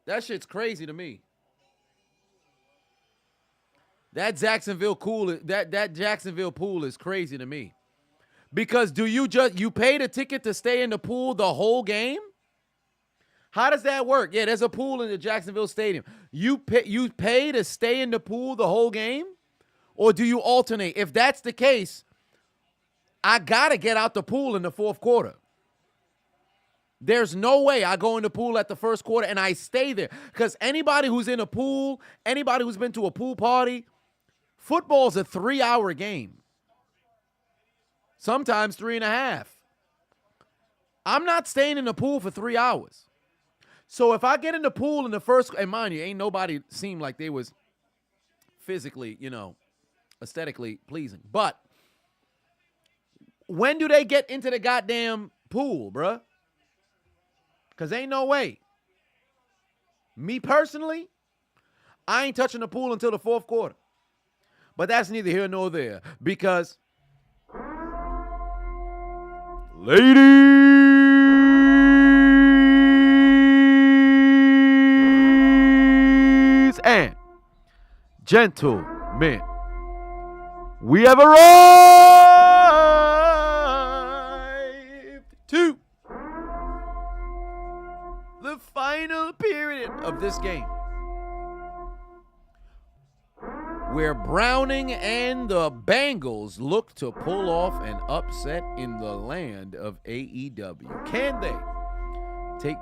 S1: That shit's crazy to me. That Jacksonville pool is crazy to me. Because do you paid a ticket to stay in the pool the whole game? How does that work? Yeah, there's a pool in the Jacksonville Stadium. You pay to stay in the pool the whole game? Or do you alternate? If that's the case, I got to get out the pool in the fourth quarter. There's no way I go in the pool at the first quarter and I stay there. Because anybody who's in a pool, anybody who's been to a pool party, football's a 3-hour game. Sometimes 3.5. I'm not staying in the pool for 3 hours. So if I get in the pool in the first, and mind you, ain't nobody seemed like they was physically, aesthetically pleasing. But when do they get into the goddamn pool, bruh? Because ain't no way. Me personally, I ain't touching the pool until the fourth quarter. But that's neither here nor there. Because, ladies and gentlemen, we have arrived to the final period of this game, where Browning and the Bengals look to pull off an upset in the land of AEW. Can they take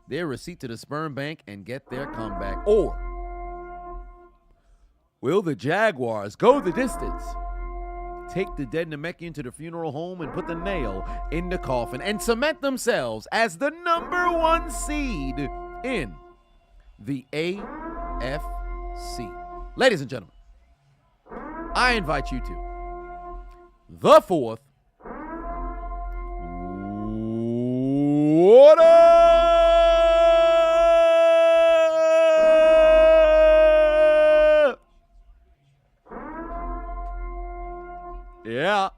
S1: their receipt to the sperm bank and get their comeback? Or will the Jaguars go the distance, take the dead Namekian to the funeral home and put the nail in the coffin and cement themselves as the number 1 seed in the AFC? Ladies and gentlemen, I invite you to the fourth quarter. Yeah.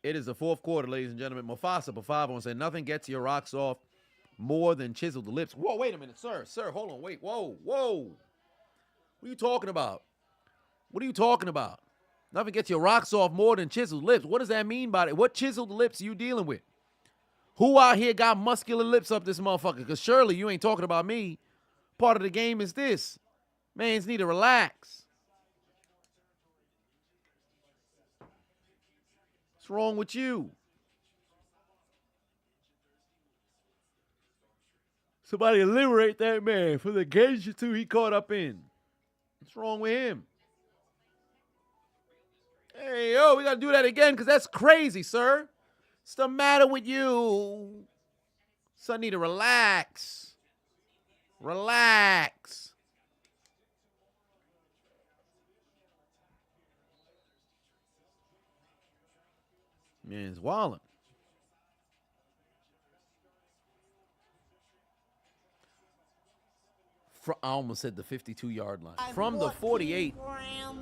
S1: It is the fourth quarter, ladies and gentlemen. Mufasa Bafavo said, nothing gets your rocks off more than chiseled lips. Whoa, wait a minute, sir. Sir, hold on. Wait. Whoa. What are you talking about? Nothing gets your rocks off more than chiseled lips. What does that mean by it? What chiseled lips are you dealing with? Who out here got muscular lips up this motherfucker? Because surely you ain't talking about me. Part of the game is this. Mans need to relax. What's wrong with you? Somebody liberate that man from the gadgetry he caught up in. What's wrong with him? Hey, yo, we got to do that again because that's crazy, sir. What's the matter with you? Son, need to relax. Relax. Man's wildin'. I almost said the 52-yard line. From the 48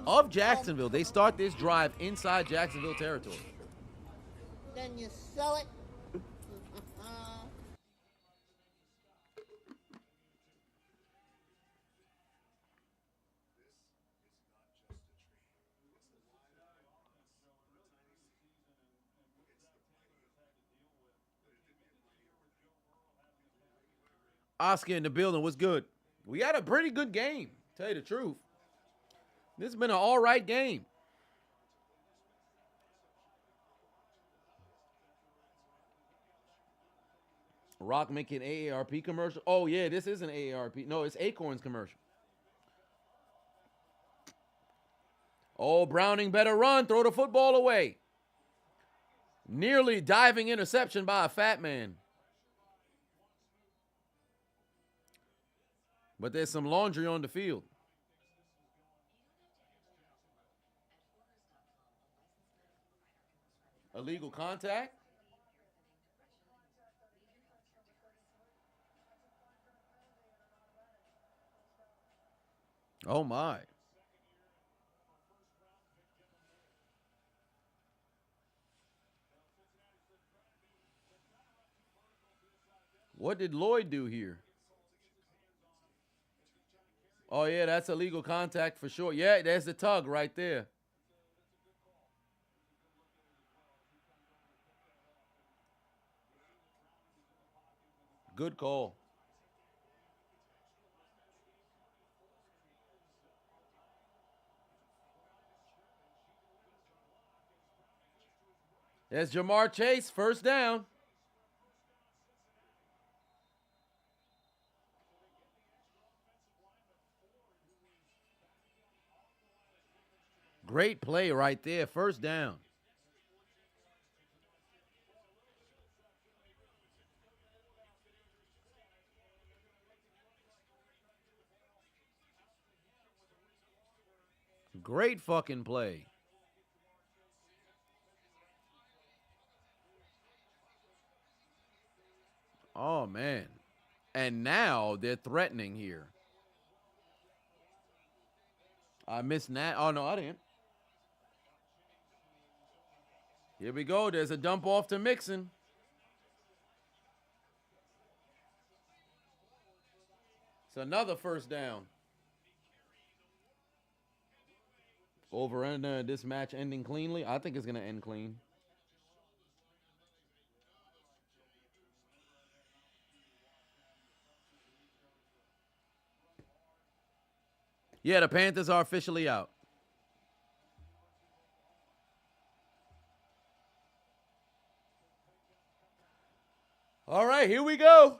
S1: of Jacksonville, they start this drive inside Jacksonville territory.
S2: Then you sell it.
S1: Oscar in the building. What's good? We had a pretty good game, tell you the truth. This has been an all right game. Rock making AARP commercial. Oh, yeah, this is an AARP. No, it's Acorns commercial. Oh, Browning better run. Throw the football away. Nearly diving interception by a fat man. But there's some laundry on the field. Illegal contact? Oh, my. What did Lloyd do here? Oh, yeah, that's illegal contact for sure. Yeah, there's the tug right there. Good call. There's Jamar Chase, first down. Great play right there, first down. Great fucking play. Oh, man. And now they're threatening here. I missed that. Oh, no, I didn't. Here we go. There's a dump off to Mixon. It's another first down. Over under this match ending cleanly. I think it's going to end clean. Yeah, the Panthers are officially out. All right, here we go.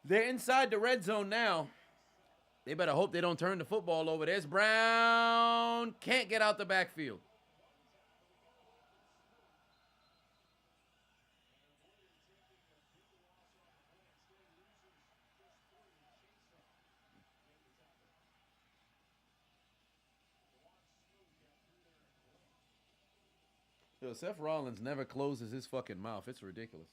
S1: They're inside the red zone now. They better hope they don't turn the football over. There's Brown. Can't get out the backfield. Yo, Seth Rollins never closes his fucking mouth. It's ridiculous.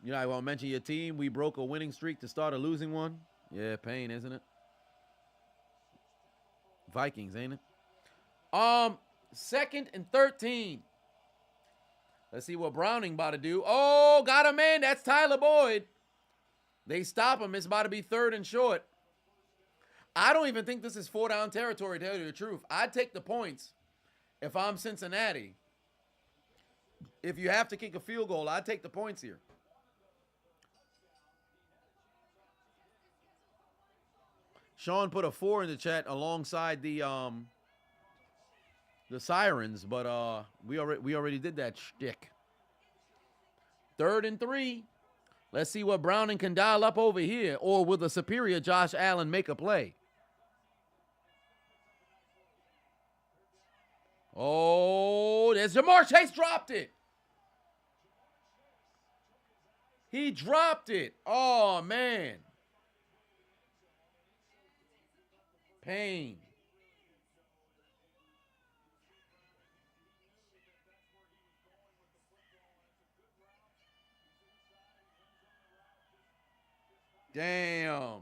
S1: You know, I won't mention your team. We broke a winning streak to start a losing one. Yeah, pain, isn't it? Vikings, ain't it? 2nd and 13. Let's see what Browning about to do. Oh, got him in. That's Tyler Boyd. They stop him. It's about to be 3rd and short. I don't even think this is 4-down territory, to tell you the truth. I'd take the points if I'm Cincinnati. If you have to kick a field goal, I'd take the points here. Sean put a 4 in the chat alongside the sirens, but we already did that shtick. 3rd and 3. Let's see what Browning can dial up over here, or will the superior Josh Allen make a play? Oh, there's Jamar Chase, dropped it. He dropped it. Oh, man. Pain. Damn.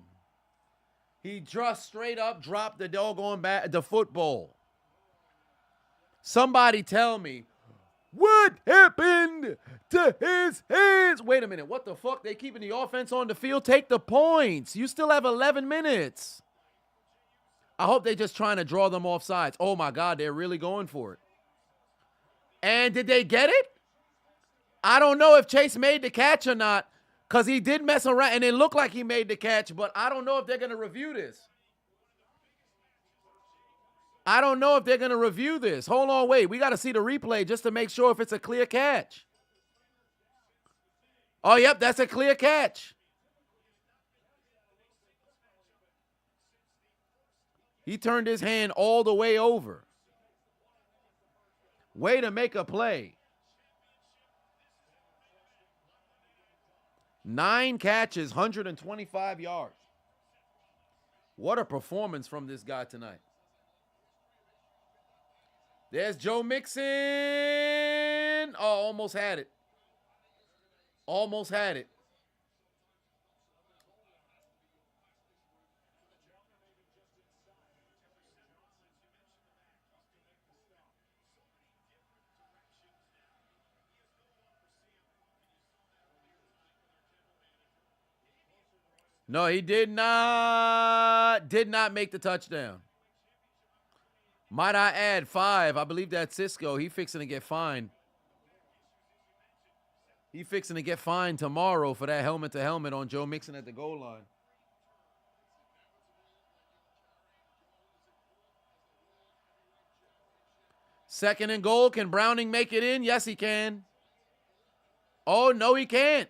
S1: He just straight up dropped the doggone the football. Somebody tell me, what happened to his hands? Wait a minute. What the fuck? They keeping the offense on the field? Take the points. You still have 11 minutes. I hope they're just trying to draw them off sides. Oh, my God. They're really going for it. And did they get it? I don't know if Chase made the catch or not, because he did mess around, and it looked like he made the catch, but I don't know if they're going to review this. I don't know if they're going to review this. Hold on, wait. We got to see the replay just to make sure if it's a clear catch. Oh, yep, that's a clear catch. He turned his hand all the way over. Way to make a play. 9 catches, 125 yards. What a performance from this guy tonight. There's Joe Mixon. Oh, almost had it. Almost had it. No, he did not make the touchdown. Might I add 5? I believe that's Cisco. He fixing to get fined. He fixing to get fined tomorrow for that helmet-to-helmet on Joe Mixon at the goal line. Second and goal. Can Browning make it in? Yes, he can. Oh, no, he can't.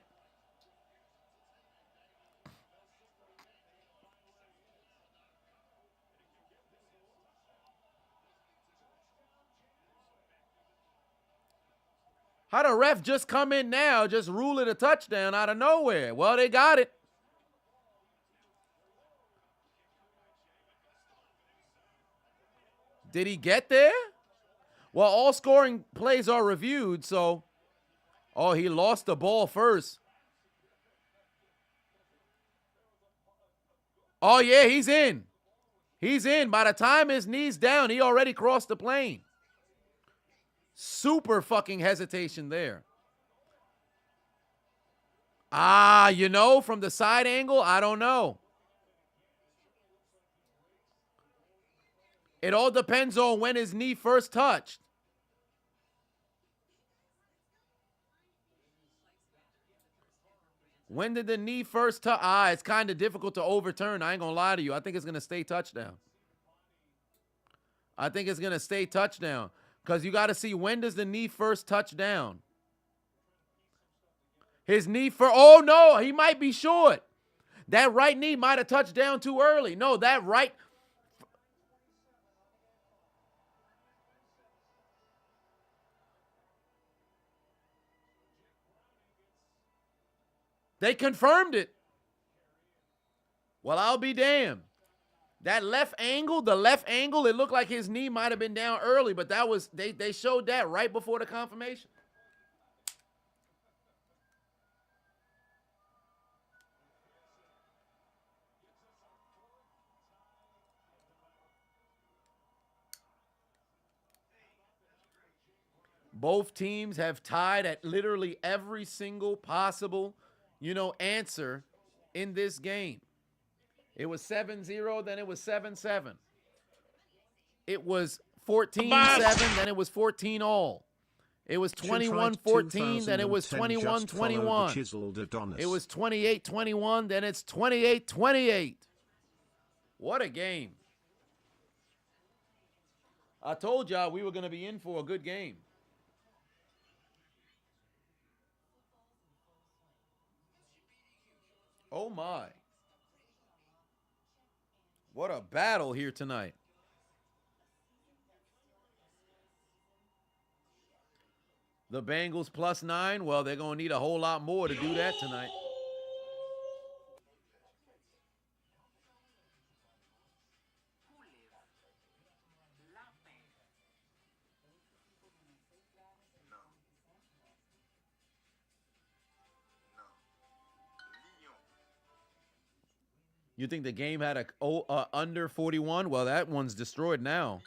S1: How the ref just come in now, just rule it a touchdown out of nowhere? Well, they got it. Did he get there? Well, all scoring plays are reviewed, so. Oh, he lost the ball first. Oh, yeah, he's in. He's in. By the time his knee's down, he already crossed the plane. Super fucking hesitation there. You know, from the side angle, I don't know. It all depends on when his knee first touched. When did the knee first touch? It's kind of difficult to overturn. I ain't going to lie to you. I think it's going to stay touchdown. I think it's going to stay touchdown. Because you got to see, when does the knee first touch down? His knee first. Oh, no, he might be short. That right knee might have touched down too early. No, that right. They confirmed it. Well, I'll be damned. That left angle, it looked like his knee might have been down early, but that was, they showed that right before the confirmation. Both teams have tied at literally every single possible, answer in this game. It was 7-0, then it was 7-7. It was 14-7, then it was 14-all. It was 21-14, then it was 21-21. It was 28-21, then it's 28-28. What a game. I told y'all we were going to be in for a good game. Oh, my. What a battle here tonight. The Bengals +9. Well, they're going to need a whole lot more to do that tonight. You think the game had a under 41? Well, that one's destroyed now.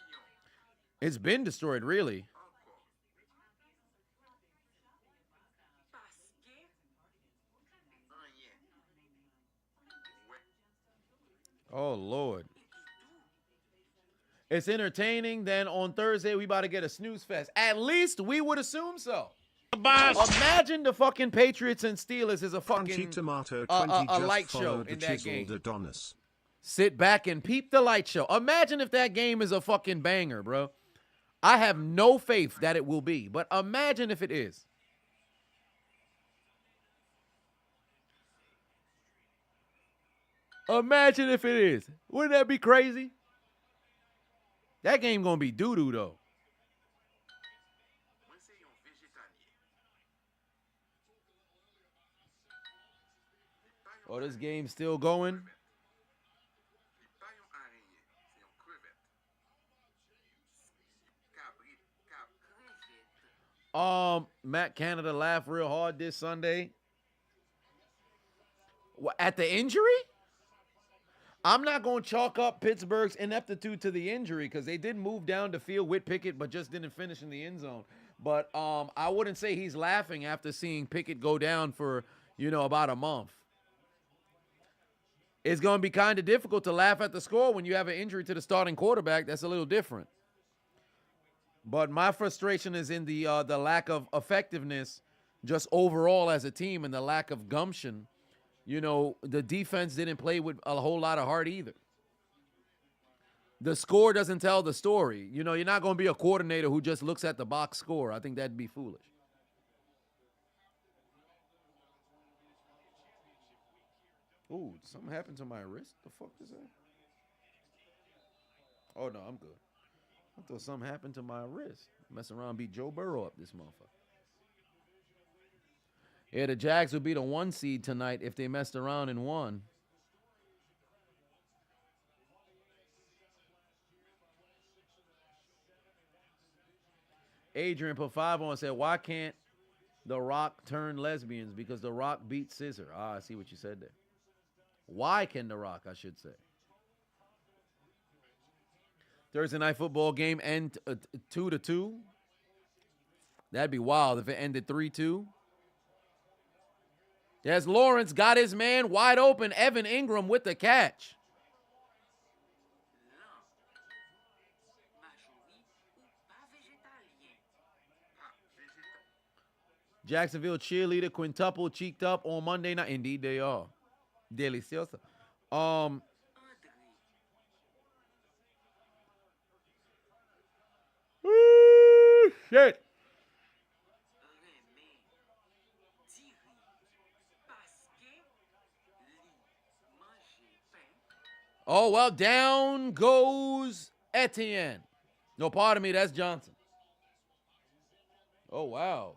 S1: It's been destroyed, really. Oh, Lord. It's entertaining. Then on Thursday, we about to get a snooze fest. At least we would assume so. Imagine the fucking Patriots and Steelers is a fucking a light show in that game.
S3: Adonis.
S1: Sit back and peep the light show. Imagine if that game is a fucking banger, bro. I have no faith that it will be, but imagine if it is. Imagine if it is. Wouldn't that be crazy? That game gonna be doo-doo, though. Oh, this game's still going? Matt Canada laughed real hard this Sunday. At the injury? I'm not going to chalk up Pittsburgh's ineptitude to the injury because they did move down the field with Pickett but just didn't finish in the end zone. But I wouldn't say he's laughing after seeing Pickett go down for, about a month. It's going to be kind of difficult to laugh at the score when you have an injury to the starting quarterback. That's a little different. But my frustration is in the lack of effectiveness just overall as a team and the lack of gumption. You know, the defense didn't play with a whole lot of heart either. The score doesn't tell the story. You know, you're not going to be a coordinator who just looks at the box score. I think that'd be foolish. Ooh, something happened to my wrist? The fuck is that? Oh, no, I'm good. I thought something happened to my wrist. Mess around, beat Joe Burrow up this motherfucker. Yeah, the Jags would be the 1 seed tonight if they messed around and won. Adrian put 5 on and said, why can't The Rock turn lesbians? Because The Rock beat Scissor. Ah, I see what you said there. Why can The Rock, I should say. Thursday night football game end 2-2. That'd be wild if it ended 3-2. There's Lawrence, got his man wide open. Evan Ingram with the catch. Jacksonville cheerleader quintuple cheeked up on Monday night. Indeed they are. Deliciosa. Shit. Oh, well, down goes Etienne. No, pardon me, that's Johnson. Oh, wow.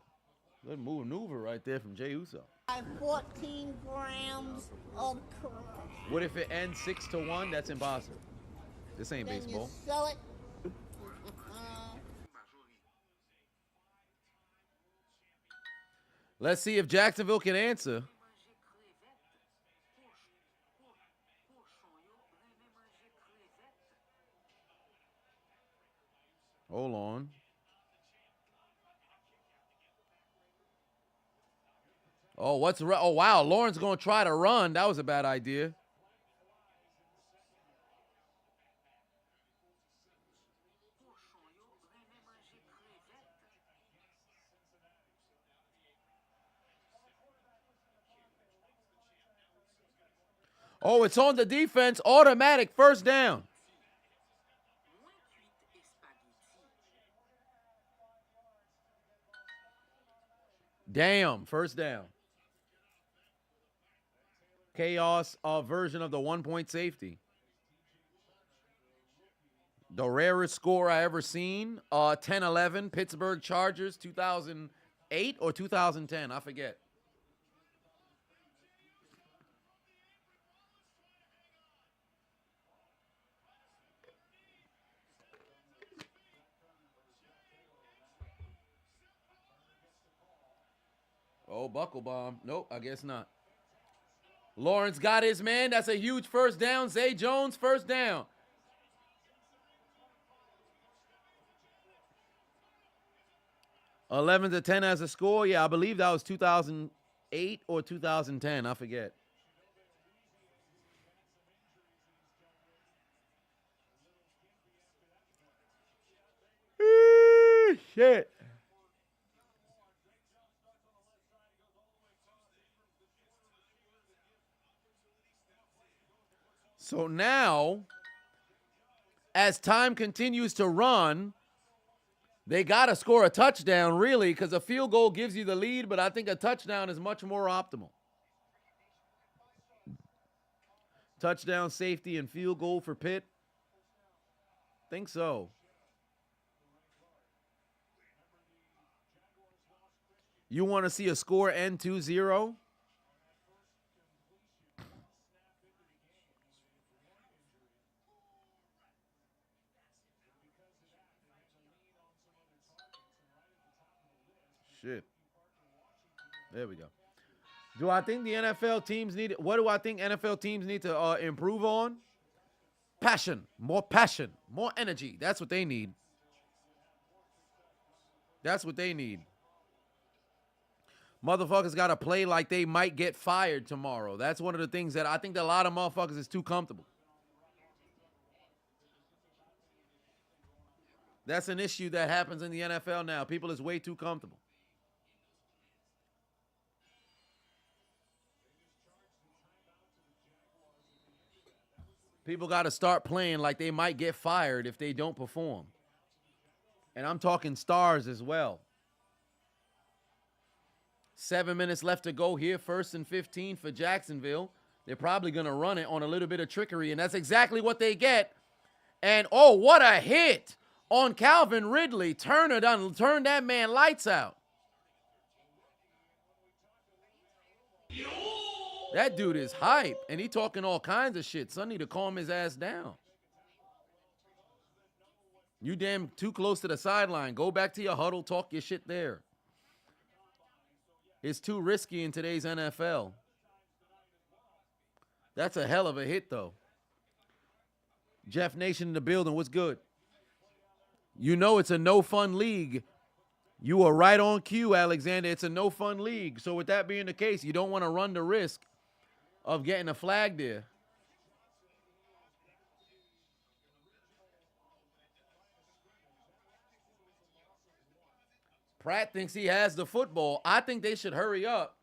S1: Good maneuver right there from Jey Uso.
S2: 14 grams of crap.
S1: What if it ends 6-1? That's impossible. This ain't
S2: Then
S1: baseball.
S2: you sell it.
S1: Let's see if Jacksonville can answer. Hold on. Oh, oh, wow. Lawrence going to try to run. That was a bad idea. Oh, it's on the defense. Automatic first down. Damn, first down. Chaos version of the 1-point safety. The rarest score I ever seen. 10-11, Pittsburgh Chargers, 2008 or 2010, I forget. Oh, buckle bomb. Nope, I guess not. Lawrence got his man. That's a huge first down. Zay Jones, first down. (11-10) as a score. Yeah, I believe that was 2008 or 2010. I forget. Shit. So now, as time continues to run, they got to score a touchdown, really, because a field goal gives you the lead, but I think a touchdown is much more optimal. Touchdown, safety, and field goal for Pitt? Think so. You want to see a score end 2-0? Shit. There we go. Do I think the NFL teams need, what do I think NFL teams need to improve on? Passion, more energy. That's what they need. That's what they need. Motherfuckers got to play like they might get fired tomorrow. That's one of the things that I think that a lot of motherfuckers is too comfortable. That's an issue that happens in the NFL now. People is way too comfortable. People got to start playing like they might get fired if they don't perform. And I'm talking stars as well. 7 minutes left to go here. 1st and 15 for Jacksonville. They're probably going to run it on a little bit of trickery, and that's exactly what they get. And, oh, what a hit on Calvin Ridley. Turner done turned that man lights out. That dude is hype, and he talking all kinds of shit. Son need to calm his ass down. You damn too close to the sideline. Go back to your huddle, talk your shit there. It's too risky in today's NFL. That's a hell of a hit, though. Jeff Nation in the building. What's good? You know it's a no-fun league. You are right on cue, Alexander. It's a no-fun league. So with that being the case, you don't want to run the risk of getting a flag there. Pratt thinks he has the football. I think they should hurry up.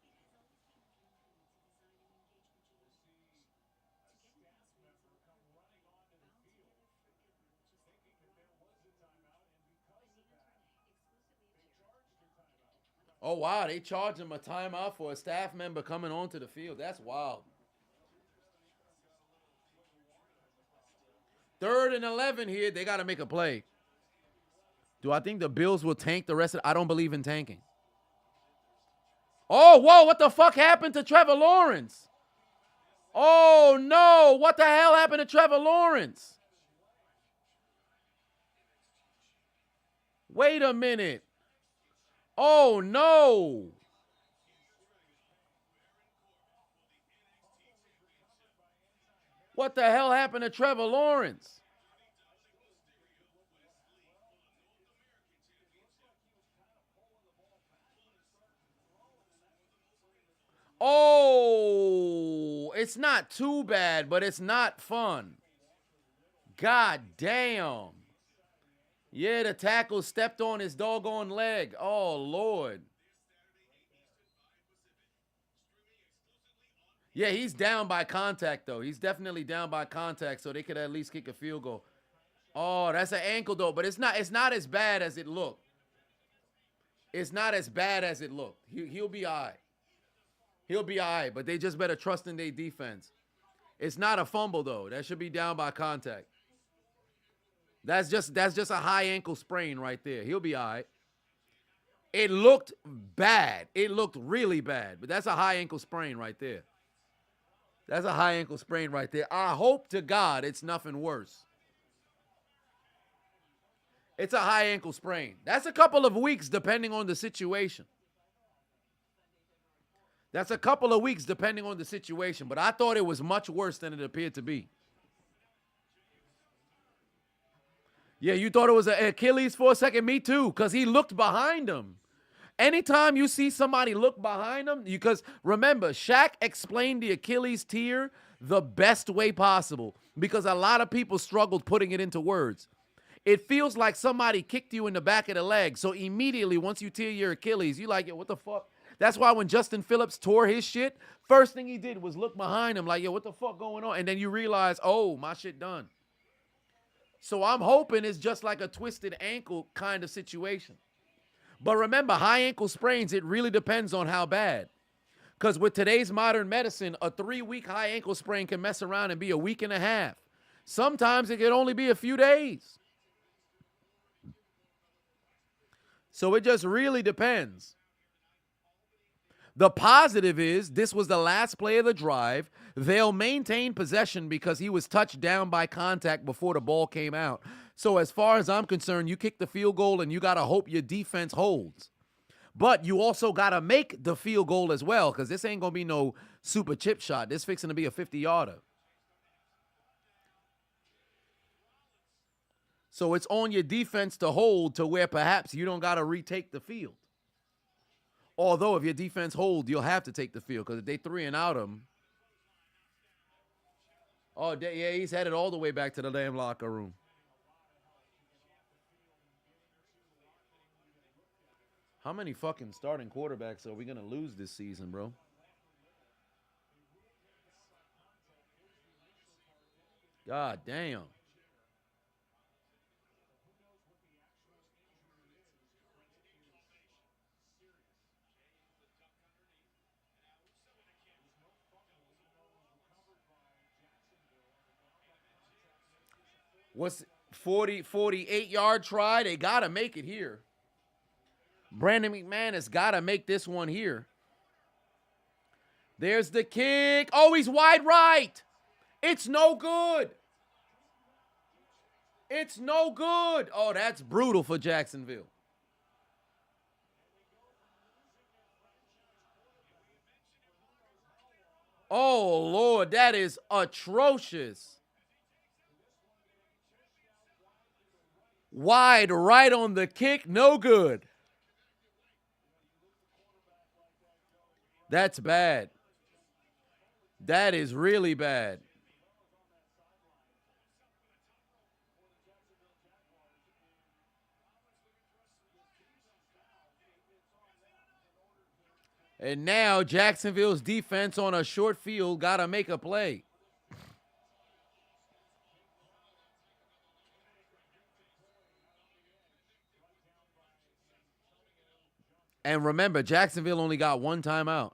S1: Oh, wow, they charged him a timeout for a staff member coming onto the field. That's wild. 3rd and 11 here. They got to make a play. Do I think the Bills will tank the rest of it? I don't believe in tanking. Oh, whoa, what the fuck happened to Trevor Lawrence? Oh, no, what the hell happened to Trevor Lawrence? Wait a minute. Oh, no. What the hell happened to Trevor Lawrence? Oh, it's not too bad, but it's not fun. God damn. Yeah, the tackle stepped on his doggone leg. Oh, Lord. Yeah, he's down by contact, though. He's definitely down by contact, so they could at least kick a field goal. Oh, that's an ankle, though, but it's not as bad as it looked. It's not as bad as it looked. He'll be all right. He'll be all right, but they just better trust in their defense. It's not a fumble, though. That should be down by contact. That's just a high ankle sprain right there. He'll be all right. It looked bad. It looked really bad, but that's a high ankle sprain right there. That's a high ankle sprain right there. I hope to God it's nothing worse. It's a high ankle sprain. That's a couple of weeks depending on the situation. That's a couple of weeks depending on the situation, but I thought it was much worse than it appeared to be. Yeah, you thought it was an Achilles for a second? Me too, because he looked behind him. Anytime you see somebody look behind them, because remember, Shaq explained the Achilles tear the best way possible because a lot of people struggled putting it into words. It feels like somebody kicked you in the back of the leg, so immediately once you tear your Achilles, you like, yo, what the fuck? That's why when Justin Phillips tore his shit, first thing he did was look behind him like, yo, what the fuck going on? And then you realize, oh, my shit done. So I'm hoping it's just like a twisted ankle kind of situation. But remember, high ankle sprains, it really depends on how bad. Because with today's modern medicine, a 3-week high ankle sprain can mess around and be a week and a half. Sometimes it can only be a few days. So it just really depends. The positive is this was the last play of the drive. They'll maintain possession because he was touched down by contact before the ball came out. So as far as I'm concerned, you kick the field goal and you got to hope your defense holds. But you also got to make the field goal as well because this ain't going to be no super chip shot. This fixing to be a 50-yarder. So it's on your defense to hold to where perhaps you don't got to retake the field. Although if your defense holds, you'll have to take the field because if they 3 and out him. Oh, yeah, he's headed all the way back to the damn locker room. How many fucking starting quarterbacks are we going to lose this season, bro? God damn. What's 48-yard try? They got to make it here. Brandon McManus got to make this one here. There's the kick. Oh, he's wide right. It's no good. It's no good. Oh, that's brutal for Jacksonville. Oh, Lord, that is atrocious. Wide right on the kick, no good. That's bad. That is really bad. And now Jacksonville's defense on a short field got to make a play. And remember, Jacksonville only got one timeout.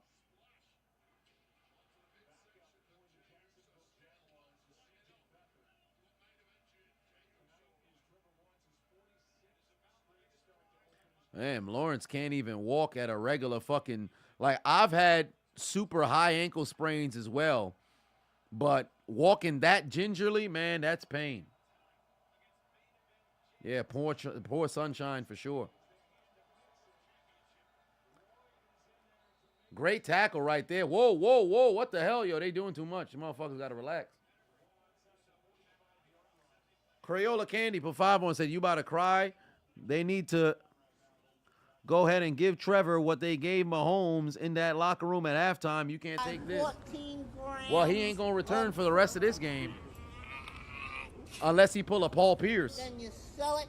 S1: Damn, Lawrence can't even walk at a regular fucking... Like, I've had super high ankle sprains as well. But walking that gingerly, man, that's pain. Yeah, poor sunshine for sure. Great tackle right there. Whoa, whoa, whoa. What the hell, yo? They doing too much. You motherfuckers got to relax. Crayola Candy put 5 on, said, you about to cry? They need to go ahead and give Trevor what they gave Mahomes in that locker room at halftime. You can't take this. Well, he ain't going to return for the rest of this game. Unless he pull a Paul Pierce.
S2: Then you sell it.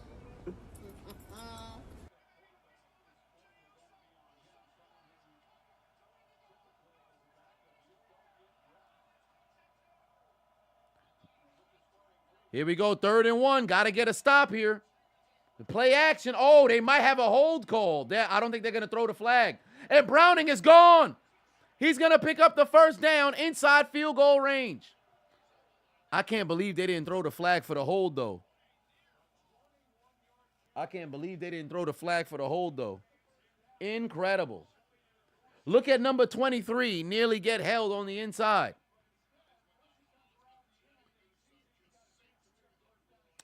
S1: Here we go, 3rd and 1. Got to get a stop here. The play action. Oh, they might have a hold call. I don't think they're going to throw the flag. And Browning is gone. He's going to pick up the first down inside field goal range. I can't believe they didn't throw the flag for the hold, though. I can't believe they didn't throw the flag for the hold, though. Incredible. Look at number 23. Nearly get held on the inside.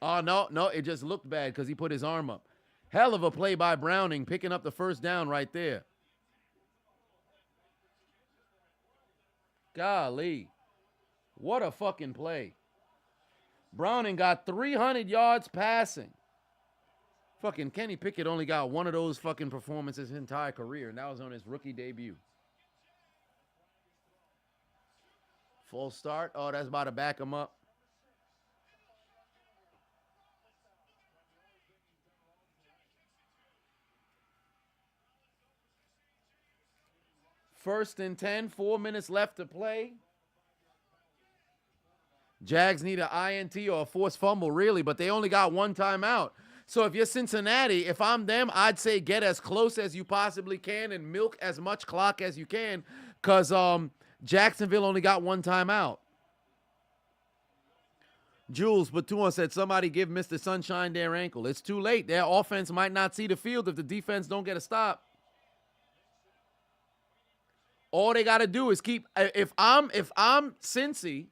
S1: Oh, no, it just looked bad because he put his arm up. Hell of a play by Browning, picking up the first down right there. Golly. What a fucking play. Browning got 300 yards passing. Fucking Kenny Pickett only got one of those fucking performances his entire career, and that was on his rookie debut. Full start. Oh, that's about to back him up. First and 10, 4 minutes left to play. Jags need an INT or a forced fumble, really, but they only got one timeout. So if you're Cincinnati, if I'm them, I'd say get as close as you possibly can and milk as much clock as you can because Jacksonville only got one timeout. Jules Batua said, somebody give Mr. Sunshine their ankle. It's too late. Their offense might not see the field if the defense don't get a stop. All they got to do is keep, if I'm Cincy,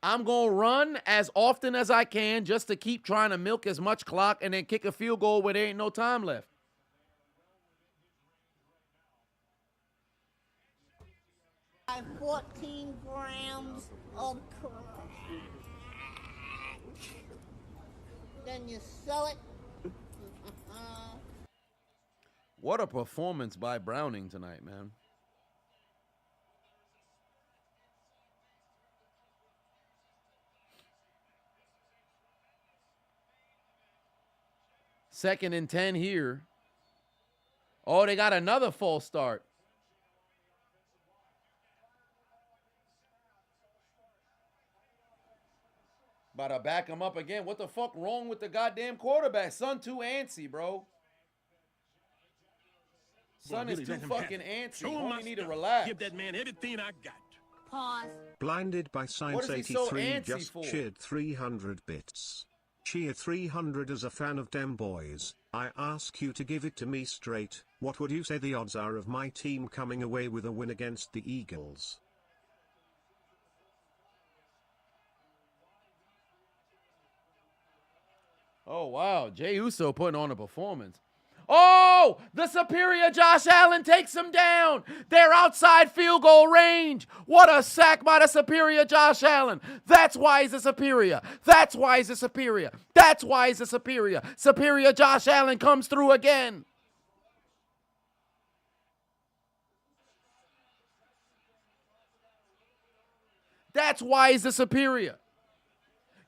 S1: I'm going to run as often as I can just to keep trying to milk as much clock and then kick a field goal where there ain't no time left.
S2: By 14 grams of crack. Then you sell it.
S1: What a performance by Browning tonight, man. Second and 10 here. Oh, they got another false start. About to back him up again. What the fuck wrong with the goddamn quarterback? Son too antsy, bro. Son is too fucking antsy. Only need to relax.
S11: Give that man everything I got.
S2: Pause.
S3: Blinded by Science
S1: What is he so
S3: 83
S1: antsy
S3: just
S1: for?
S3: cheered 300 bits. Cheer 300 as a fan of dem boys. I ask you to give it to me straight. What would you say the odds are of my team coming away with a win against the Eagles?
S1: Oh, wow. Jey Uso putting on a performance. Oh, the superior Josh Allen takes him down. They're outside field goal range. What a sack by the superior Josh Allen. That's why he's a superior. That's why he's a superior. That's why he's a superior. Superior Josh Allen comes through again. That's why he's a superior.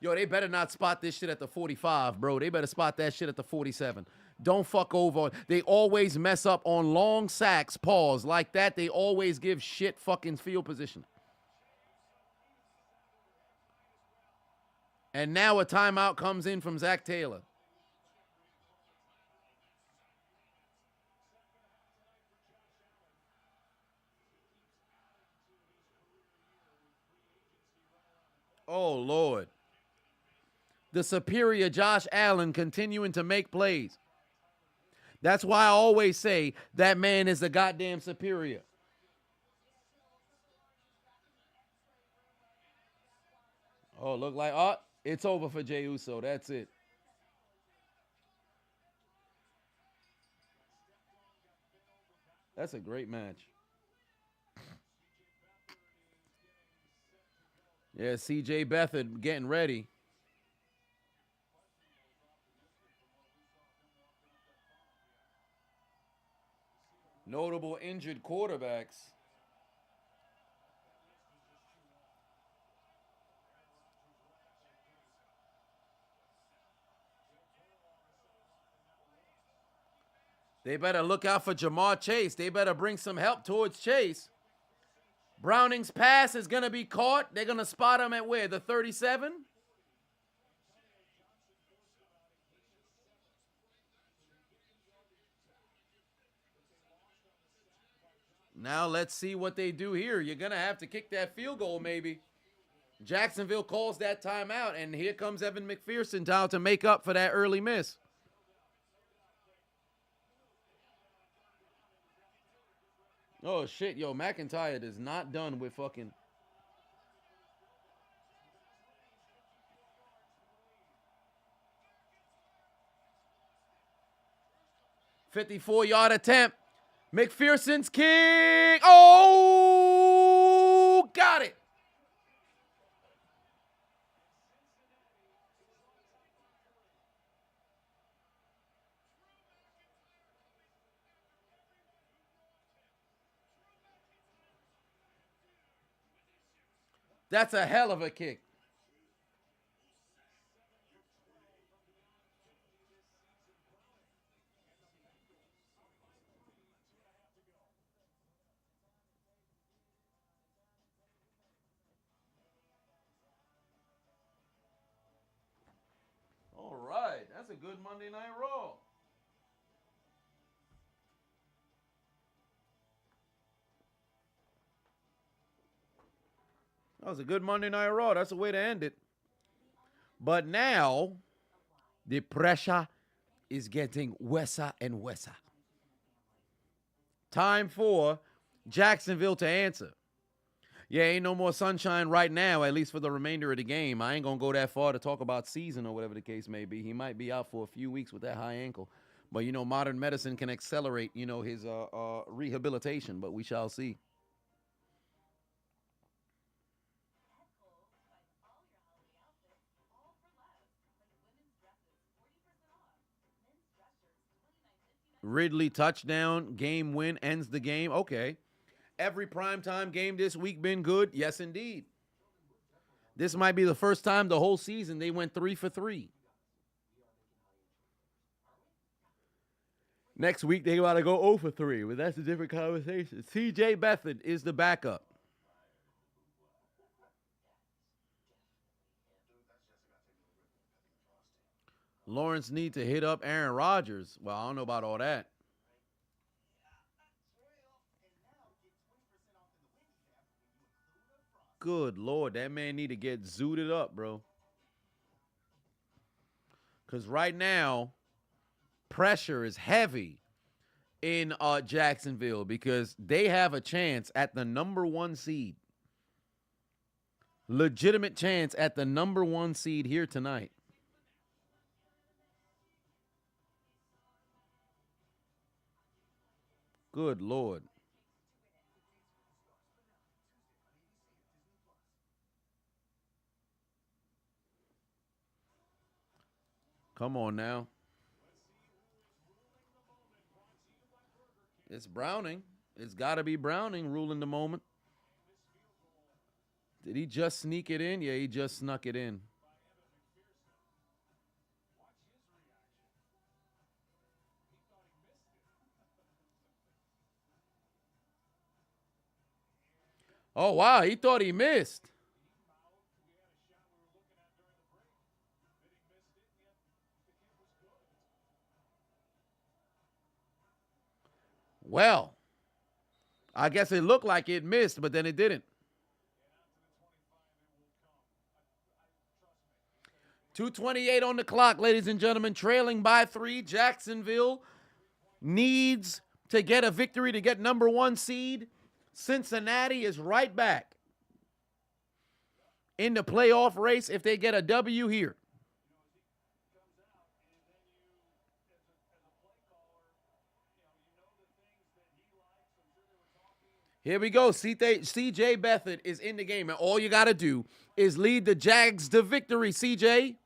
S1: Yo, they better not spot this shit at the 45, bro. They better spot that shit at the 47. Don't fuck over. They always mess up on long sacks, pause. Like that, they always give shit fucking field position. And now a timeout comes in from Zach Taylor. Oh, Lord. The superior Josh Allen continuing to make plays. That's why I always say that man is the goddamn superior. Oh, look like, oh, it's over for Jey Uso. That's it. That's a great match. Yeah, CJ Beathard getting ready. Notable injured quarterbacks. They better look out for Jamar Chase. They better bring some help towards Chase. Browning's pass is going to be caught. They're going to spot him at where? The 37? Now let's see what they do here. You're going to have to kick that field goal maybe. Jacksonville calls that timeout, and here comes Evan McPherson down to make up for that early miss. Oh, shit. Yo, McIntyre is not done with fucking... ...54-yard attempt. McPherson's kick. Oh, got it. That's a hell of a kick. All right, that's a good Monday Night Raw. That was a good Monday Night Raw. That's the way to end it. But now, the pressure is getting worse and worse. Time for Jacksonville to answer. Yeah, ain't no more sunshine right now, at least for the remainder of the game. I ain't going to go that far to talk about season or whatever the case may be. He might be out for a few weeks with that high ankle. But, you know, modern medicine can accelerate, you know, his rehabilitation. But we shall see. Ridley touchdown, game win, ends the game. Okay. Every primetime game this week been good? Yes, indeed. This might be the first time the whole season they went 3 for 3. Next week, they got to go 0 for 3, but that's a different conversation. C.J. Beathard is the backup. Lawrence need to hit up Aaron Rodgers. Well, I don't know about all that. Good Lord, that man need to get zooted up, bro. Because right now, pressure is heavy in Jacksonville because they have a chance at the number 1 seed. Legitimate chance at the number 1 seed here tonight. Good Lord. Come on now. It's Browning. It's got to be Browning ruling the moment. Did he just sneak it in? Yeah, he just snuck it in. Oh, wow. He thought he missed. Well, I guess it looked like it missed, but then it didn't. 2:28 on the clock, ladies and gentlemen, trailing by 3. Jacksonville needs to get a victory to get number 1 seed. Cincinnati is right back in the playoff race if they get a W here. Here we go. C.J. Beathard is in the game, and all you got to do is lead the Jags to victory, C.J.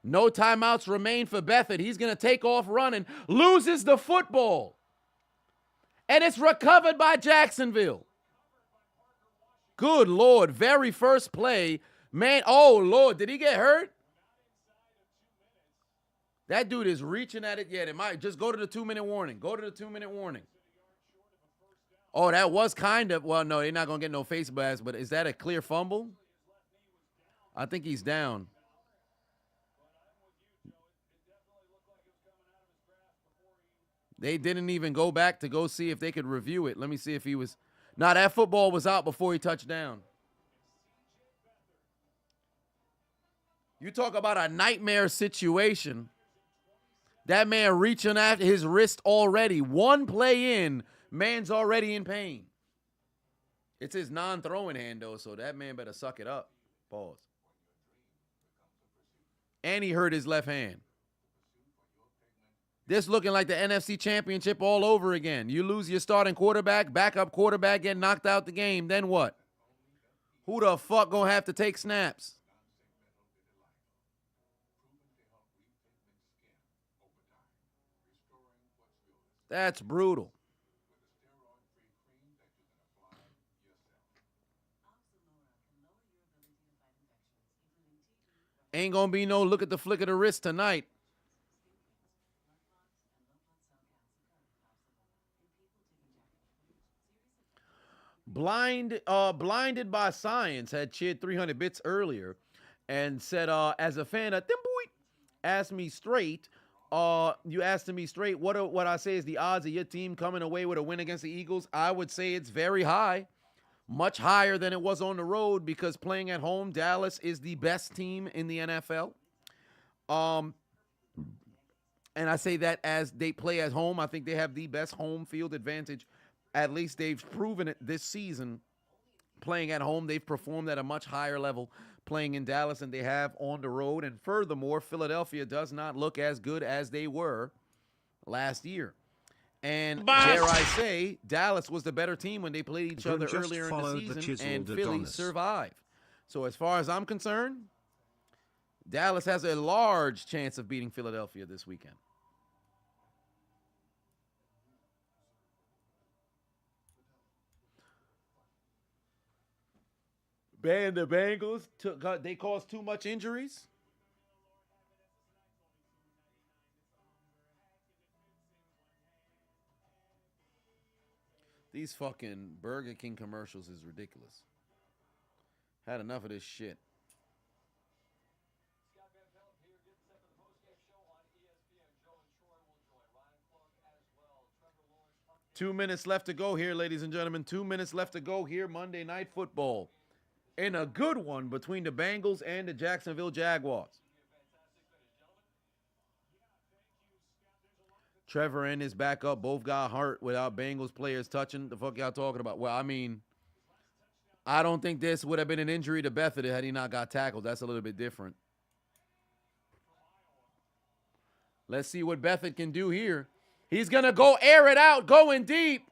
S1: No timeouts remain for Beathard. He's going to take off running, loses the football, and it's recovered by Jacksonville. Good Lord. Very first play. Man, oh, Lord, did he get hurt? That dude is reaching at it yet. It might just go to the 2-minute warning. Go to the 2-minute warning. Oh, that was kind of, well, no, they're not going to get no face blast, but is that a clear fumble? I think he's down. They didn't even go back to go see if they could review it. Let me see if he was. Nah, that football was out before he touched down. You talk about a nightmare situation. That man reaching after his wrist already. One play in, man's already in pain. It's his non-throwing hand, though, so that man better suck it up. Pause. And he hurt his left hand. This looking like the NFC Championship all over again. You lose your starting quarterback, backup quarterback get knocked out the game, then what? Who the fuck gonna have to take snaps? That's brutal. Ain't gonna be no look at the flick of the wrist tonight. Blinded by Science had cheered 300 bits earlier and said, as a fan of asked me straight, you asked me straight, what I say is the odds of your team coming away with a win against the Eagles? I would say it's very high, much higher than it was on the road, because playing at home, Dallas is the best team in the NFL. And I say that as they play at home. I think they have the best home field advantage. At least they've proven it this season. Playing at home, they've performed at a much higher level playing in Dallas than they have on the road. And furthermore, Philadelphia does not look as good as they were last year. And dare I say, Dallas was the better team when they played each other earlier in the season,
S3: Chiseled
S1: and Philly
S3: Adonis.
S1: survived. So as far as I'm concerned, Dallas has a large chance of beating Philadelphia this weekend. And the Bengals, they caused too much injuries. These fucking Burger King commercials is ridiculous. Had enough of this shit. Two minutes left to go here, ladies and gentlemen. 2 minutes left to go here. Monday Night Football. And a good one between the Bengals and the Jacksonville Jaguars. Trevor and his backup both got hurt without Bengals players touching. The fuck y'all talking about? Well, I mean, I don't think this would have been an injury to Bethany had he not got tackled. That's a little bit different. Let's see what Bethany can do here. He's going to go air it out, going deep.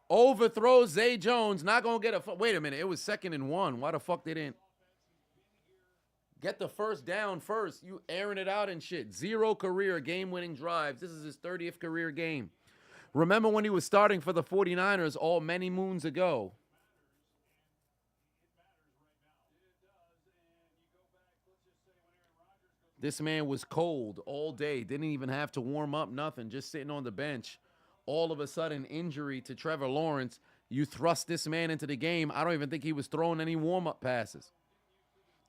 S1: Overthrows Zay Jones. Not going to get a... Wait a minute. It was 2nd and 1. Why the fuck they didn't get the first down first? You airing it out and shit. 0 career game-winning drives. This is his 30th career game. Remember when he was starting for the 49ers all many moons ago? This man was cold all day. Didn't even have to warm up, nothing. Just sitting on the bench. All of a sudden, injury to Trevor Lawrence. You thrust this man into the game. I don't even think he was throwing any warm-up passes.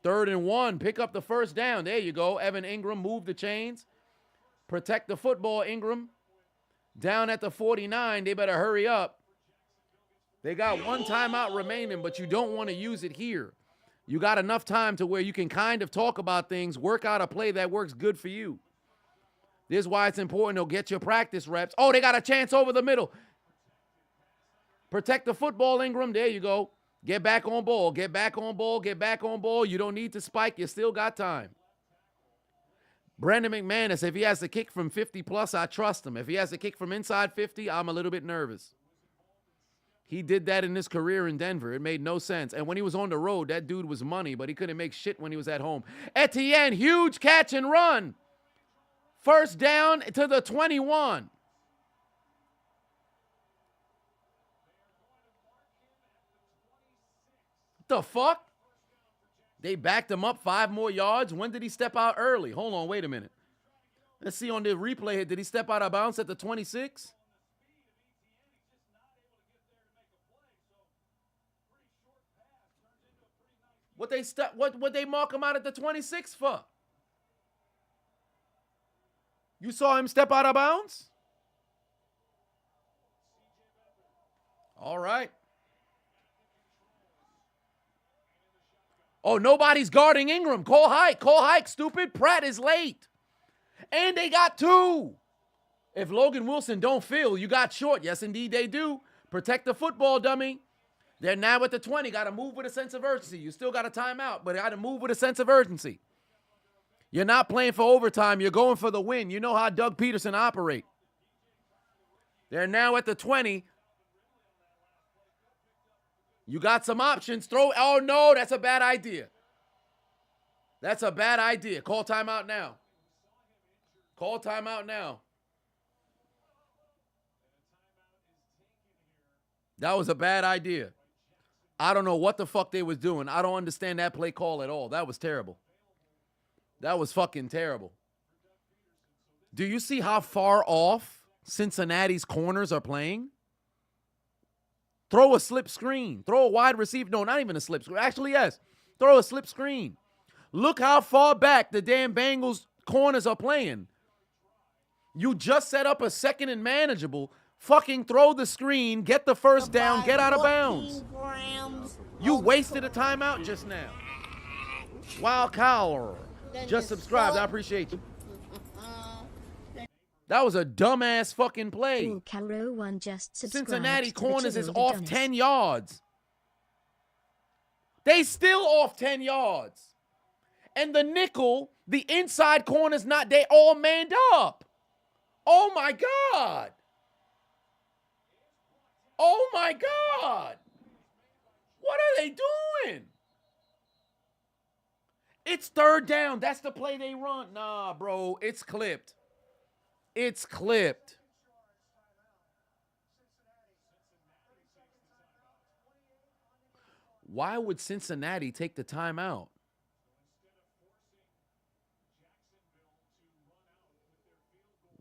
S1: 3rd and 1. Pick up the first down. There you go. Evan Ingram, move the chains. Protect the football, Ingram. Down at the 49. They better hurry up. They got 1 timeout remaining, but you don't want to use it here. You got enough time to where you can kind of talk about things, work out a play that works good for you. This is why it's important to get your practice reps. Oh, they got a chance over the middle. Protect the football, Ingram. There you go. Get back on ball. Get back on ball. Get back on ball. You don't need to spike. You still got time. Brandon McManus, if he has to kick from 50 plus, I trust him. If he has to kick from inside 50, I'm a little bit nervous. He did that in his career in Denver. It made no sense. And when he was on the road, that dude was money, but he couldn't make shit when he was at home. Etienne, huge catch and run. First down to the 21. The fuck? They backed him up 5 more yards. When did he step out early? Hold on, wait a minute. Let's see on the replay here. Did he step out of bounds at the 26? What they mark him out at the 26 for? You saw him step out of bounds? All right. Oh, nobody's guarding Ingram. Call hike. Call hike, stupid. Pratt is late. And they got 2. If Logan Wilson don't fill, you got short. Yes, indeed they do. Protect the football, dummy. They're now at the 20. Got to move with a sense of urgency. You still got a timeout, but got to move with a sense of urgency. You're not playing for overtime. You're going for the win. You know how Doug Peterson operate. They're now at the 20. You got some options. Throw. Oh, no, that's a bad idea. That's a bad idea. Call timeout now. Call timeout now. That was a bad idea. I don't know what the fuck they was doing. I don't understand that play call at all. That was terrible. That was fucking terrible. Do you see how far off Cincinnati's corners are playing? Throw a slip screen. Throw a wide receiver. No, not even a slip screen. Actually, yes. Throw a slip screen. Look how far back the damn Bengals corners are playing. You just set up a 2nd and manageable. Fucking throw the screen, get the first down, get out of bounds. You wasted a timeout just now. Wild Collar just subscribed. I appreciate you. That was a dumbass fucking play. Cincinnati corners is off 10 yards. They still off 10 yards. And the nickel, the inside corner's not, they all manned up. Oh my God. Oh my God. What are they doing? It's 3rd down. That's the play they run. Nah, bro. It's clipped. It's clipped. Why would Cincinnati take the timeout?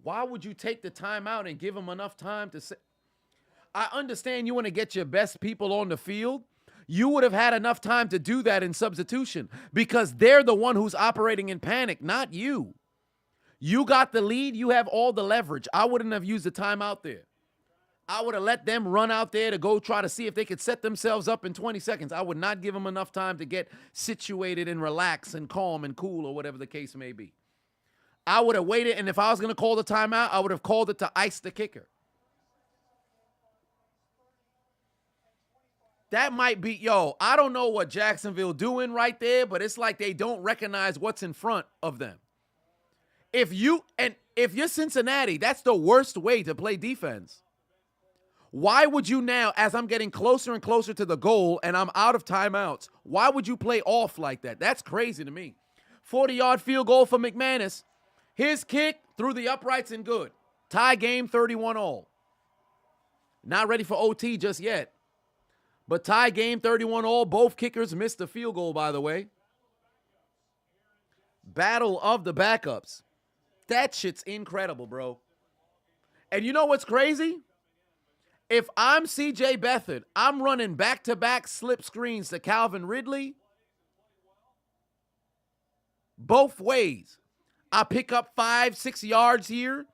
S1: Why would you take the timeout and give them enough time to say? I understand you want to get your best people on the field. You would have had enough time to do that in substitution because they're the one who's operating in panic, not you. You got the lead. You have all the leverage. I wouldn't have used the timeout there. I would have let them run out there to go try to see if they could set themselves up in 20 seconds. I would not give them enough time to get situated and relax and calm and cool or whatever the case may be. I would have waited, and if I was going to call the timeout, I would have called it to ice the kicker. That might be, I don't know what Jacksonville doing right there, but it's like they don't recognize what's in front of them. If you're Cincinnati, that's the worst way to play defense. Why would you now, as I'm getting closer and closer to the goal and I'm out of timeouts, why would you play off like that? That's crazy to me. 40-yard field goal for McManus. His kick through the uprights and good. Tie game 31-all. Not ready for OT just yet. But tie game 31-all. Both kickers missed the field goal, by the way. Battle of the backups. That shit's incredible, bro. And you know what's crazy? If I'm C.J. Beathard, I'm running back-to-back slip screens to Calvin Ridley. Both ways. I pick up 5-6 yards here.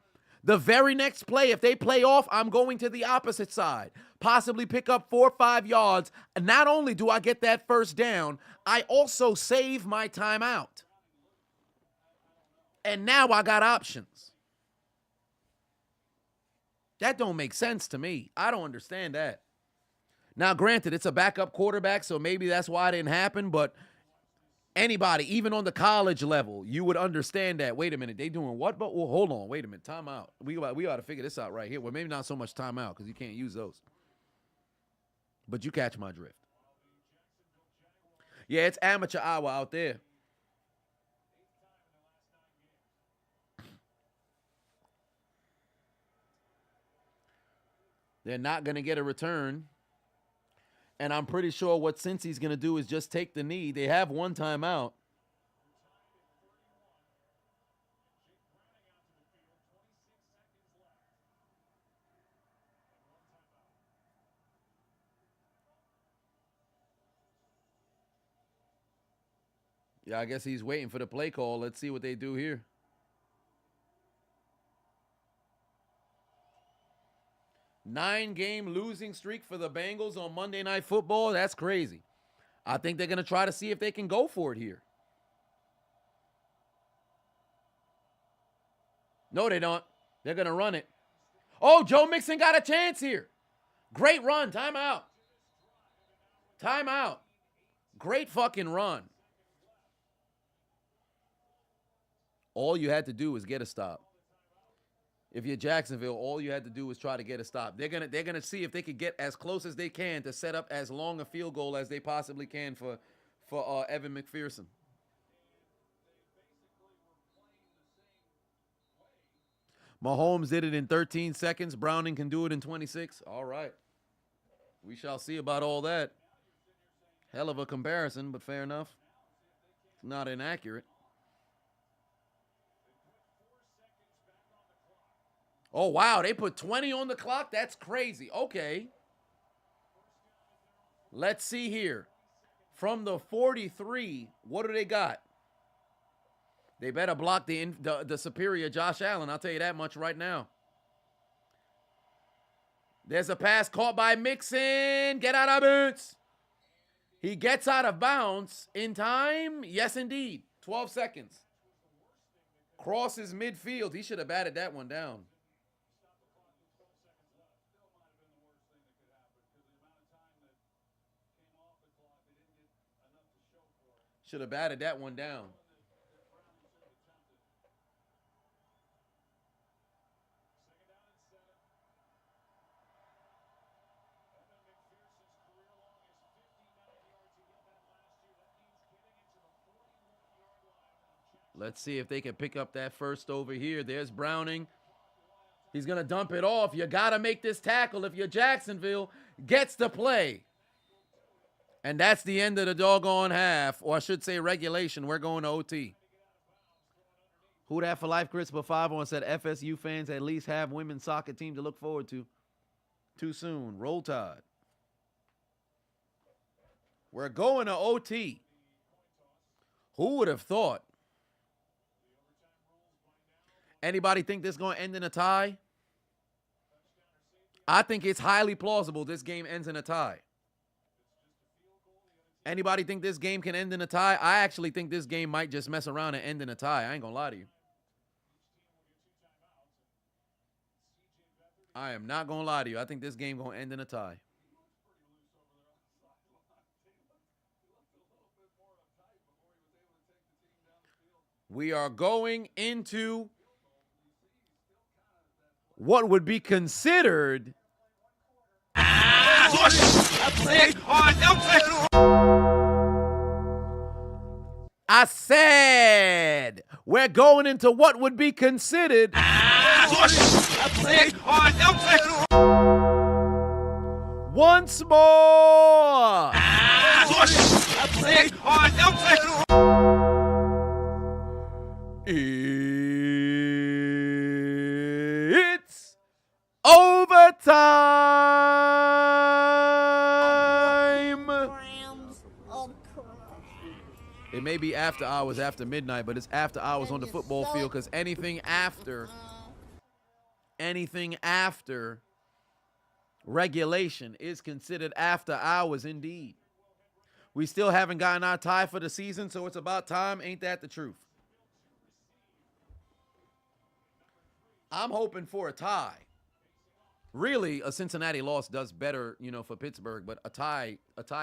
S1: The very next play, if they play off, I'm going to the opposite side. Possibly pick up 4 or 5 yards. And not only do I get that first down, I also save my timeout. And now I got options. That don't make sense to me. I don't understand that. Now, granted, it's a backup quarterback, so maybe that's why it didn't happen, but anybody, even on the college level, you would understand that. Wait a minute, they doing what? But well, hold on, wait a minute, timeout. We got to figure this out right here. Well, maybe not so much timeout because you can't use those. But you catch my drift. Yeah, it's amateur hour out there. They're not going to get a return. And I'm pretty sure what Cincy's going to do is just take the knee. They have one timeout. Yeah, I guess he's waiting for the play call. Let's see what they do here. Nine-game losing streak for the Bengals on Monday Night Football. That's crazy. I think they're going to try to see if they can go for it here. No, they don't. They're going to run it. Oh, Joe Mixon got a chance here. Great run. Timeout. Timeout. Great fucking run. All you had to do was get a stop. If you're Jacksonville, all you had to do was try to get a stop. They're gonna see if they could get as close as they can to set up as long a field goal as they possibly can for Evan McPherson. Mahomes did it in 13 seconds. Browning can do it in 26. All right. We shall see about all that. Hell of a comparison, but fair enough. It's not inaccurate. Oh, wow, they put 20 on the clock? That's crazy. Okay. Let's see here. From the 43, what do they got? They better block the superior Josh Allen. I'll tell you that much right now. There's a pass caught by Mixon. Get out of bounds. He gets out of bounds in time. Yes, indeed. 12 seconds. Crosses midfield. He should have batted that one down. Should have batted that one down. Let's see if they can pick up that first over here. There's Browning. He's going to dump it off. You got to make this tackle if you're Jacksonville. Gets to play. And that's the end of the doggone half, or I should say regulation. We're going to OT. Who that for life, Chris? But 5 on said FSU fans at least have women's soccer team to look forward to. Too soon. Roll Tide. We're going to OT. Who would have thought? Anybody think this is going to end in a tie? I think it's highly plausible this game ends in a tie. Anybody think this game can end in a tie? I actually think this game might just mess around and end in a tie. I ain't going to lie to you. I am not going to lie to you. I think this game going to end in a tie. We are going into what would be considered I said we're going into what would be considered once more. It's overtime. It may be after hours, after midnight, but it's after hours on the football field because anything after regulation is considered after hours indeed. We still haven't gotten our tie for the season, so it's about time. Ain't that the truth? I'm hoping for a tie. Really, a Cincinnati loss does better, for Pittsburgh, but a tie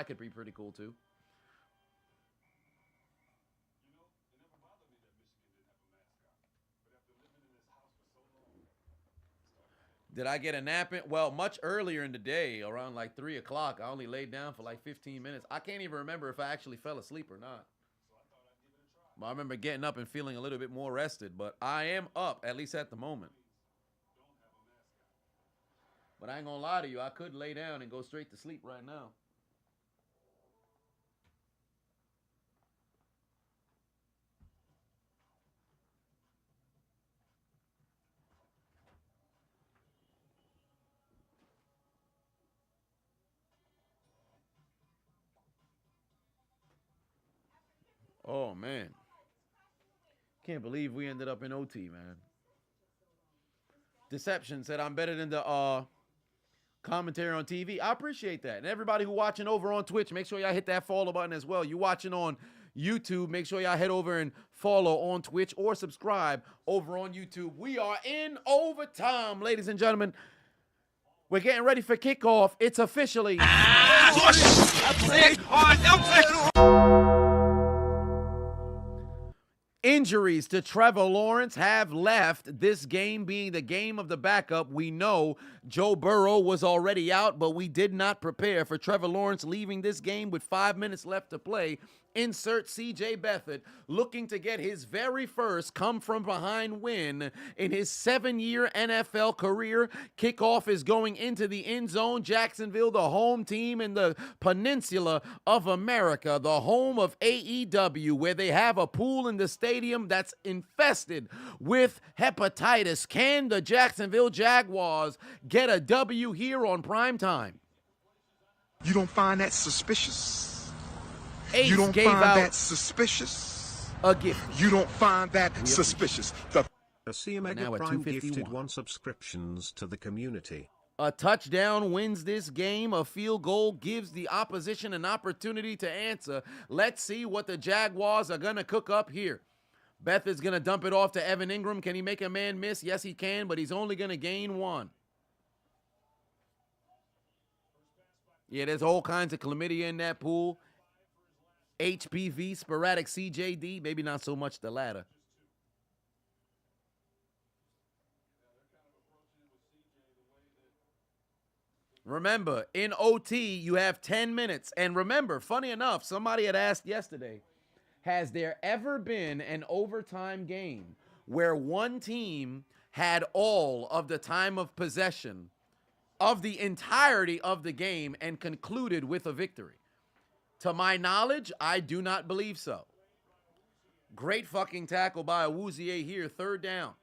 S1: could be pretty cool too. Did I get a nap in? Well, much earlier in the day, around like 3 o'clock, I only laid down for like 15 minutes. I can't even remember if I actually fell asleep or not. But I remember getting up and feeling a little bit more rested, but I am up, at least at the moment. But I ain't gonna lie to you, I could lay down and go straight to sleep right now. Oh, man. Can't believe we ended up in OT, man. Deception said I'm better than the commentary on TV. I appreciate that. And everybody who watching over on Twitch, make sure y'all hit that follow button as well. You watching on YouTube, make sure y'all head over and follow on Twitch or subscribe over on YouTube. We are in overtime, ladies and gentlemen. We're getting ready for kickoff. It's officially... Injuries to Trevor Lawrence have left this game being the game of the backup. We know Joe Burrow was already out, but we did not prepare for Trevor Lawrence leaving this game with 5 minutes left to play. Insert C.J. Beathard looking to get his very first come-from-behind win in his 7-year NFL career. Kickoff is going into the end zone. Jacksonville, the home team in the peninsula of America, the home of AEW, where they have a pool in the stadium that's infested with hepatitis. Can the Jacksonville Jaguars get a W here on primetime?
S5: You don't find that suspicious?
S1: Ace
S5: you don't
S1: gave
S5: find
S1: out
S5: that suspicious?
S1: a gift.
S5: You don't find that suspicious?
S3: A CMega
S1: Now at
S3: Prime
S1: 251.
S3: gifted 1 subscriptions to the community.
S1: A touchdown wins this game. A field goal gives the opposition an opportunity to answer. Let's see what the Jaguars are going to cook up here. Beth is going to dump it off to Evan Ingram. Can he make a man miss? Yes, he can, but he's only going to gain 1. Yeah, there's all kinds of chlamydia in that pool. HPV, sporadic CJD, maybe not so much the latter. Remember, in OT, you have 10 minutes. And remember, funny enough, somebody had asked yesterday, has there ever been an overtime game where one team had all of the time of possession of the entirety of the game and concluded with a victory? To my knowledge, I do not believe so. Great fucking tackle by Awuzie here, 3rd down.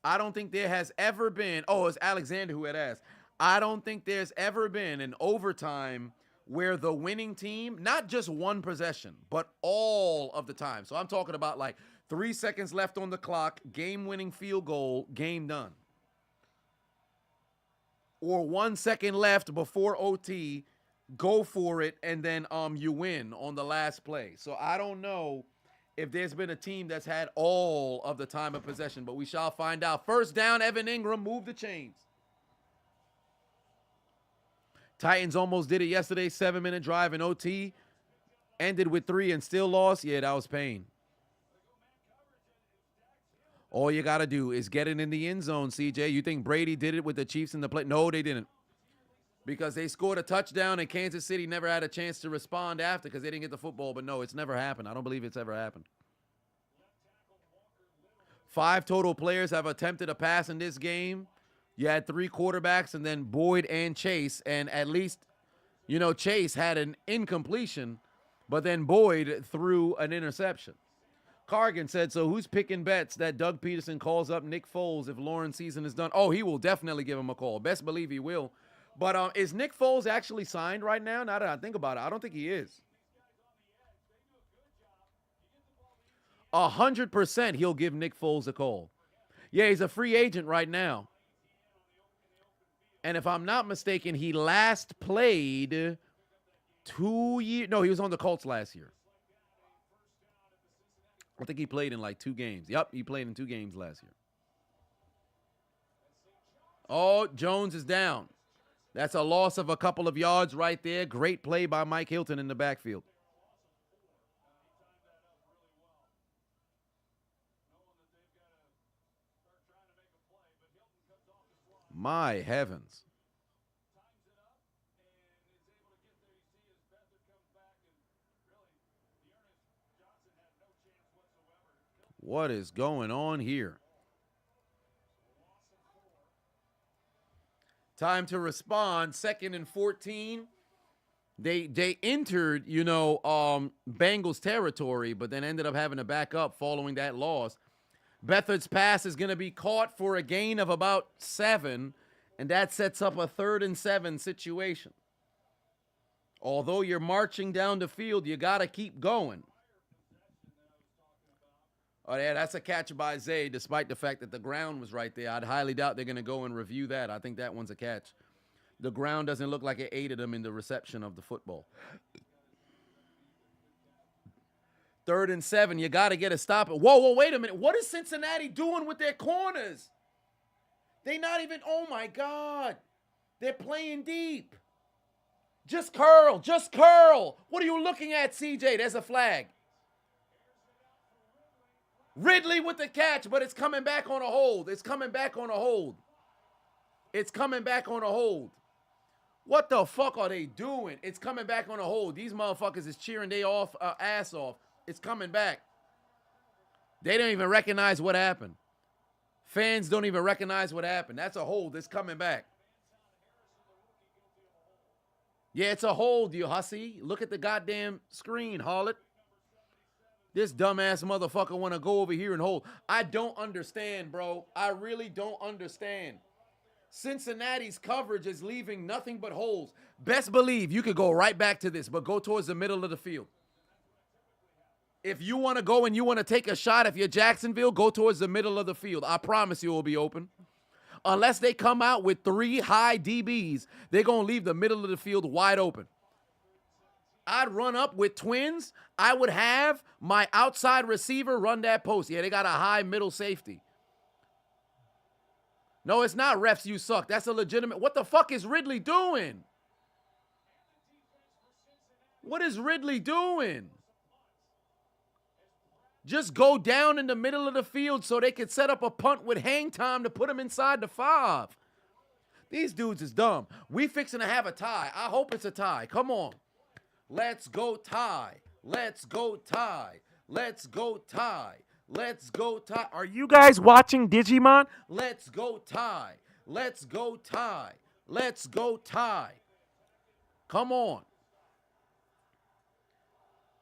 S1: I don't think there has ever been. Oh, it's Alexander who had asked. I don't think there's ever been an overtime where the winning team, not just one possession, but all of the time. So I'm talking about like 3 seconds left on the clock, game-winning field goal, game done. Or 1 second left before OT, go for it, and then you win on the last play. So I don't know if there's been a team that's had all of the time of possession, but we shall find out. First down, Evan Ingram, move the chains. Titans almost did it yesterday, 7-minute drive in OT. Ended with 3 and still lost. Yeah, that was pain. All you got to do is get it in the end zone, CJ. You think Brady did it with the Chiefs in the play? No, they didn't. Because they scored a touchdown and Kansas City never had a chance to respond after because they didn't get the football. But no, it's never happened. I don't believe it's ever happened. 5 total players have attempted a pass in this game. You had 3 quarterbacks and then Boyd and Chase. And at least, you know, Chase had an incompletion, but then Boyd threw an interception. Cargan said, so who's picking bets that Doug Peterson calls up Nick Foles if Lauren's season is done? Oh, he will definitely give him a call. Best believe he will. But is Nick Foles actually signed right now? Now that I think about it, I don't think he is. 100% he'll give Nick Foles a call. Yeah, he's a free agent right now. And if I'm not mistaken, he last played 2 years. No, he was on the Colts last year. I think he played in like 2 games. Yep, he played in 2 games last year. Oh, Jones is down. That's a loss of a couple of yards right there. Great play by Mike Hilton in the backfield. My heavens. What is going on here? Time to respond. 2nd and 14. They entered, Bengals territory, but then ended up having to back up following that loss. Beathard's pass is going to be caught for a gain of about 7, and that sets up a 3rd and 7 situation. Although you're marching down the field, you got to keep going. Oh, yeah, that's a catch by Zay, despite the fact that the ground was right there. I'd highly doubt they're going to go and review that. I think that one's a catch. The ground doesn't look like it aided them in the reception of the football. 3rd and 7, you got to get a stop. Whoa, wait a minute. What is Cincinnati doing with their corners? They not even, oh, my God. They're playing deep. Just curl. What are you looking at, CJ? There's a flag. Ridley with the catch, but it's coming back on a hold. What the fuck are they doing? It's coming back on a hold. These motherfuckers is cheering their ass off. It's coming back. They don't even recognize what happened. Fans don't even recognize what happened. That's a hold. It's coming back. Yeah, it's a hold, you hussy. Look at the goddamn screen, harlot. This dumbass motherfucker want to go over here and hold. I don't understand, bro. I really don't understand. Cincinnati's coverage is leaving nothing but holes. Best believe you could go right back to this, but go towards the middle of the field. If you want to go and you want to take a shot, if you're Jacksonville, go towards the middle of the field. I promise you it will be open. Unless they come out with 3 high DBs, they're going to leave the middle of the field wide open. I'd run up with twins. I would have my outside receiver run that post. Yeah, they got a high middle safety. No, it's not refs, you suck. That's a legitimate. What the fuck is Ridley doing? What is Ridley doing? Just go down in the middle of the field so they could set up a punt with hang time to put them inside the 5. These dudes is dumb. We fixing to have a tie. I hope it's a tie. Come on. Let's go tie. Let's go tie. Let's go tie. Let's go tie. Are you guys watching Digimon? Let's go tie. Let's go tie. Let's go tie. Come on.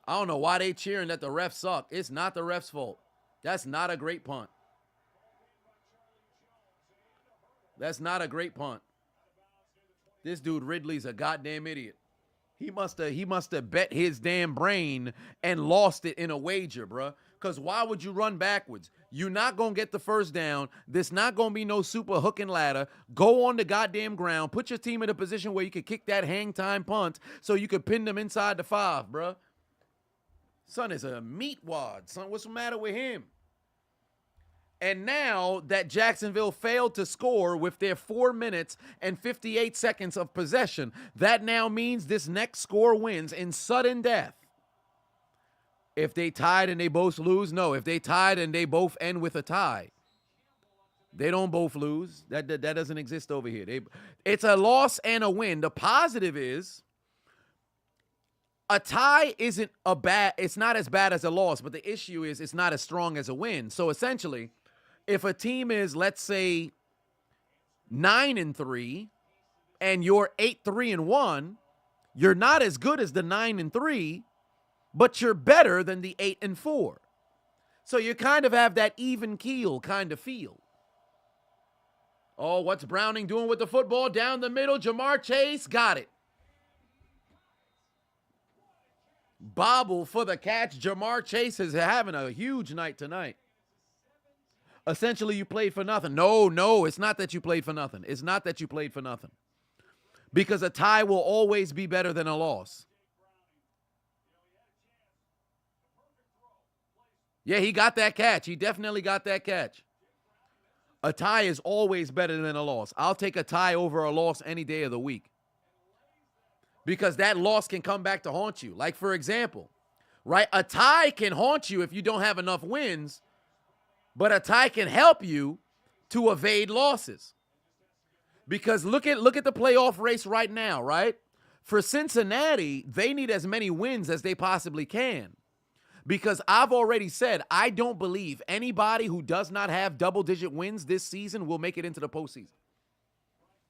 S1: I don't know why they cheering that the refs suck. It's not the refs' fault. That's not a great punt. That's not a great punt. This dude Ridley's a goddamn idiot. He must have bet his damn brain and lost it in a wager, bruh. Because why would you run backwards? You're not going to get the first down. There's not going to be no super hook and ladder. Go on the goddamn ground. Put your team in a position where you could kick that hang time punt so you could pin them inside the 5, bruh. Son is a meat wad. Son, what's the matter with him? And now that Jacksonville failed to score with their 4 minutes and 58 seconds of possession, that now means this next score wins in sudden death. If they tied and they both lose, no. If they tied and they both end with a tie, they don't both lose. That doesn't exist over here. It's a loss and a win. The positive is a tie isn't it's not as bad as a loss, but the issue is it's not as strong as a win. So essentially, if a team is, let's say, 9-3 and you're 8-3-1, you're not as good as the 9-3, but you're better than the 8-4. So you kind of have that even keel kind of feel. Oh, what's Browning doing with the football? Down the middle, Jamar Chase got it. Bobble for the catch. Jamar Chase is having a huge night tonight. Essentially, you played for nothing. No, it's not that you played for nothing. It's not that you played for nothing. Because a tie will always be better than a loss. Yeah, he got that catch. He definitely got that catch. A tie is always better than a loss. I'll take a tie over a loss any day of the week. Because that loss can come back to haunt you. Like, for example, right? A tie can haunt you if you don't have enough wins. But a tie can help you to evade losses. Because look at the playoff race right now, right? For Cincinnati, they need as many wins as they possibly can. Because I've already said, I don't believe anybody who does not have double-digit wins this season will make it into the postseason.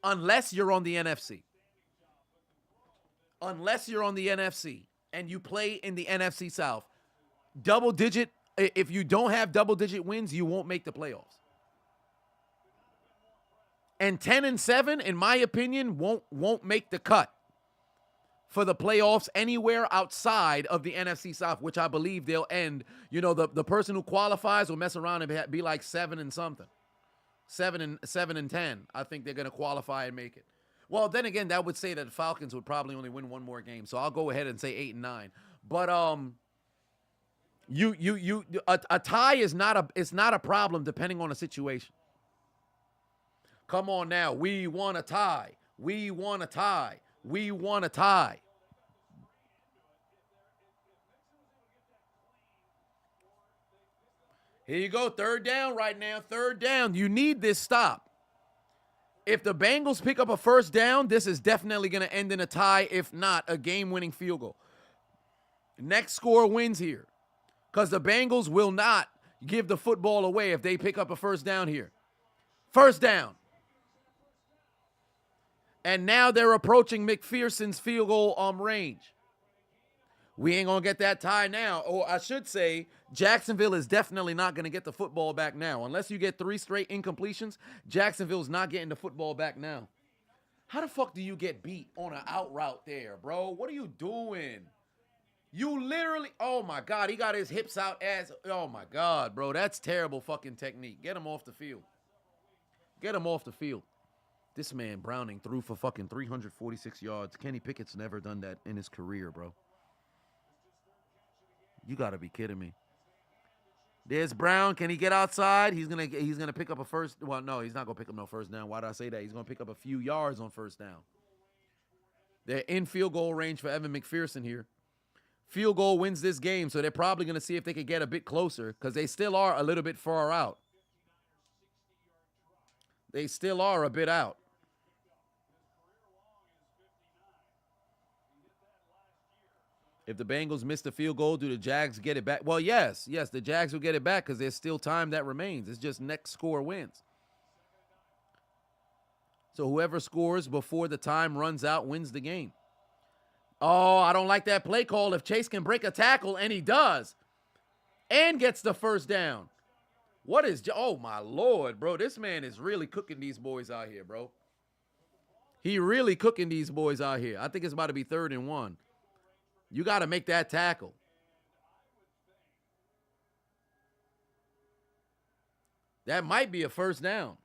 S1: Unless you're on the NFC. Unless you're on the NFC and you play in the NFC South. Double-digit. If you don't have double-digit wins, you won't make the playoffs. And 10-7, in my opinion, won't make the cut for the playoffs anywhere outside of the NFC South, which I believe they'll end. You know, the person who qualifies will mess around and be like 7 and something, 7 and 10. I think they're gonna qualify and make it. Well, then again, that would say that the Falcons would probably only win one more game, so I'll go ahead and say 8 and 9. But a tie is not a problem depending on the situation. Come on now, we want a tie. We want a tie. We want a tie. Here you go, third down right now, third down. You need this stop. If the Bengals pick up a first down, this is definitely going to end in a tie, if not a game-winning field goal. Next score wins here. Because the Bengals will not give the football away if they pick up a first down here. First down. And now they're approaching McPherson's field goal range. We ain't going to get that tie now. Or I should say, Jacksonville is definitely not going to get the football back now. Unless you get 3 straight incompletions, Jacksonville's not getting the football back now. How the fuck do you get beat on an out route there, bro? What are you doing? You literally, oh my God, he got his hips out oh my God, bro, that's terrible fucking technique. Get him off the field. Get him off the field. This man, Browning, threw for fucking 346 yards. Kenny Pickett's never done that in his career, bro. You gotta be kidding me. There's Brown. Can he get outside? He's gonna pick up a first. Well, no, he's not gonna pick up no first down. Why did I say that? He's gonna pick up a few yards on first down. They're in field goal range for Evan McPherson here. Field goal wins this game, so they're probably going to see if they can get a bit closer because they still are a little bit far out. They still are a bit out. If the Bengals miss the field goal, do the Jags get it back? Well, yes, the Jags will get it back because there's still time that remains. It's just next score wins. So whoever scores before the time runs out wins the game. Oh, I don't like that play call. If Chase can break a tackle, and he does, and gets the first down. What is? Oh my Lord, bro! This man is really cooking these boys out here, bro. He really cooking these boys out here. I think it's about to be 3rd and 1. You got to make that tackle. That might be a first down.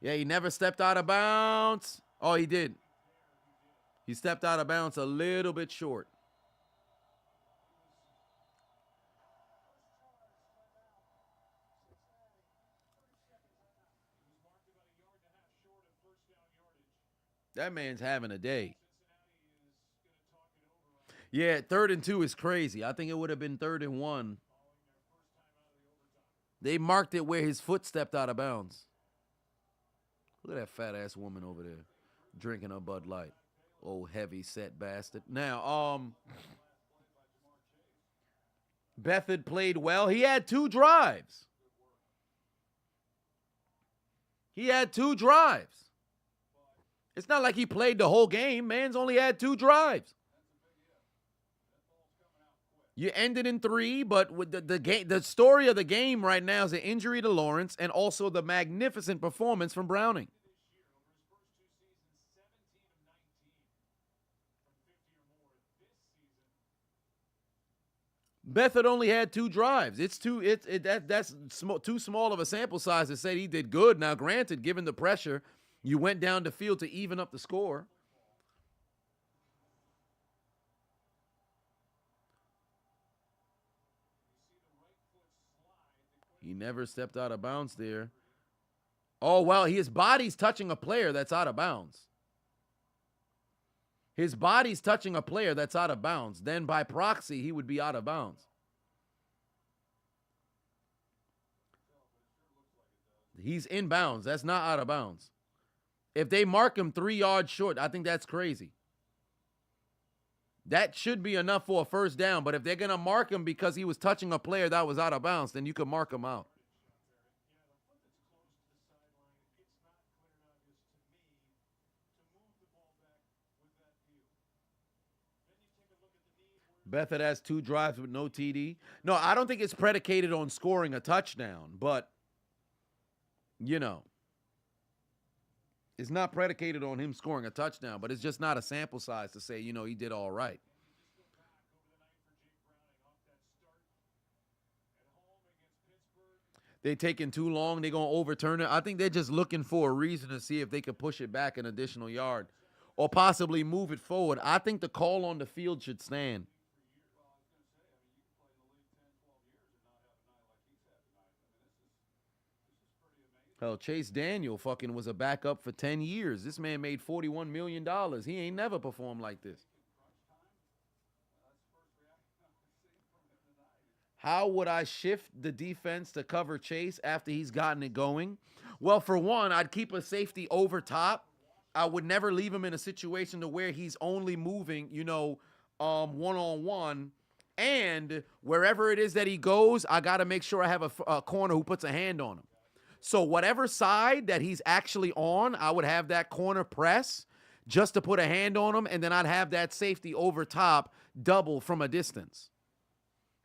S1: Yeah, he never stepped out of bounds. Oh, he did. He stepped out of bounds a little bit short. That man's having a day. Yeah, 3rd and 2 is crazy. I think it would have been 3rd and 1. They marked it where his foot stepped out of bounds. Look at that fat ass woman over there drinking a Bud Light. Old heavy set bastard. Now, Bethard played well. He had 2 drives. He had 2 drives. It's not like he played the whole game. Man's only had 2 drives. You ended in 3, but with the story of the game right now is the injury to Lawrence and also the magnificent performance from Browning. Bethard only had 2 drives. That's too small of a sample size to say he did good. Now, granted, given the pressure, you went down the field to even up the score. He never stepped out of bounds there. Oh, well, his body's touching a player that's out of bounds. His body's touching a player that's out of bounds. Then by proxy, he would be out of bounds. He's in bounds. That's not out of bounds. If they mark him 3 yards short, I think that's crazy. That should be enough for a first down. But if they're going to mark him because he was touching a player that was out of bounds, then you can mark him out. Bethard has 2 drives with no TD. No, I don't think it's predicated on scoring a touchdown, but, you know, it's not predicated on him scoring a touchdown, but it's just not a sample size to say, you know, he did all right. They're taking too long. They're going to overturn it. I think they're just looking for a reason to see if they could push it back an additional yard or possibly move it forward. I think the call on the field should stand. Hell, Chase Daniel fucking was a backup for 10 years. This man made $41 million. He ain't never performed like this. How would I shift the defense to cover Chase after he's gotten it going? Well, for one, I'd keep a safety over top. I would never leave him in a situation to where he's only moving, you know, one-on-one. And wherever it is that he goes, I got to make sure I have a corner who puts a hand on him. So whatever side that he's actually on, I would have that corner press just to put a hand on him, and then I'd have that safety over top double from a distance.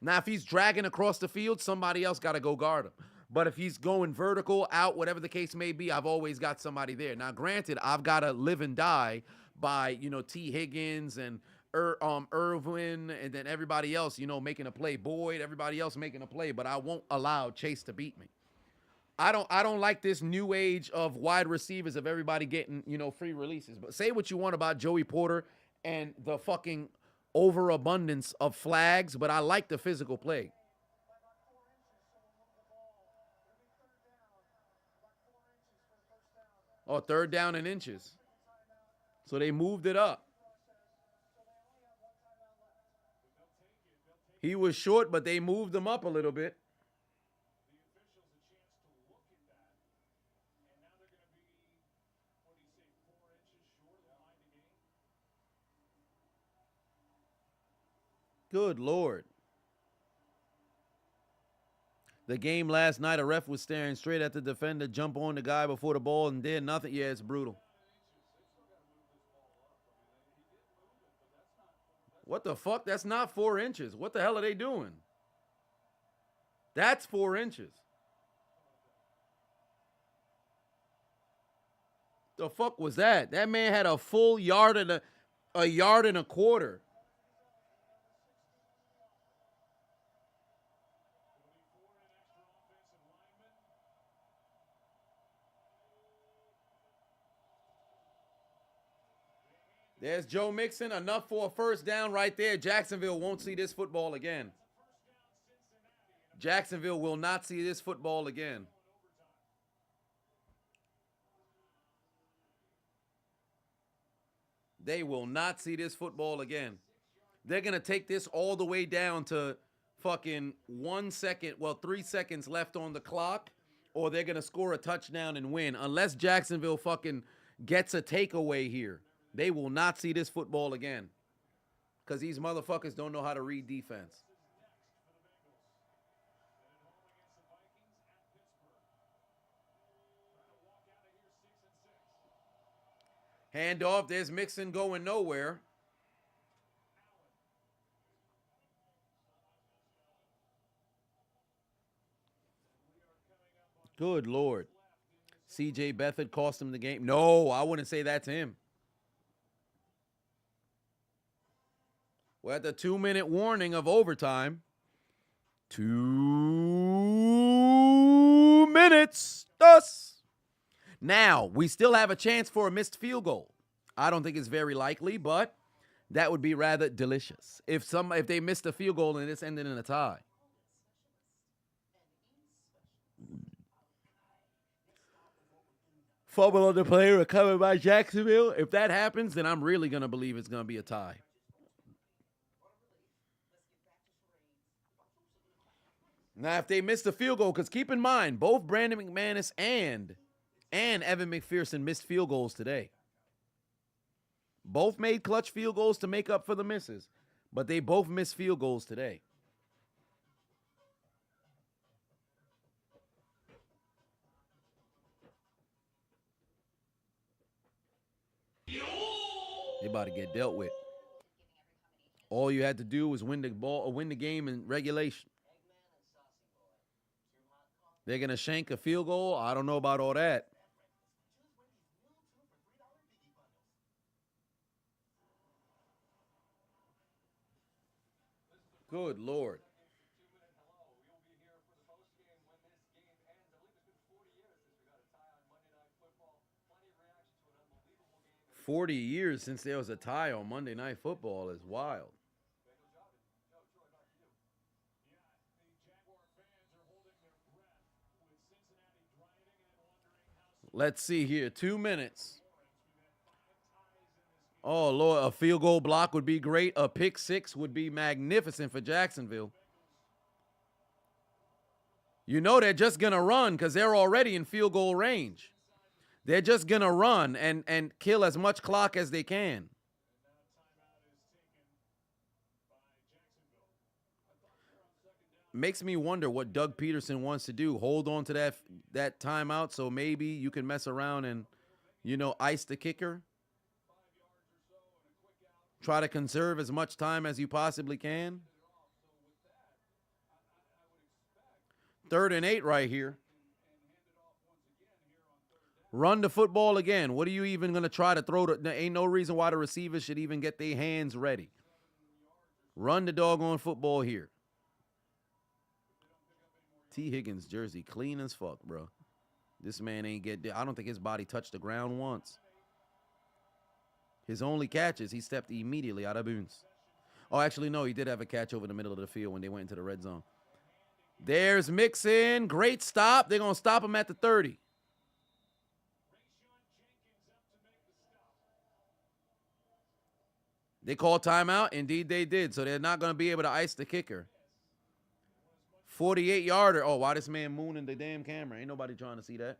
S1: Now, if he's dragging across the field, somebody else got to go guard him. But if he's going vertical, out, whatever the case may be, I've always got somebody there. Now, granted, I've got to live and die by, you know, T. Higgins and Irwin and then everybody else, you know, making a play. Boyd, everybody else making a play, but I won't allow Chase to beat me. I don't like this new age of wide receivers of everybody getting, you know, free releases. But say what you want about Joey Porter and the fucking overabundance of flags, but I like the physical play. Oh, 3rd down and inches. So they moved it up. He was short, but they moved him up a little bit. Good Lord. The game last night, a ref was staring straight at the defender, jump on the guy before the ball and did nothing. Yeah, it's brutal. What the fuck? That's not 4 inches. What the hell are they doing? That's 4 inches. The fuck was that? That man had a full yard and a yard and a quarter. There's Joe Mixon, enough for a first down right there. Jacksonville won't see this football again. Jacksonville will not see this football again. They will not see this football again. They're going to take this all the way down to fucking 1 second, 3 seconds left on the clock, or they're going to score a touchdown and win. Unless Jacksonville fucking gets a takeaway here, they will not see this football again. Because these motherfuckers don't know how to read defense. Handoff, there's Mixon going nowhere. Good Lord. C.J. Beathard cost him the game. No, I wouldn't say that's him. We're at the 2-minute warning of overtime. 2 minutes. Thus. Now, we still have a chance for a missed field goal. I don't think it's very likely, but that would be rather delicious. If they missed a field goal and it's ended in a tie. Fumble on the play, recovered by Jacksonville. If that happens, then I'm really going to believe it's going to be a tie. Now, if they missed the field goal, because keep in mind, both Brandon McManus and Evan McPherson missed field goals today. Both made clutch field goals to make up for the misses, but they both missed field goals today. They about to get dealt with. All you had to do was win the ball or win the game in regulation. They're going to shank a field goal? I don't know about all that. Good Lord. 40 years since there was a tie on Monday Night Football is wild. Let's see here. 2 minutes. Oh, Lord, a field goal block would be great. A pick six would be magnificent for Jacksonville. You know they're just going to run because they're already in field goal range. They're just going to run and kill as much clock as they can. Makes me wonder what Doug Peterson wants to do. Hold on to that timeout so maybe you can mess around and, ice the kicker. Try to conserve as much time as you possibly can. 3rd and 8 right here. Run the football again. What are you even going to try to throw? There ain't no reason why the receivers should even get their hands ready. Run the doggone football here. T. Higgins jersey clean as fuck, bro. This man ain't I don't think his body touched the ground once. His only catches, he stepped immediately out of bounds. Oh, actually, no, he did have a catch over the middle of the field when they went into the red zone. There's Mixon. Great stop. They're going to stop him at the 30. They called timeout. Indeed, they did. So they're not going to be able to ice the kicker. 48-yarder. Oh, why this man mooning the damn camera? Ain't nobody trying to see that.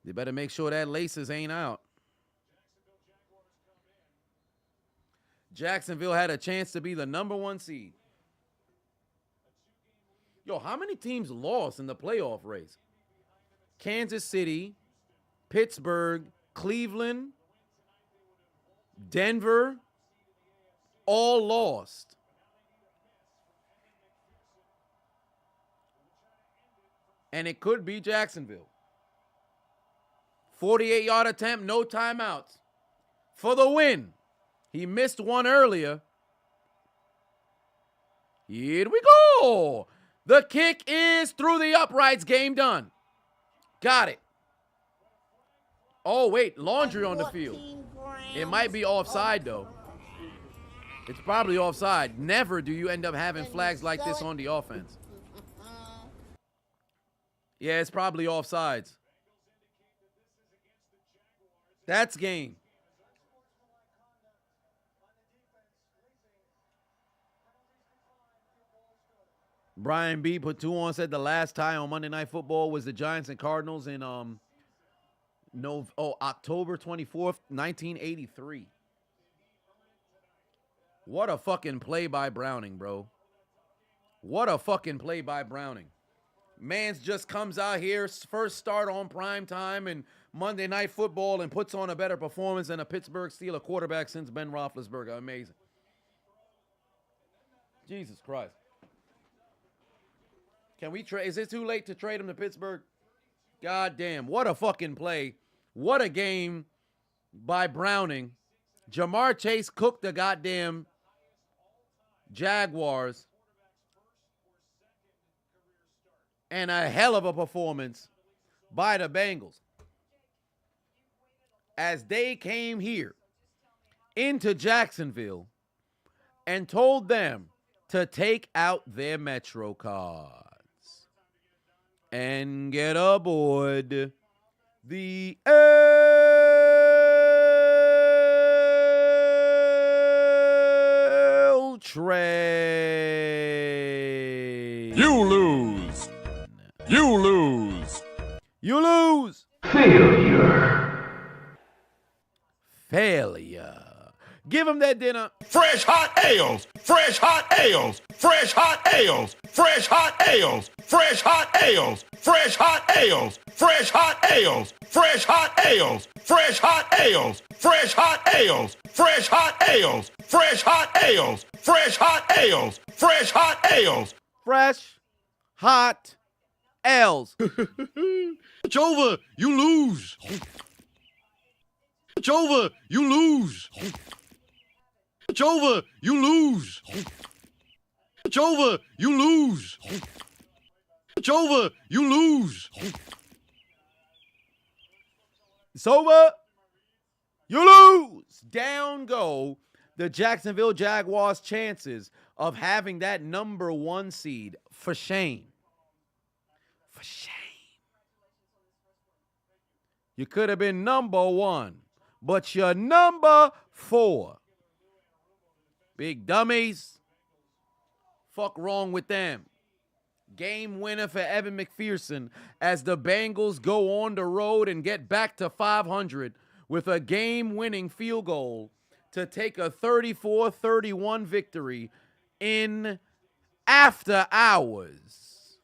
S1: They better make sure that laces ain't out. Jacksonville had a chance to be the #1 seed. Yo, how many teams lost in the playoff race? Kansas City, Pittsburgh, Cleveland, Denver, all lost. And it could be Jacksonville. 48-yard attempt, no timeouts. For the win. He missed one earlier. Here we go. The kick is through the uprights. Game done. Got it. Oh, wait. Laundry on the field. It might be offside, though. It's probably offside. Never do you end up having flags like this on the offense. Yeah, it's probably offsides. That's game. Brian B. put 2 on, said the last tie on Monday Night Football was the Giants and Cardinals in October 24th, 1983. What a fucking play by Browning, bro. What a fucking play by Browning. Mans just comes out here, first start on prime time and Monday Night Football, and puts on a better performance than a Pittsburgh Steelers quarterback since Ben Roethlisberger. Amazing. Jesus Christ. Can we trade? Is it too late to trade him to Pittsburgh? God damn. What a fucking play. What a game by Browning. Jamar Chase cooked the goddamn Jaguars. And a hell of a performance by the Bengals. As they came here into Jacksonville and told them to take out their Metro cards and get aboard the L train.
S4: You lose. You lose.
S1: You lose.
S4: Failure.
S1: Failure. Give them that dinner.
S4: Fresh hot ales. Fresh hot ales. Fresh hot ales. Fresh hot ales. Fresh hot ales. Fresh hot ales. Fresh hot ales. Fresh hot ales. Fresh hot ales. Fresh hot ales. Fresh hot ales. Fresh hot ales. Fresh hot ales. Fresh hot ales.
S1: Fresh hot ales.
S11: It's over. You lose. It's over. You lose. It's over. You lose. It's over. You lose. It's over. You lose.
S1: It's over. You lose. Down go the Jacksonville Jaguars' chances of having that number 1 seed. For shame. For shame. You could have been number 1, but you're number 4. Big dummies. Fuck wrong with them. Game winner for Evan McPherson as the Bengals go on the road and get back to 500 with a game-winning field goal to take a 34-31 victory in after hours.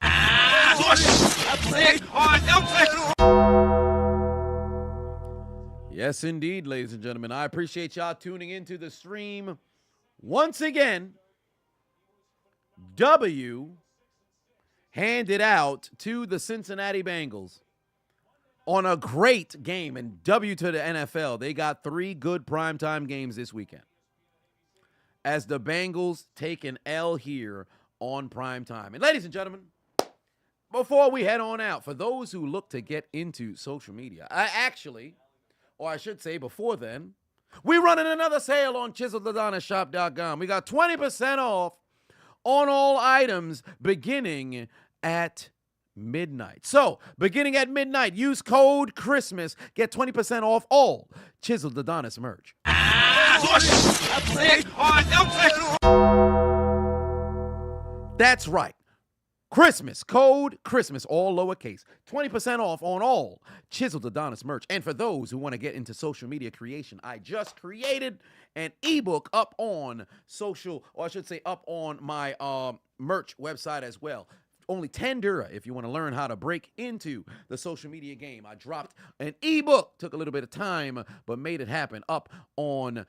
S1: Yes, indeed, ladies and gentlemen. I appreciate y'all tuning into the stream. Once again, W handed out to the Cincinnati Bengals on a great game, and W to the NFL. They got 3 good primetime games this weekend as the Bengals take an L here on primetime. And ladies and gentlemen, before we head on out, for those who look to get into social media, I should say before then, we're running another sale on ChiseledAdonisShop.com. We got 20% off on all items beginning at midnight. So, beginning at midnight, use code Christmas. Get 20% off all Chiseled Adonis merch. That's right. Christmas, code Christmas, all lowercase. 20% off on all Chiseled Adonis merch. And for those who want to get into social media creation, I just created an ebook up on up on my merch website as well. Only $10 if you want to learn how to break into the social media game. I dropped an ebook, took a little bit of time, but made it happen up on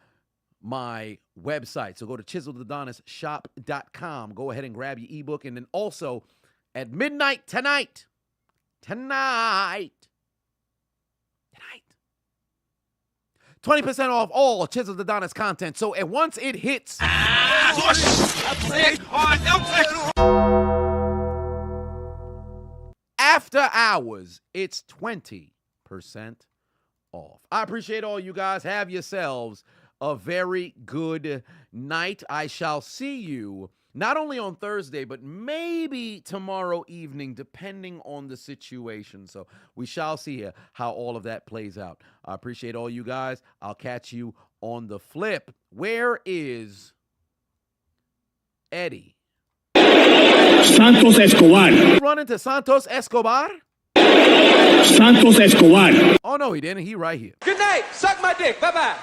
S1: my website. So go to ChiseledAdonisShop.com. Go ahead and grab your ebook. And then also at midnight tonight, Tonight. 20% off all Chiseled Adonis content. So and once it hits... After hours, it's 20% off. I appreciate all you guys. Have yourselves a very good night. I shall see you not only on Thursday, but maybe tomorrow evening, depending on the situation. So we shall see how all of that plays out. I appreciate all you guys. I'll catch you on the flip. Where is Eddie?
S12: Santos Escobar.
S1: You run into Santos Escobar?
S12: Santos Escobar.
S1: Oh, no, he didn't. He right here.
S13: Good night. Suck my dick. Bye-bye.